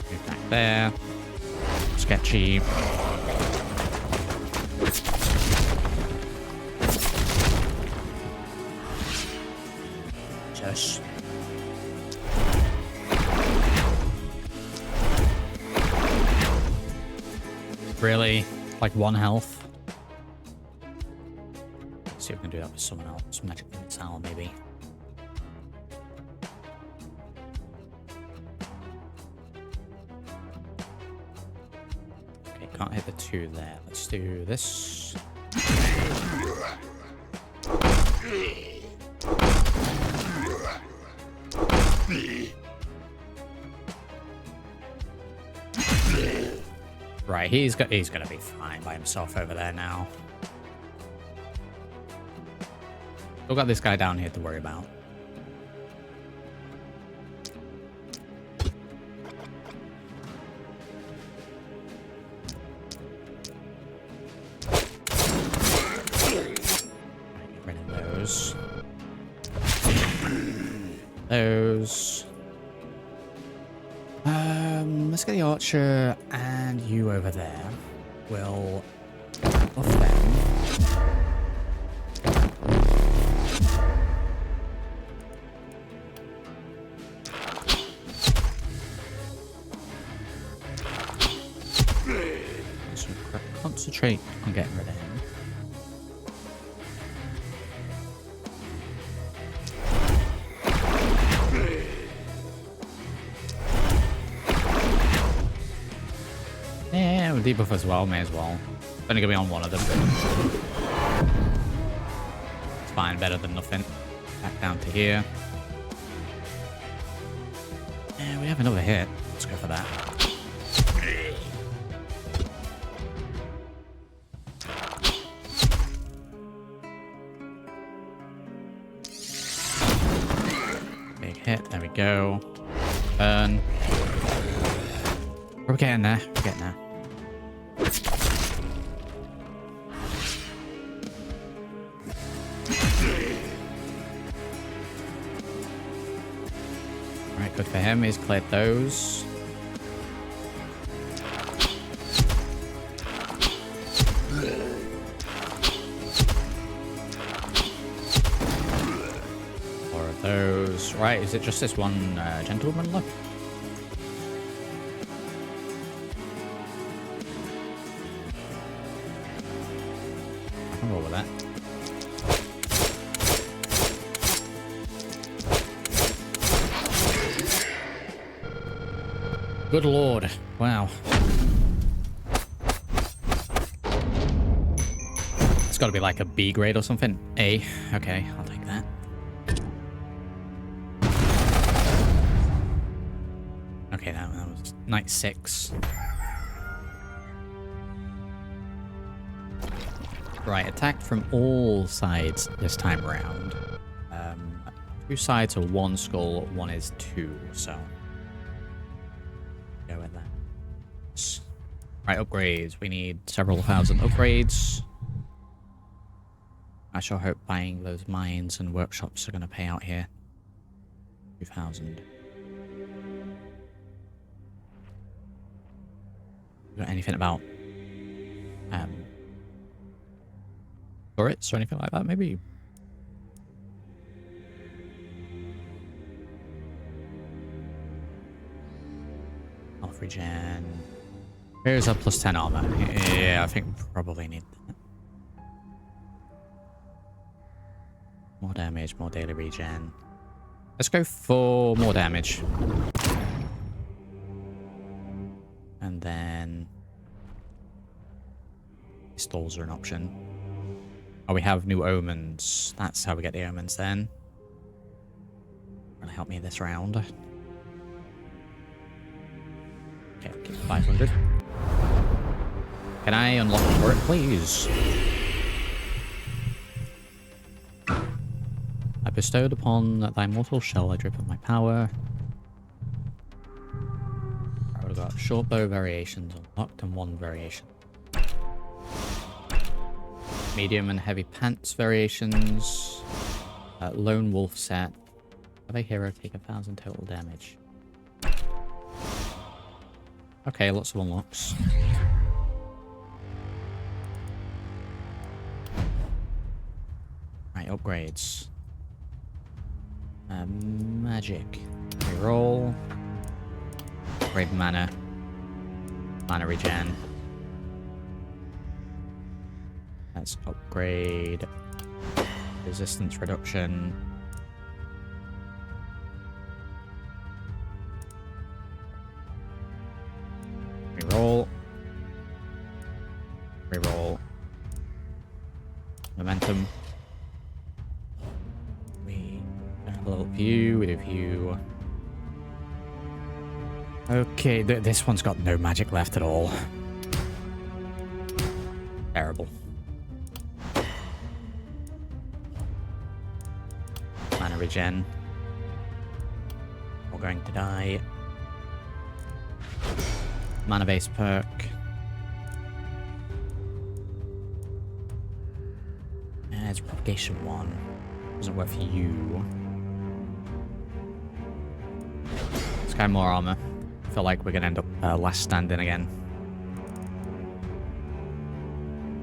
Move back there. Sketchy. Just. Really? Like 1 health? Let's see if we can do that with someone else. Some magic missile, maybe. Okay, can't hit the 2 there. Let's do this. Right, he's gonna be fine by himself over there now. We've got this guy down here to worry about. Get rid of those. Those. Let's get the archer and you over there. We'll buff them. So concentrate on getting rid of him. Yeah, we'll debuff as well, may as well. It's only gonna be on one of them. It's fine, better than nothing. Back down to here. Yeah, we have another hit. Let's go for that. Big hit, there we go. Burn. We're getting there. We're getting there. Alright, good for him. He's cleared those. those. Right, is it just this one gentleman left? I can roll with that. Good lord. Wow. It's got to be like a B grade or something. A. Okay, I'll take that. Okay, that was night 6. Right, attacked from all sides this time around. 2 sides are 1 skull, 1 is 2, so... go with that. Right, upgrades. We need several thousand upgrades. I sure hope buying those mines and workshops are going to pay out here. 2,000. Got anything about turrets or anything like that? Maybe. Health regen. Here's a plus 10 armor. Yeah, I think we probably need that. More damage, more daily regen. Let's go for more damage. And then... pistols are an option. Oh, we have new omens. That's how we get the omens then. Really help me this round. Okay, I'll keep 500. Can I unlock the turret, please? I bestowed upon thy mortal shell a drip of my power. I would have got short bow variations unlocked and 1 variation. Medium and heavy pants variations. Lone wolf set. Have a hero take 1,000 total damage. Okay, lots of unlocks. Right, upgrades. Magic. Reroll. Upgrade mana. Mana regen. Let's upgrade resistance reduction. Reroll. Reroll. Momentum. We don't have a little view. We do view. Okay, this one's got no magic left at all. Terrible. Mana regen. We're going to die. Mana base perk. It's propagation 1. Doesn't work for you. Let's get more armor. I feel like we're gonna end up last standing again.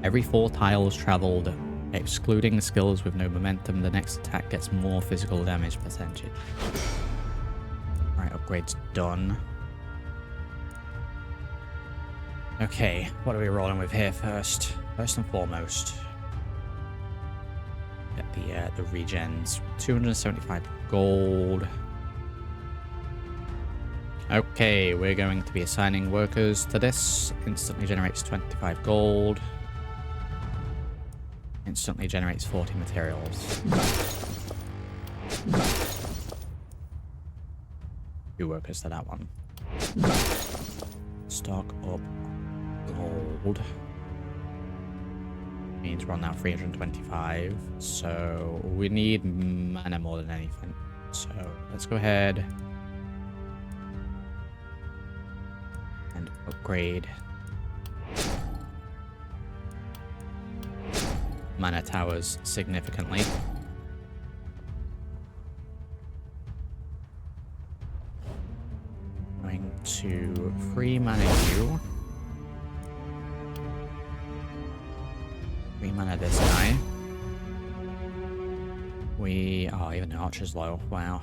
Every 4 tiles traveled, excluding skills with no momentum, the next attack gets more physical damage percentage. Right, upgrade's done. Okay, what are we rolling with here first? First and foremost, get the regens. 275 gold. Okay, we're going to be assigning workers to this. Instantly generates 25 gold. Instantly generates 40 materials. 2 workers to that one. Stock up gold. Means we're on now 325. So we need mana more than anything. So let's go ahead and upgrade mana towers significantly. Going to free mana you. Free mana this guy. We... Oh, even the archer's low. Wow.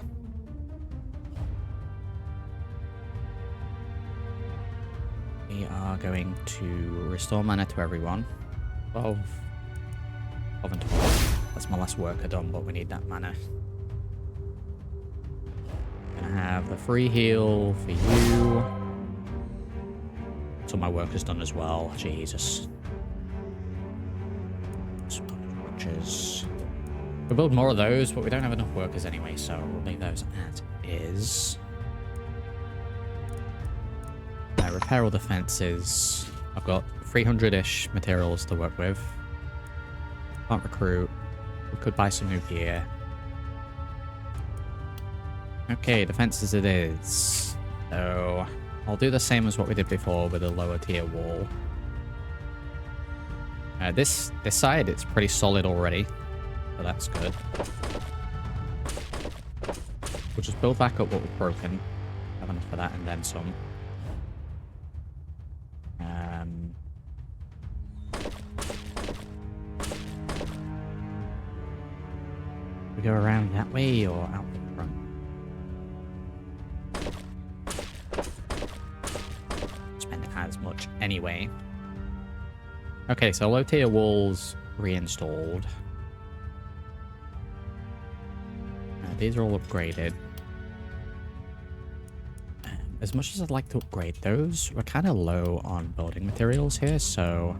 We are going to restore mana to everyone. 12 and 12. That's my last worker done, but we need that mana. Gonna have the free heal for you. So my worker's done as well. Jesus. Structures. We'll build more of those, but we don't have enough workers anyway, so we'll leave those as is. Repair all the fences. I've got 300-ish materials to work with. Can't recruit. We could buy some new gear. Okay, the fences it is. So I'll do the same as what we did before with a lower tier wall. This side, it's pretty solid already, so that's good. We'll just build back up what we've broken. Have enough for that and then some. We go around that way or out the front? Spend as much anyway. Okay, so low tier walls reinstalled. These are all upgraded. As much as I'd like to upgrade those, we're kind of low on building materials here, so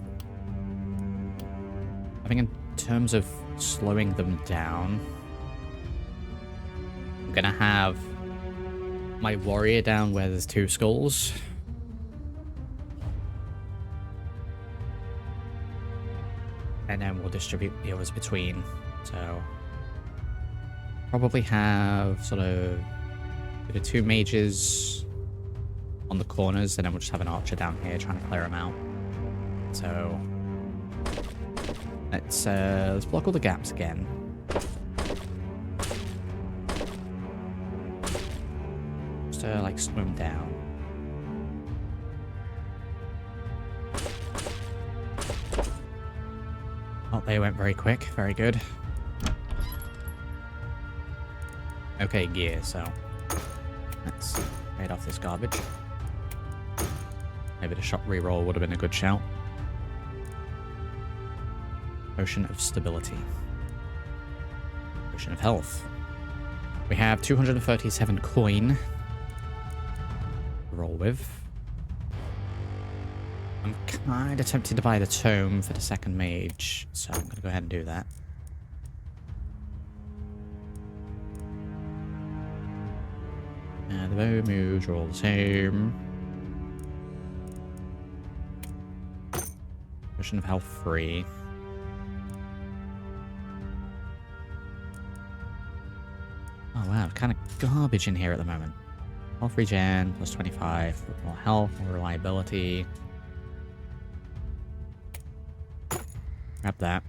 I think in terms of slowing them down, I'm gonna have my warrior down where there's 2 skulls. And then we'll distribute the others between. So probably have sort of the 2 mages on the corners, and then we'll just have an archer down here trying to clear them out. So let's block all the gaps again. Just to like swim down. Oh, they went very quick. Very good. Okay, gear, so let's trade off this garbage. Maybe the shot reroll would have been a good shout. Potion of stability. Potion of health. We have 237 coin to roll with. I'm kind of tempted to buy the tome for the second mage, so I'm going to go ahead and do that. The bow moves are all the same. Potion of health free. Oh wow, kind of garbage in here at the moment. Health regen, plus 25, more health, more reliability. Grab that.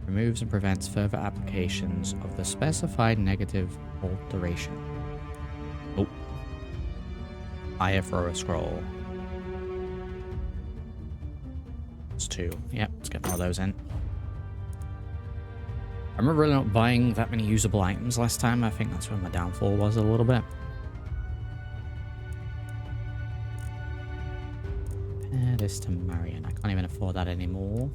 Removes and prevents further applications of the specified negative alteration. Oh. Fire thrower scroll. It's 2. Yep, let's get more of those in. I remember really not buying that many usable items last time. I think that's where my downfall was a little bit. Pair this to Marion. I can't even afford that anymore.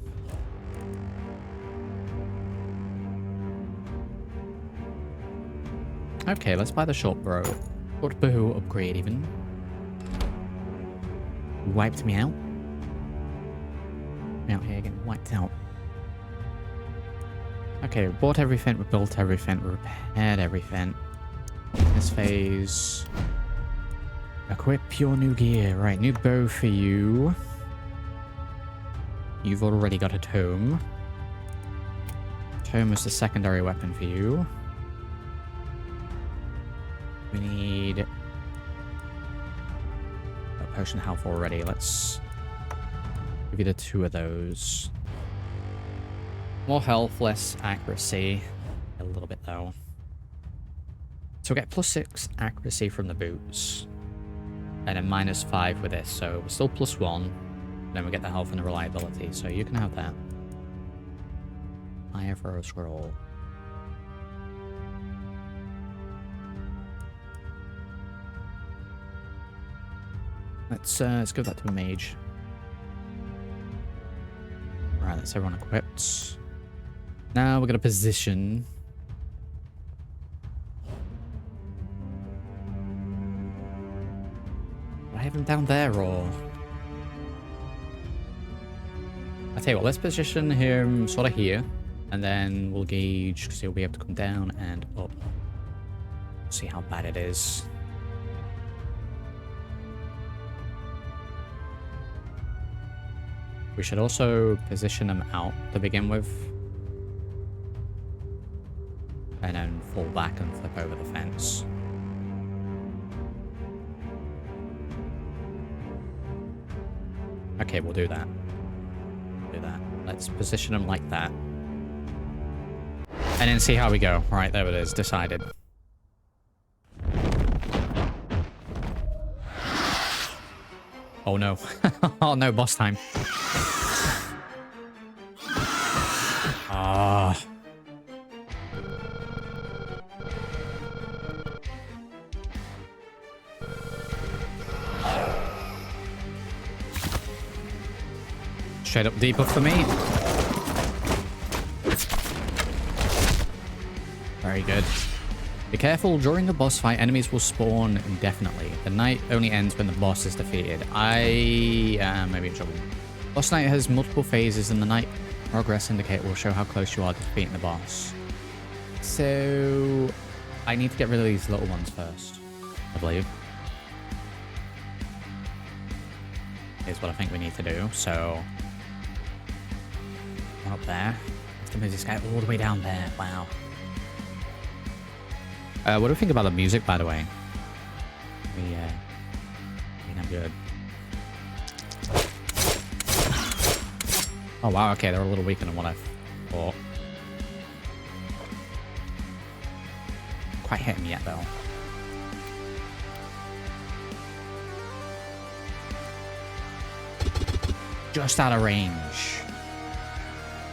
Okay, let's buy the short bow. Short bow upgrade even. Wiped me out. I'm out here getting wiped out. Okay, we bought everything, we built everything, we repaired everything. This phase. Equip your new gear. Right, new bow for you. You've already got a tome. Tome is the secondary weapon for you. We need a potion of health already. Let's give you the 2 of those. More health, less accuracy. A little bit though. So we get plus 6 accuracy from the boots. And then minus 5 with this. So we're still plus 1. Then we get the health and the reliability. So you can have that. Fire thrower scroll. Let's give that to a mage. Alright, that's everyone equipped. Now we're gonna position. Do I have him down there or? I tell you what, let's position him sort of here, and then we'll gauge because he'll be able to come down and up. See how bad it is. We should also position them out to begin with. And then fall back and flip over the fence. Okay, we'll do that. Do that. Let's position them like that. And then see how we go. Right, there it is. Decided. Oh no. Oh no, boss time. Ah. Straight up debuff for me. Very good. Be careful, during the boss fight, enemies will spawn indefinitely. The night only ends when the boss is defeated. I am maybe in trouble. Boss night has multiple phases, and the night progress indicator will show how close you are to defeating the boss. So I need to get rid of these little ones first, I believe. Is what I think we need to do. So one up there. Let's move this guy all the way down there. Wow. What do we think about the music, by the way? Not good. Oh wow, okay, they're a little weaker than what I thought. Quite hitting yet though. Just out of range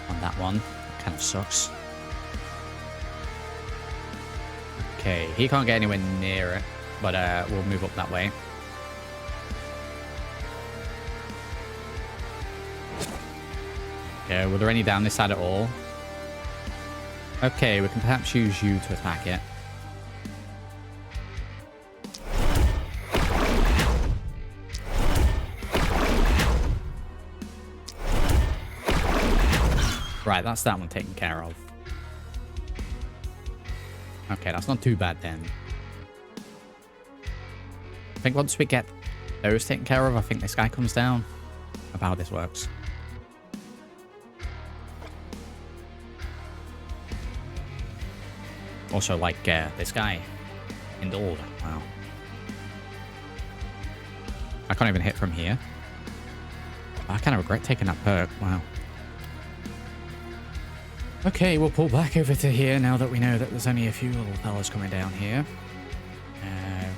on that one. That kind of sucks. Okay, he can't get anywhere near it, but we'll move up that way. Okay, were there any down this side at all? Okay, we can perhaps use you to attack it. Right, that's that one taken care of. Okay, that's not too bad then. I think once we get those taken care of, I think this guy comes down. Of how this works. Also, like, this guy. Indulge. Wow. I can't even hit from here. I kind of regret taking that perk. Wow. Okay, we'll pull back over to here now that we know that there's only a few little fellas coming down here.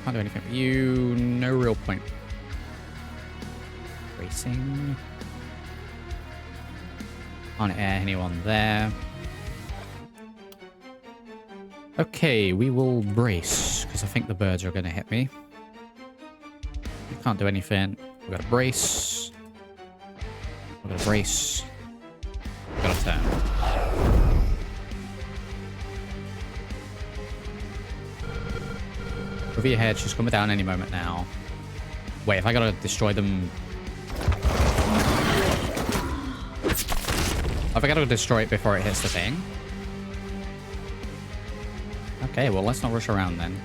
Can't do anything with you. No real point. Racing. Can't air anyone there. Okay, we will brace, because I think the birds are going to hit me. Can't do anything. We've got to brace. We've got to brace. We've got to turn. Over your head, she's coming down any moment now. Wait, if I gotta destroy them... Have I gotta destroy it before it hits the thing? Okay, well, let's not rush around then.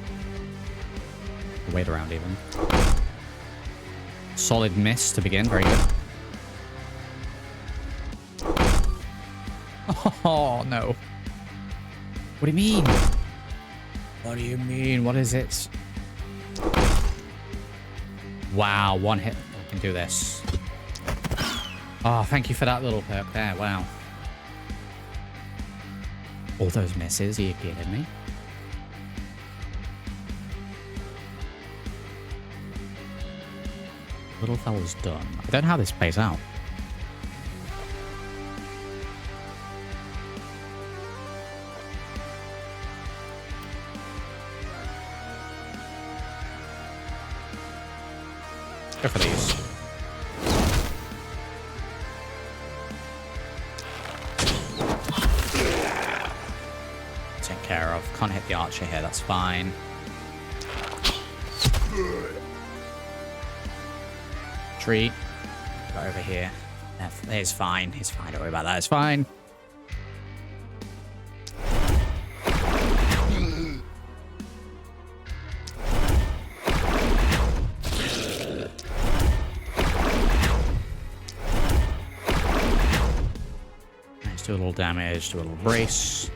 Wait around even. Solid miss to begin, very good. Oh, no. What do you mean? What do you mean? What is it? Wow, one hit. I can do this. Oh, thank you for that little perk there. Wow. All those misses. Are you kidding me? Little fella's done. I don't know how this plays out. Go for these. Take care of. Can't hit the archer here, that's fine. Tree. Go over here. It's fine. It's fine. Don't worry about that. It's fine. Let's do a little damage. Do a little brace.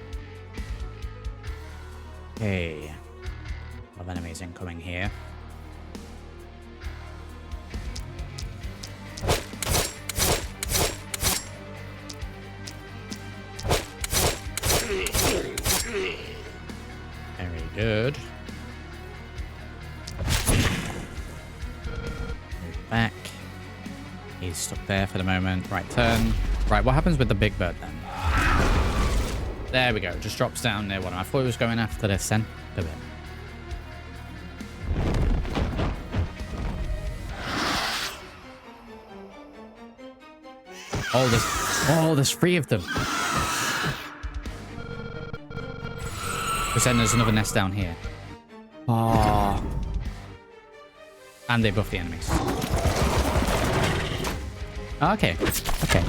Okay. A lot of enemies incoming here. Very good. Move back. He's stuck there for the moment. Right turn. Right, what happens with the big bird then? There we go. Just drops down near one. I thought it was going after the center bit. Oh, there's 3 of them. Because then there's another nest down here. Oh. And they buff the enemies. Okay. Okay.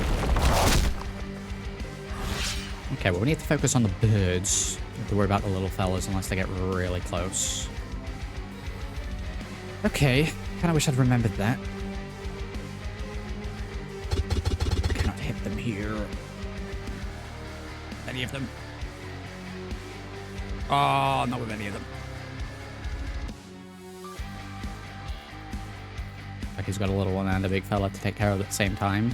Okay, well, we need to focus on the birds. Don't have to worry about the little fellas unless they get really close. Okay. Kind of wish I'd remembered that. I cannot hit them here. Any of them. Oh, not with any of them. Like he's got a little one and a big fella to take care of at the same time.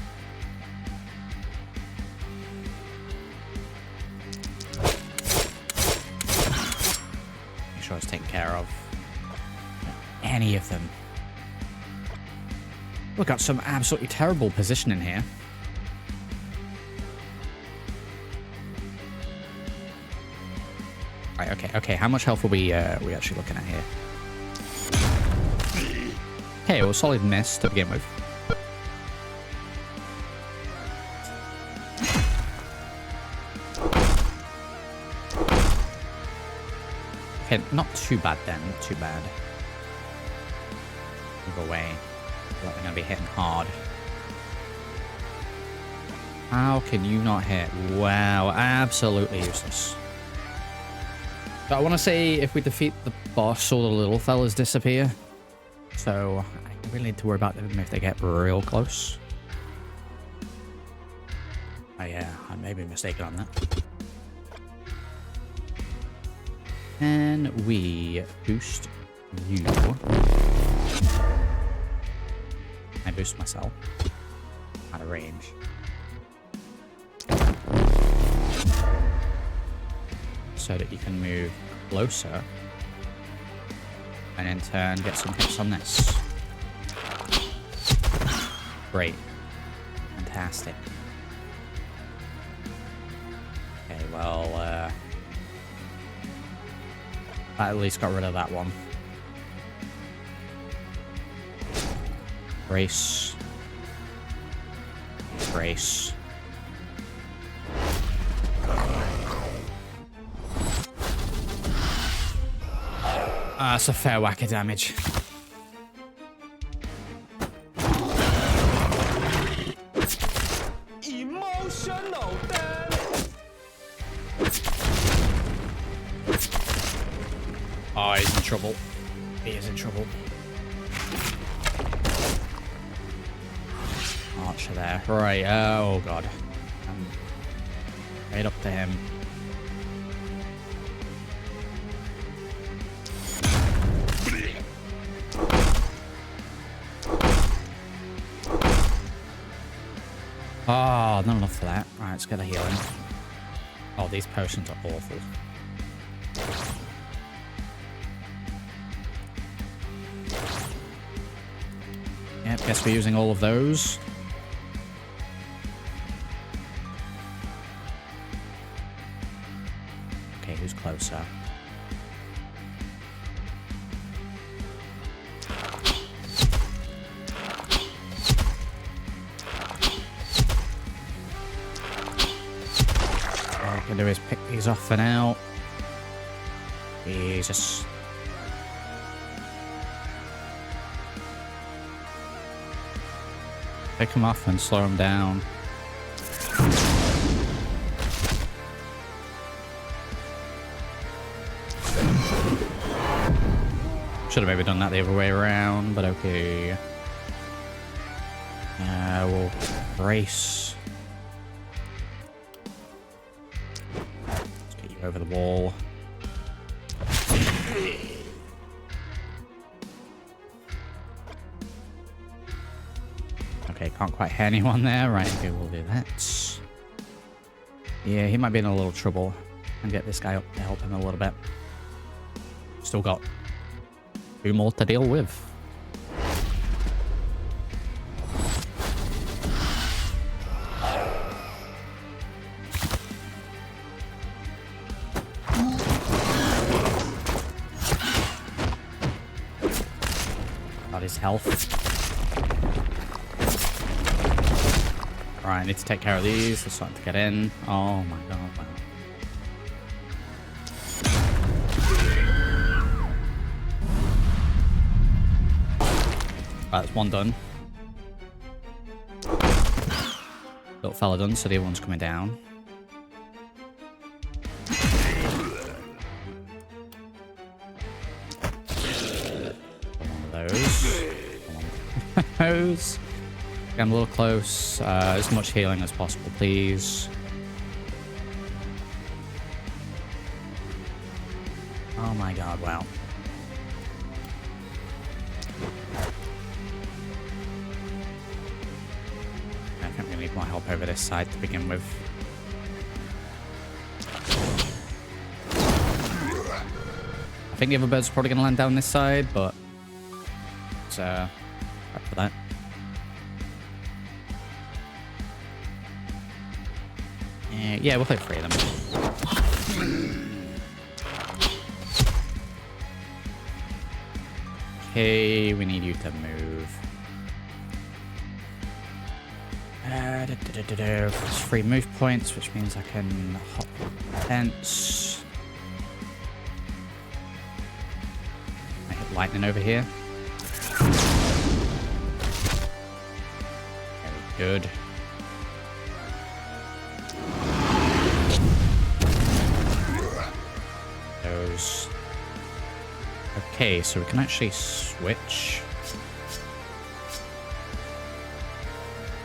Make sure it's taken care of. Any of them. We've got some absolutely terrible positioning here. Right, okay. How much health are we actually looking at here? Okay, well, solid miss to begin with. Okay, not too bad then. Not too bad. Move away. We're going to be hitting hard. How can you not hit? Wow, absolutely useless. But I want to say if we defeat the boss, all the little fellas disappear. So I don't really need to worry about them if they get real close. Oh yeah, I may be mistaken on that. And we boost you. I boost myself out of range. So that you can move closer and in turn get some hits on this. Great. Fantastic. Okay, well, I at least got rid of that one. Brace. Brace. That's a fair whack of damage. Emotional Oh, he's in trouble. He is in trouble. Archer there. Right, oh god. Right up to him. Oh, not enough for that. Right, let's get a healing. Oh, these potions are awful. Yep, guess we're using all of those. Okay, who's closer? do is pick these off for now. Jesus. Pick them off and slow them down. Should have maybe done that the other way around, but okay. We'll brace. Let's get you over the wall. Okay, can't quite hear anyone there. Right, okay, we'll do that. Yeah, he might be in a little trouble. And get this guy up to help him a little bit. Still got 2 more to deal with. Got his health. Alright, I need to take care of these. They're starting to get in. Oh my god, wow. Right, that's one done. Little fella done, so the other one's coming down. One of those. One of those. I'm a little close. As much healing as possible, please. Oh my god, wow. I think we need more help over this side to begin with. I think the other birds are probably going to land down this side, but it's up for that. Yeah, we'll play 3 of them. Okay, we need you to move. It's 3 move points, which means I can hop fence. I hit lightning over here. Very good. Those. Okay, so we can actually switch.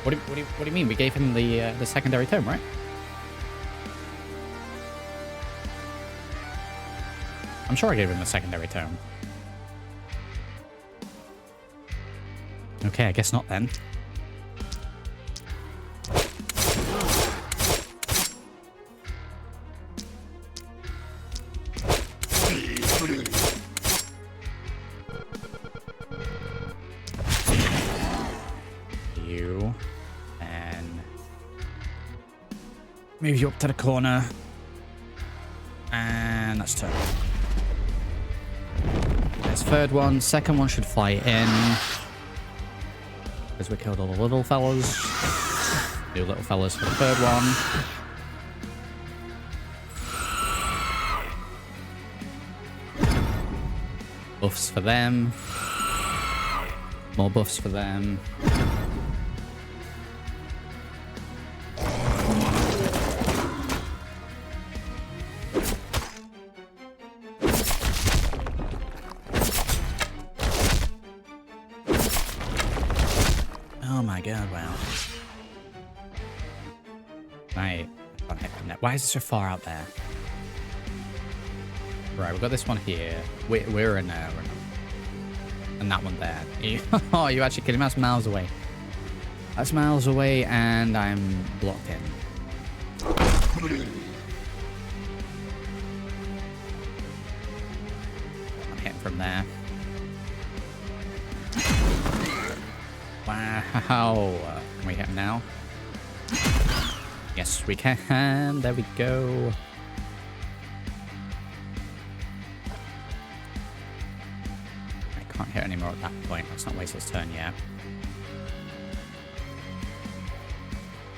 What do you mean? We gave him the secondary tome, right? I'm sure I gave him the secondary tome. Okay, I guess not then. Move you up to the corner. And that's turn. There's 3rd one. 2nd one should fly in. Because we killed all the little fellas. Do little fellas for the 3rd one. Buffs for them. More buffs for them. Why is it so far out there? Right, we've got this one here. We're in there. And that one there. Oh, you're actually kidding me? That's miles away. That's miles away, and I'm blocked in. I'm hitting from there. Wow. Can we hit him now? Yes, we can. There we go. I can't hit anymore at that point. Let's not waste his turn yet.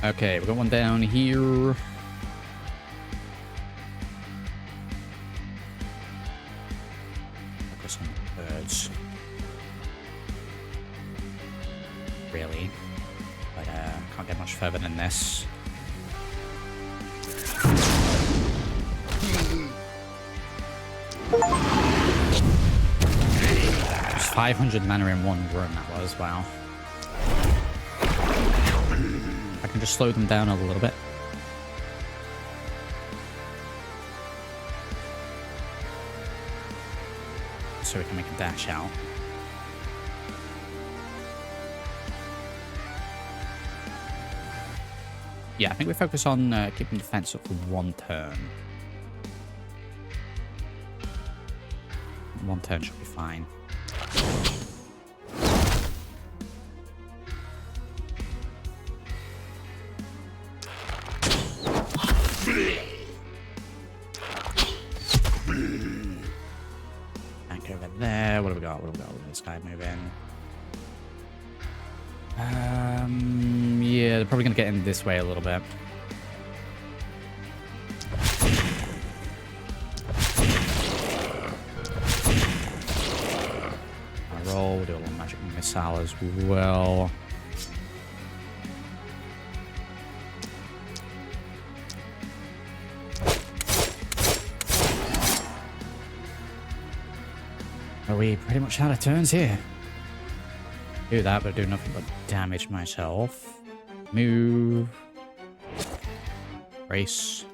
Okay, we've got one down here. focus on the birds. Really. But can't get much further than this. Just 500 mana in one run, that was, wow. I can just slow them down a little bit. So we can make a dash out. Yeah, I think we focus on keeping defense up for one turn. One turn should be fine. Back over there. What do we got? What do we got? This guy move in. Yeah, they're probably gonna get in this way a little bit. I roll, we'll do a little magic missile as well. Are we pretty much out of turns here? Do that, but do nothing but damage myself. Move. Brace.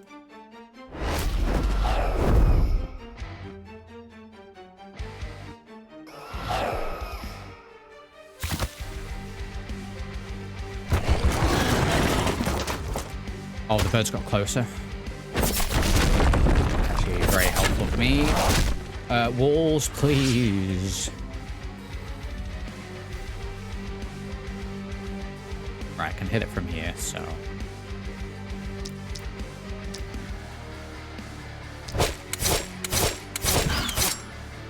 Oh, the birds got closer. Actually, very helpful for me. Walls, please. Right, I can hit it from here, so.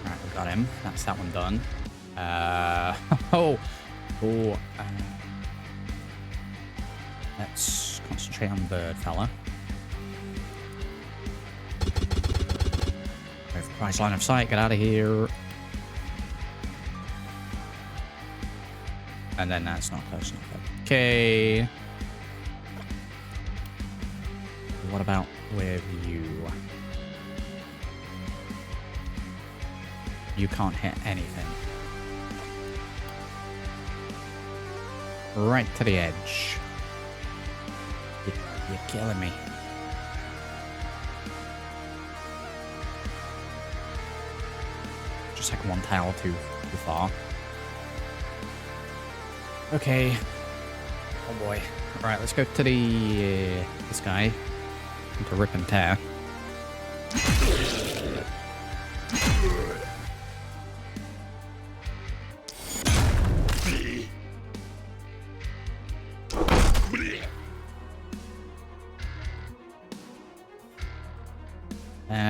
Right, we got him. That's that one done. Let's concentrate on the bird fella. Price line of sight, get out of here. And then that's not close enough. Okay. What about with you? You can't hit anything. Right to the edge. You're killing me. Just like one tile too far. Okay. Oh boy. Alright, let's go to the this guy. To rip and tear.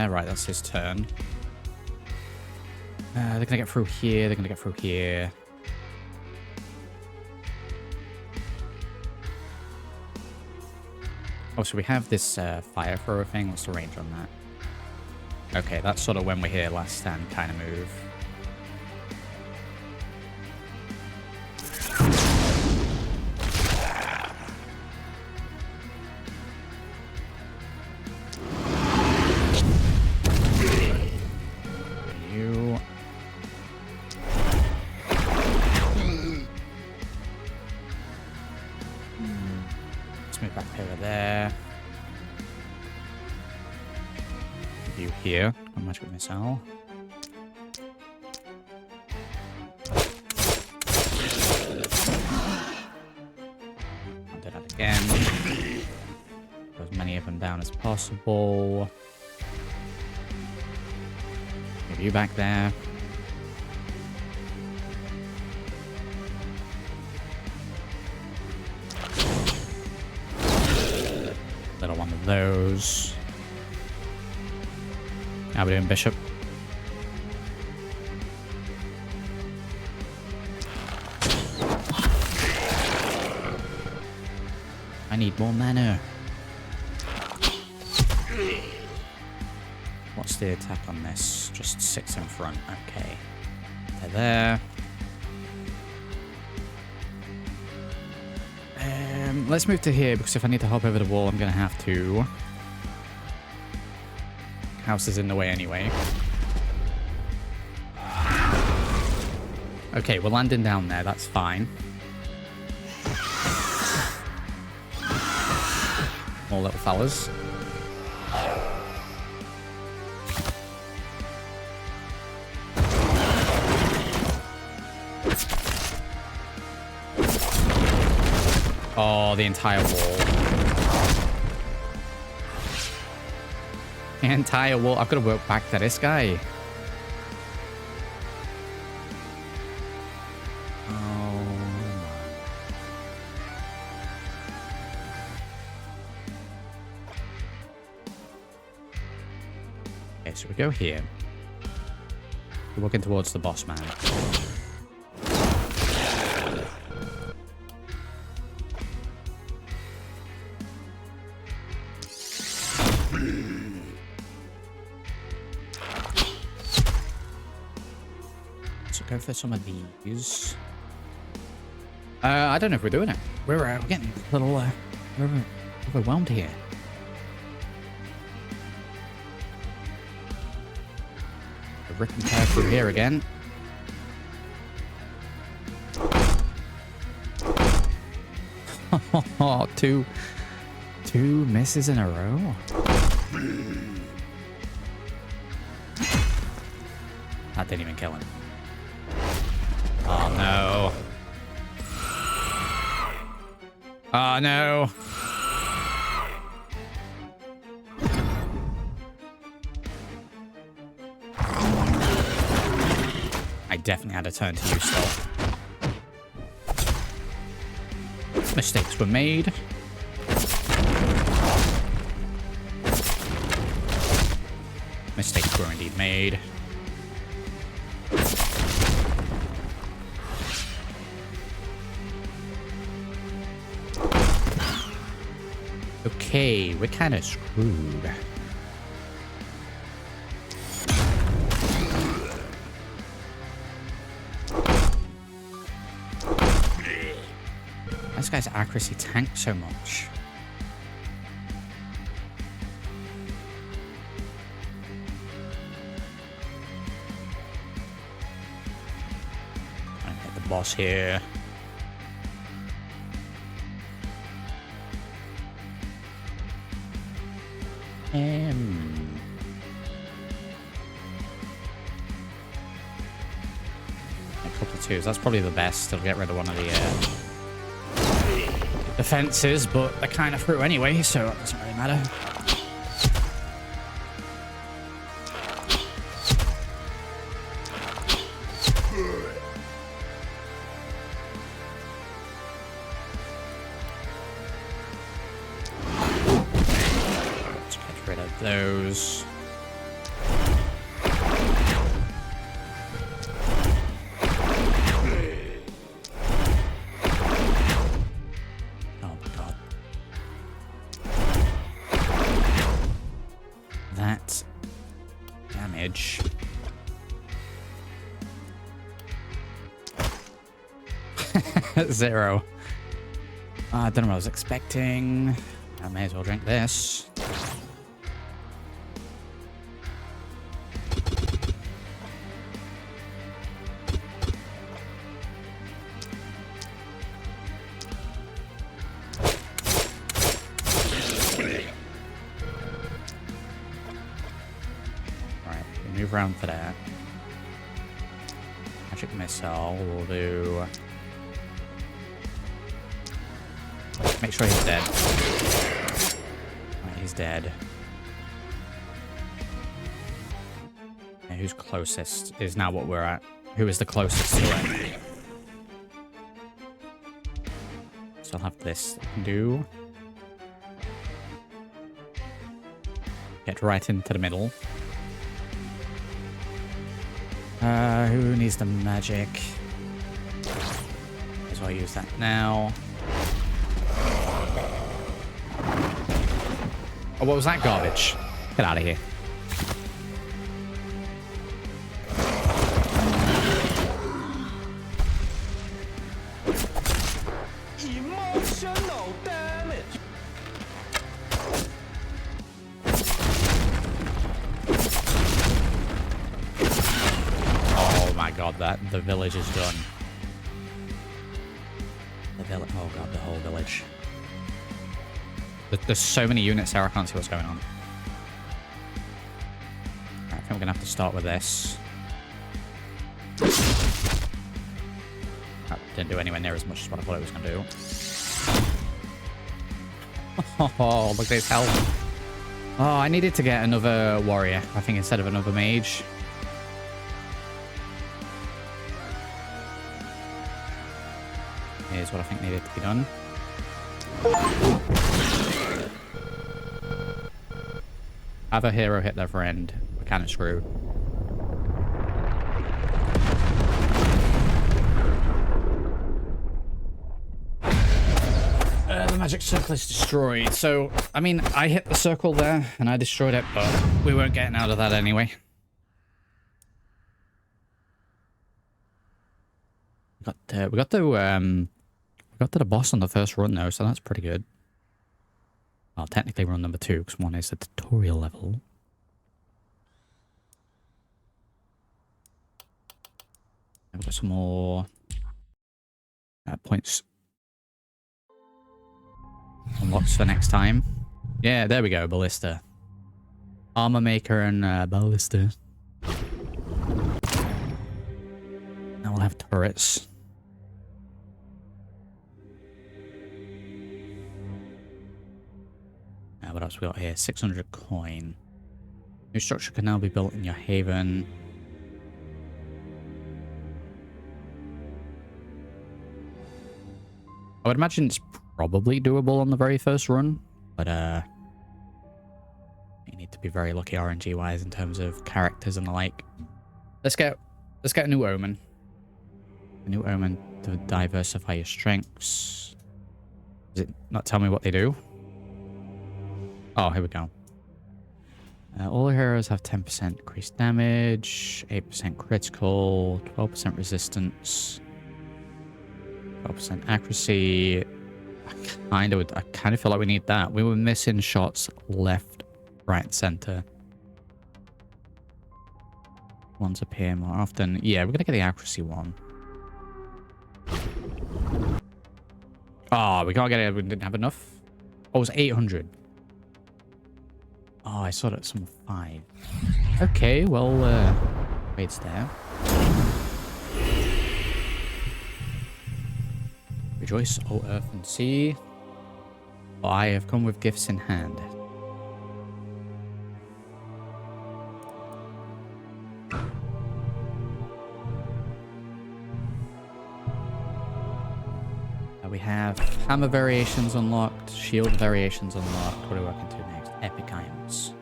Right, that's his turn. They're gonna get through here, they're gonna get through here. Oh, so we have this fire thrower thing. What's the range on that? Okay, that's sort of when we're here last stand kind of move. Here, a magic missile. I'll do that again. Put as many of them down as possible. Give you back there. Little one of those. How we doing, Bishop? I need more mana. What's the attack on this? Just 6 in front. Okay. They're there. Let's move to here, because if I need to hop over the wall, I'm going to have to. House is in the way anyway. Okay, we're landing down there. That's fine. More little fellas. Oh, the entire wall. The entire wall. I've got to work back to this guy. Oh. Okay, so we go here. We're walking towards the boss man. Go for some of these. I don't know if we're doing it. We're getting a little we're overwhelmed here. We're ripping tear through here again. two misses in a row. That didn't even kill him. Oh no. Oh no. I definitely had to turn to you still. Mistakes were made. Mistakes were indeed made. Okay, we're kind of screwed. This guy's accuracy tanks so much. I hit the boss here. A couple of twos. That's probably the best. It'll get rid of one of the defenses, but they're kind of through anyway, so it doesn't really matter. Let's get rid of those. Damage. 0. I don't know what I was expecting. I may as well drink this. Move around for that. Magic missile will do. Make sure he's dead. Right, he's dead. Okay, who's closest is now what we're at. Who is the closest to it? Still have this to do. Get right into the middle. Who needs the magic? Might as well use that now. Oh, what was that garbage? Get out of here. god, the village is done. The village. Oh god, the whole village. There's so many units there, I can't see what's going on. Right, I think we're gonna have to start with this. That didn't do anywhere near as much as what I thought it was gonna do. Oh, look at this health. Oh, I needed to get another warrior, I think, instead of another mage. Here's what I think needed to be done. Have a hero hit their friend. We're kind of screwed. The magic circle is destroyed. So, I mean, I hit the circle there and I destroyed it, but we weren't getting out of that anyway. We got to the boss on the first run though, so that's pretty good. Well, technically run number 2 because 1 is the tutorial level. I've got some more points unlocks for next time. Yeah, there we go, ballista, armor maker, and ballista. Now we'll have turrets. What else we got here? 600 coin. New structure can now be built in your haven. I would imagine it's probably doable on the very first run, but you need to be very lucky RNG wise in terms of characters and the like. Let's get a new omen. A new omen to diversify your strengths. Does it not tell me what they do? Oh, here we go. All heroes have 10% increased damage, 8% critical, 12% resistance, 12% accuracy. I kind of feel like we need that. We were missing shots left, right, and center. Ones appear more often. Yeah, we're gonna get the accuracy one. Oh, we can't get it. We didn't have enough. Oh, it was 800. Oh, I saw that some 5. Okay, well, wait's there. Rejoice, O earth and sea, for I have come with gifts in hand. We have hammer variations unlocked, shield variations unlocked. What are we working to next? Epic items.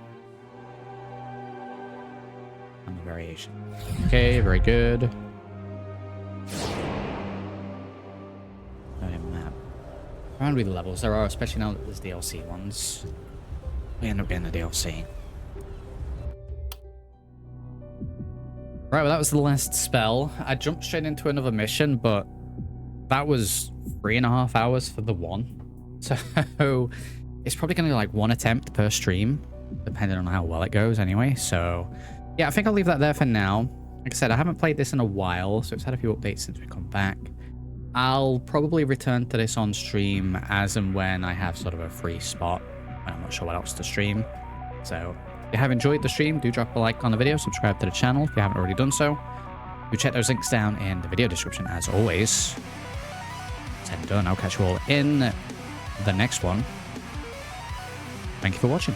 Hammer variation. Okay, very good. Map. Around with the levels there are, especially now that there's DLC ones. We end up getting the DLC. Right, well that was the last spell. I jumped straight into another mission, but that was 3.5 hours for the one. So it's probably going to be like 1 attempt per stream, depending on how well it goes anyway. So yeah, I think I'll leave that there for now. Like I said, I haven't played this in a while, so it's had a few updates since we come back. I'll probably return to this on stream as and when I have sort of a free spot, when I'm not sure what else to stream. So if you have enjoyed the stream, do drop a like on the video, subscribe to the channel if you haven't already done so. Do check those links down in the video description as always. And done. I'll catch you all in the next one. Thank you for watching.